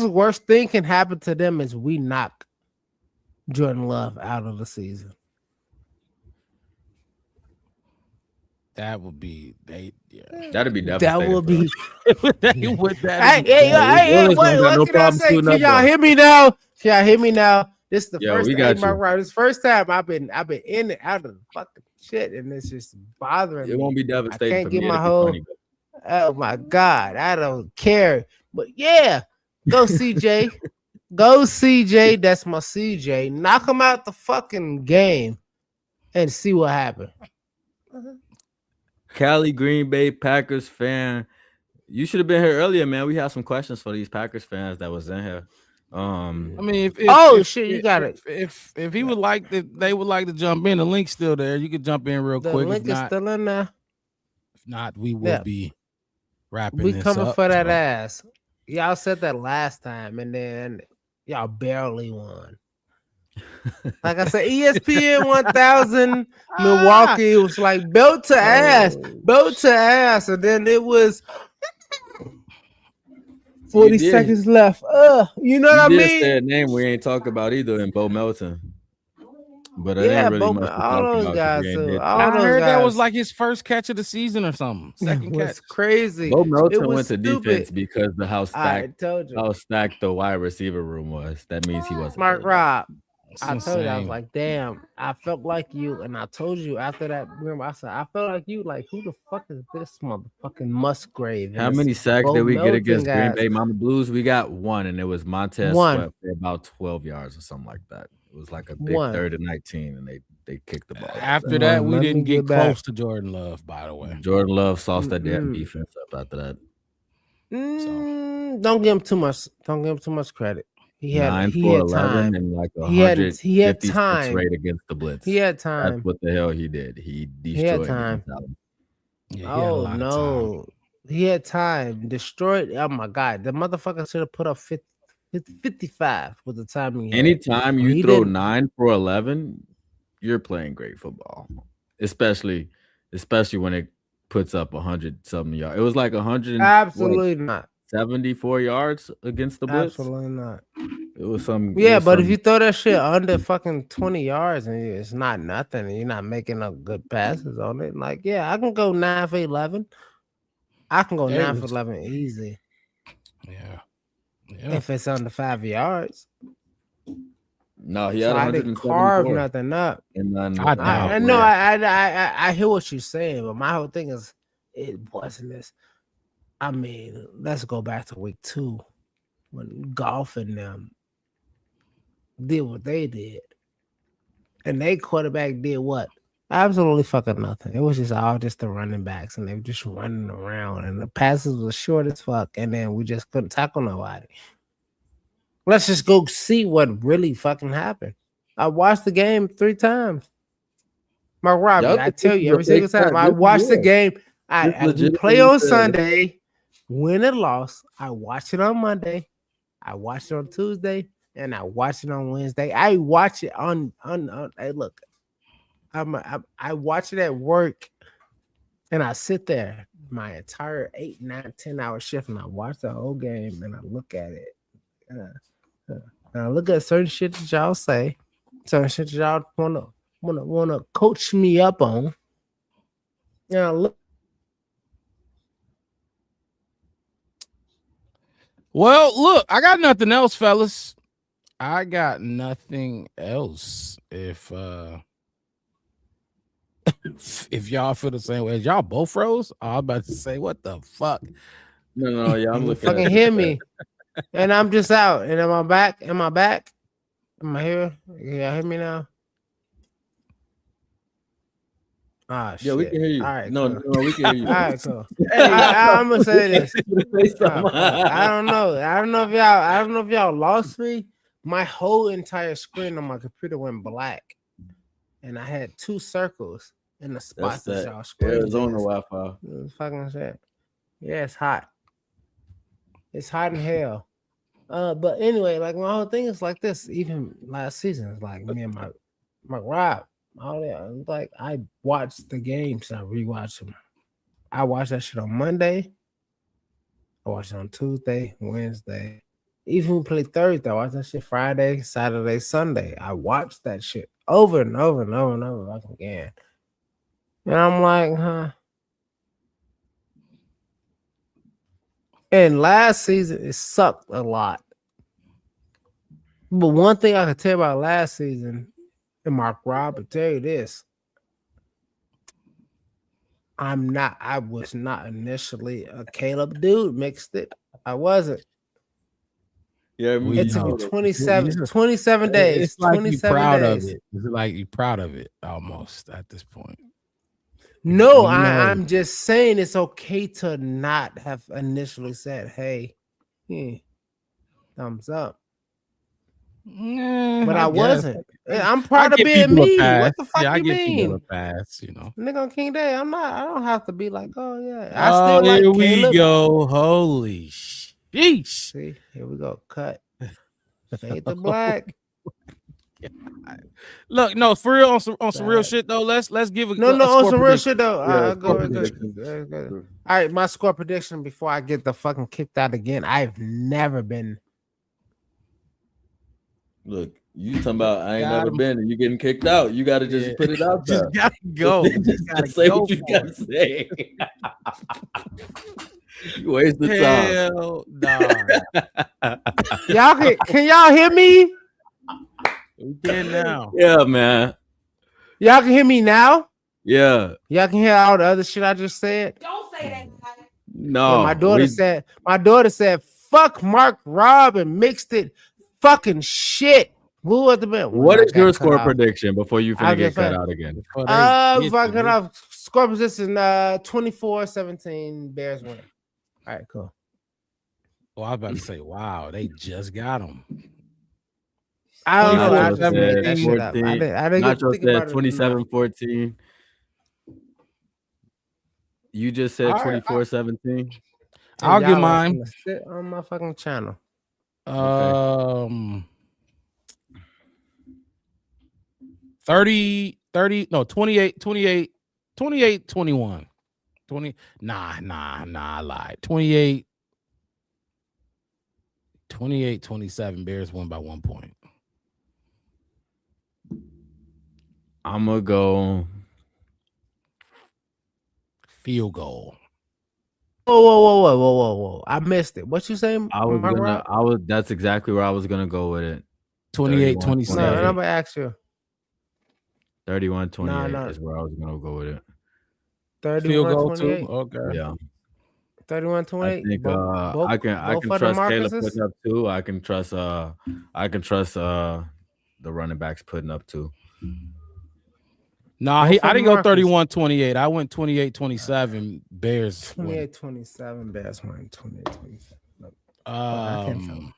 Speaker 1: worst thing can happen to them is we knock Jordan Love out of the season.
Speaker 2: That would be
Speaker 3: That'd be devastating.
Speaker 1: That would be.
Speaker 2: Hey,
Speaker 1: what can I say? Can y'all hear me now? Can y'all hear me now? This is the first time. This is the first time I've been in and out of the fucking shit, and it's just bothering me.
Speaker 3: It won't be devastating.
Speaker 1: I can't get my whole. Oh my God, I don't care. But yeah, go CJ. Go CJ. That's my CJ. Knock him out the fucking game and see what happens.
Speaker 3: Cali Green Bay Packers fan. You should have been here earlier, man. We have some questions for these Packers fans that was in here.
Speaker 2: I mean,
Speaker 1: you got it.
Speaker 2: If he would like they would like to jump in. The link's still there. You can jump in real quick.
Speaker 1: The link is still in there.
Speaker 2: If not, we will be wrapping.
Speaker 1: We
Speaker 2: this
Speaker 1: coming
Speaker 2: up,
Speaker 1: for that ass. Y'all said that last time, and then y'all barely won. Like I said, ESPN 1000 Milwaukee was like belt to ass, and then it was 40 seconds left. You know what I mean?
Speaker 3: Say a name we ain't talk about either in Bo Melton. But it ain't really much to talk about.
Speaker 2: I heard that was like his first catch of the season or something. Second catch.
Speaker 1: It's crazy.
Speaker 3: Bo Melton went to
Speaker 1: stupid.
Speaker 3: defense because of how stacked
Speaker 1: the
Speaker 3: wide receiver room was. That means he wasn't.
Speaker 1: Smart Rob. I told you, I was like, damn, I felt like you. And I told you after that, remember, I said, I felt like you. Like, who the fuck is this motherfucking Musgrave?
Speaker 3: How many sacks did we get against Green Bay Mama Blues? We got one, and it was Montez Sweat for about 12 yards or something like that. It was like a big 3rd and 19, and they kicked the ball.
Speaker 2: After that, we didn't get close to Jordan Love, by the way.
Speaker 3: Jordan Love sauced that damn defense up after that.
Speaker 1: Don't give him too much. Don't give him too much credit. He had
Speaker 3: 9 for 11
Speaker 1: time.
Speaker 3: and like
Speaker 1: He had time.
Speaker 3: rate against the blitz.
Speaker 1: He had time.
Speaker 3: That's what the hell he did. He destroyed
Speaker 1: time.
Speaker 2: Yeah,
Speaker 1: no. He had time. Destroyed. Oh my God. The motherfucker should have put up 55 with the time he had.
Speaker 3: Anytime you throw 9 for 11, you're playing great football. Especially when it puts up 100-something yards. It was like 100.
Speaker 1: Absolutely not.
Speaker 3: 74 yards against the blitz.
Speaker 1: Absolutely not.
Speaker 3: It was some.
Speaker 1: Yeah, but if you throw that shit under fucking 20 yards and it's not nothing, and you're not making no good passes on it, like, yeah, I can go 9 for 11. I can go 9 for 11 easy.
Speaker 2: Yeah.
Speaker 1: If it's under 5 yards.
Speaker 3: No, he had
Speaker 1: I didn't carve nothing up.
Speaker 3: And then
Speaker 1: I know. I hear what you're saying, but my whole thing is it wasn't this. I mean, let's go back to week 2 when Golf and them did what they did. And they quarterback did what? Absolutely fucking nothing. It was just all just the running backs, and they were just running around, and the passes were short as fuck, and then we just couldn't tackle nobody. Let's just go see what really fucking happened. I watched the game 3 times. Mark Robbie, I tell you every single time. I watched the game. We play on Sunday, win and loss. I watch it on Monday. I watch it on Tuesday, and I watch it on Wednesday. I watch it on. Hey, look, I watch it at work, and I sit there my entire 8, 9, 10 hour shift, and I watch the whole game, and I look at it. And I look at certain shit that y'all say, certain shit that y'all wanna coach me up on. And I look.
Speaker 2: Well, look, I got nothing else, fellas. I got nothing else. If if y'all feel the same way, y'all both froze. I was about to say, what the fuck?
Speaker 3: No, yeah, I'm
Speaker 1: You
Speaker 3: looking
Speaker 1: fucking
Speaker 3: at
Speaker 1: hear me, and I'm just out. And am I back? Am I back? Am I here? Yeah, hear me now. Ah, shit.
Speaker 3: Yeah, we can hear you.
Speaker 1: All right,
Speaker 3: No,
Speaker 1: cool.
Speaker 3: we can hear you.
Speaker 1: All right, cool.
Speaker 3: Hey,
Speaker 1: I'm gonna say this.
Speaker 3: Say something.
Speaker 1: I don't know. I don't know if y'all lost me. My whole entire screen on my computer went black, and I had 2 circles in the spots that y'all screen.
Speaker 3: Arizona Wi-Fi.
Speaker 1: Fucking shit. Yeah, it's hot. It's hot in hell. But anyway, like my whole thing is like this. Even last season, it's like me and my Rob, all that. It's like I watched the games, I rewatched them. I watched that shit on Monday. I watched it on Tuesday, Wednesday. Even we played Thursday, I watched that shit Friday, Saturday, Sunday. I watched that shit over and over and over and over again. And I'm like, huh. And last season, it sucked a lot. But one thing I can tell you about last season, and Mark Rob will tell you this. I was not initially a Caleb dude, mixed it. I wasn't.
Speaker 3: Yeah,
Speaker 1: It took me 27 days.
Speaker 2: It's like you
Speaker 1: 27
Speaker 2: proud
Speaker 1: days.
Speaker 2: of it. It's like you proud of it almost at this point.
Speaker 1: No, I'm just saying it's okay to not have initially said, hey, thumbs up. But I wasn't. I'm proud of being me. What the fuck you mean?
Speaker 2: A pass, you know.
Speaker 1: Nigga on King Day, I don't have to be like, oh yeah. I
Speaker 2: Oh,
Speaker 1: still like
Speaker 2: here
Speaker 1: Caleb.
Speaker 2: we go. Holy sheesh.
Speaker 1: See, here we go. Cut. Fade to black.
Speaker 2: Look, no, for real, on some real shit though. Let's give a
Speaker 1: No,
Speaker 2: score
Speaker 1: on some real
Speaker 2: prediction.
Speaker 1: shit though.
Speaker 3: Yeah,
Speaker 1: Go. All right, my score prediction before I get the fucking kicked out again. I've never been.
Speaker 3: Look, you talking about I ain't
Speaker 2: Got
Speaker 3: never
Speaker 2: him.
Speaker 3: been, and you getting kicked out. You got to just put it out there.
Speaker 2: Just gotta go.
Speaker 3: just say what you got to say. You waste the time.
Speaker 2: Hell nah.
Speaker 1: Y'all can y'all hear me?
Speaker 2: We can now.
Speaker 3: Yeah, man.
Speaker 1: Y'all can hear me now?
Speaker 3: Yeah.
Speaker 1: Y'all can hear all the other shit I just said?
Speaker 5: Don't say that.
Speaker 3: No.
Speaker 1: Yeah, my daughter said, fuck Mark Rob and mixed it fucking shit. Who at the bed?
Speaker 3: What is your score prediction before you finna get cut out again?
Speaker 1: Fucking off. Score position 24-17. Bears win. All right, cool.
Speaker 2: Oh, I was about to say, wow, they just got him.
Speaker 1: I don't know. I just made that
Speaker 3: 14.
Speaker 1: shit up. I didn't
Speaker 3: Nacho
Speaker 1: think about
Speaker 3: said
Speaker 1: it.
Speaker 3: 27-14. You just said 24-17.
Speaker 2: I'll give mine.
Speaker 1: Sit on my fucking channel.
Speaker 2: 30, no, 28, 21. 20. Nah, I lied. 28, 27. Bears won by 1 point.
Speaker 3: I'm gonna go
Speaker 2: field goal.
Speaker 1: Whoa. I missed it. What you saying?
Speaker 3: That's exactly where I was gonna go with it.
Speaker 2: 28-27.
Speaker 1: No, I'm gonna ask you.
Speaker 3: 31-28 is where I was gonna go with it.
Speaker 1: 31-28.
Speaker 2: Okay.
Speaker 3: Yeah.
Speaker 1: 31-28.
Speaker 3: I think I can trust Caleb putting up 2. I can trust the running backs putting up 2.
Speaker 2: Nah, I didn't go 31-28. I went 28-27. Bears
Speaker 1: 28-27. Bears win 28-27.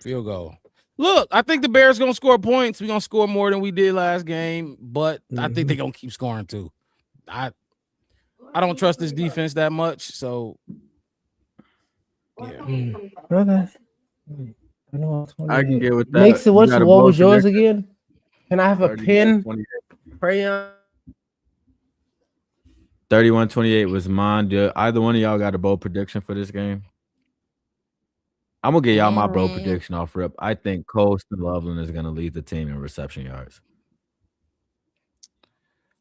Speaker 2: Field goal. Look, I think the Bears gonna score points. We're gonna score more than we did last game, but I think they're gonna keep scoring too. I don't trust this defense that much. So yeah.
Speaker 1: Okay.
Speaker 3: I can get with that.
Speaker 1: Makes it.
Speaker 3: You
Speaker 1: What
Speaker 3: got a
Speaker 1: was
Speaker 3: bold
Speaker 1: yours
Speaker 3: prediction?
Speaker 1: again? Can I have a
Speaker 3: 31-28.
Speaker 1: pen, crayon?
Speaker 3: 31-28 was mine. Do either one of y'all got a bold prediction for this game? I'm gonna get y'all my bold prediction off rip. I think Colston Loveland is gonna lead the team in reception yards.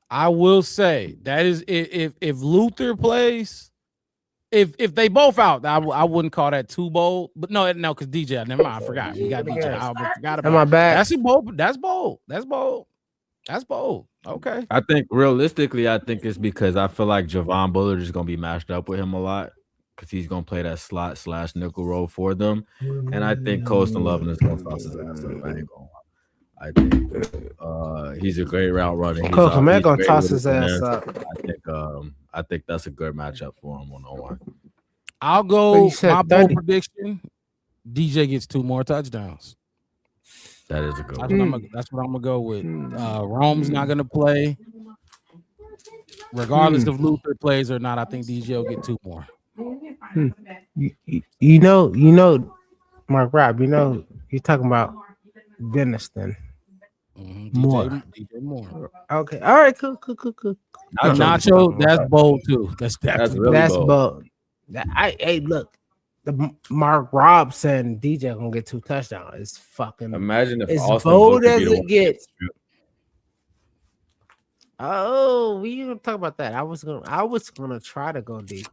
Speaker 2: I will say that is if Luther plays, if they both out, I wouldn't call that too bold. But no, because DJ, never mind, I forgot. We got DJ. I forgot about
Speaker 1: my bad.
Speaker 2: That's bold. That's bold. That's bold. That's bold. Okay.
Speaker 3: I think realistically, I think it's because I feel like Javon Bullard is gonna be matched up with him a lot because he's gonna play that slot / nickel role for them, and I think Colston Loveland is gonna toss his ass up. I ain't gonna lie. I think he's a great route runner. He's
Speaker 1: Gonna
Speaker 3: great
Speaker 1: toss
Speaker 3: with
Speaker 1: his ass
Speaker 3: hands.
Speaker 1: up.
Speaker 3: I think that's a good matchup for him 1-on-1.
Speaker 2: I'll go my bold prediction. DJ gets 2 more touchdowns.
Speaker 3: That is a good
Speaker 2: one. That's what I'm gonna go with. Rome's not gonna play. Regardless if Luther plays or not, I think DJ will get 2 more.
Speaker 1: You know, Mark Rob, you're talking about venison.
Speaker 2: DJ Moore.
Speaker 1: Okay. All right. Cool.
Speaker 2: Nacho, that's bold too. That's
Speaker 3: really
Speaker 1: bold. Hey, look, the Mark Rob saying DJ gonna get 2 touchdowns. It's fucking.
Speaker 3: Imagine if
Speaker 1: as
Speaker 3: Austin
Speaker 1: bold
Speaker 3: Booker
Speaker 1: as
Speaker 3: be the
Speaker 1: it
Speaker 3: one.
Speaker 1: gets. Oh, we gonna talk about that. I was gonna try to go deep.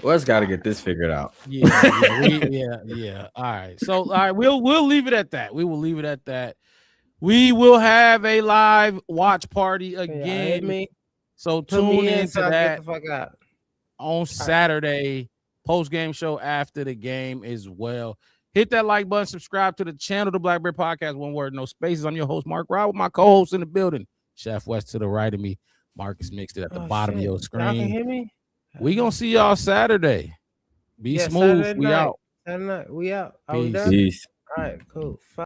Speaker 3: Let's got to get this figured out.
Speaker 2: Yeah. All right. So, all right, we'll leave it at that. We will leave it at that. We will have a live watch party again. So tune into that on Saturday. Post game show after the game as well. Hit that like button. Subscribe to the channel, the Black Bear Podcast. One word, no spaces. I'm your host, Mark Rod, with my co-host in the building, Chef West to the right of me. Marcus Mixed it at the bottom of your screen.
Speaker 1: Y'all can hear me?
Speaker 2: We gonna see y'all Saturday. Be smooth.
Speaker 1: Saturday
Speaker 2: We
Speaker 1: night.
Speaker 2: out.
Speaker 1: Saturday night. We out. Are we
Speaker 2: Peace.
Speaker 1: done?
Speaker 3: Peace.
Speaker 1: All right. Cool.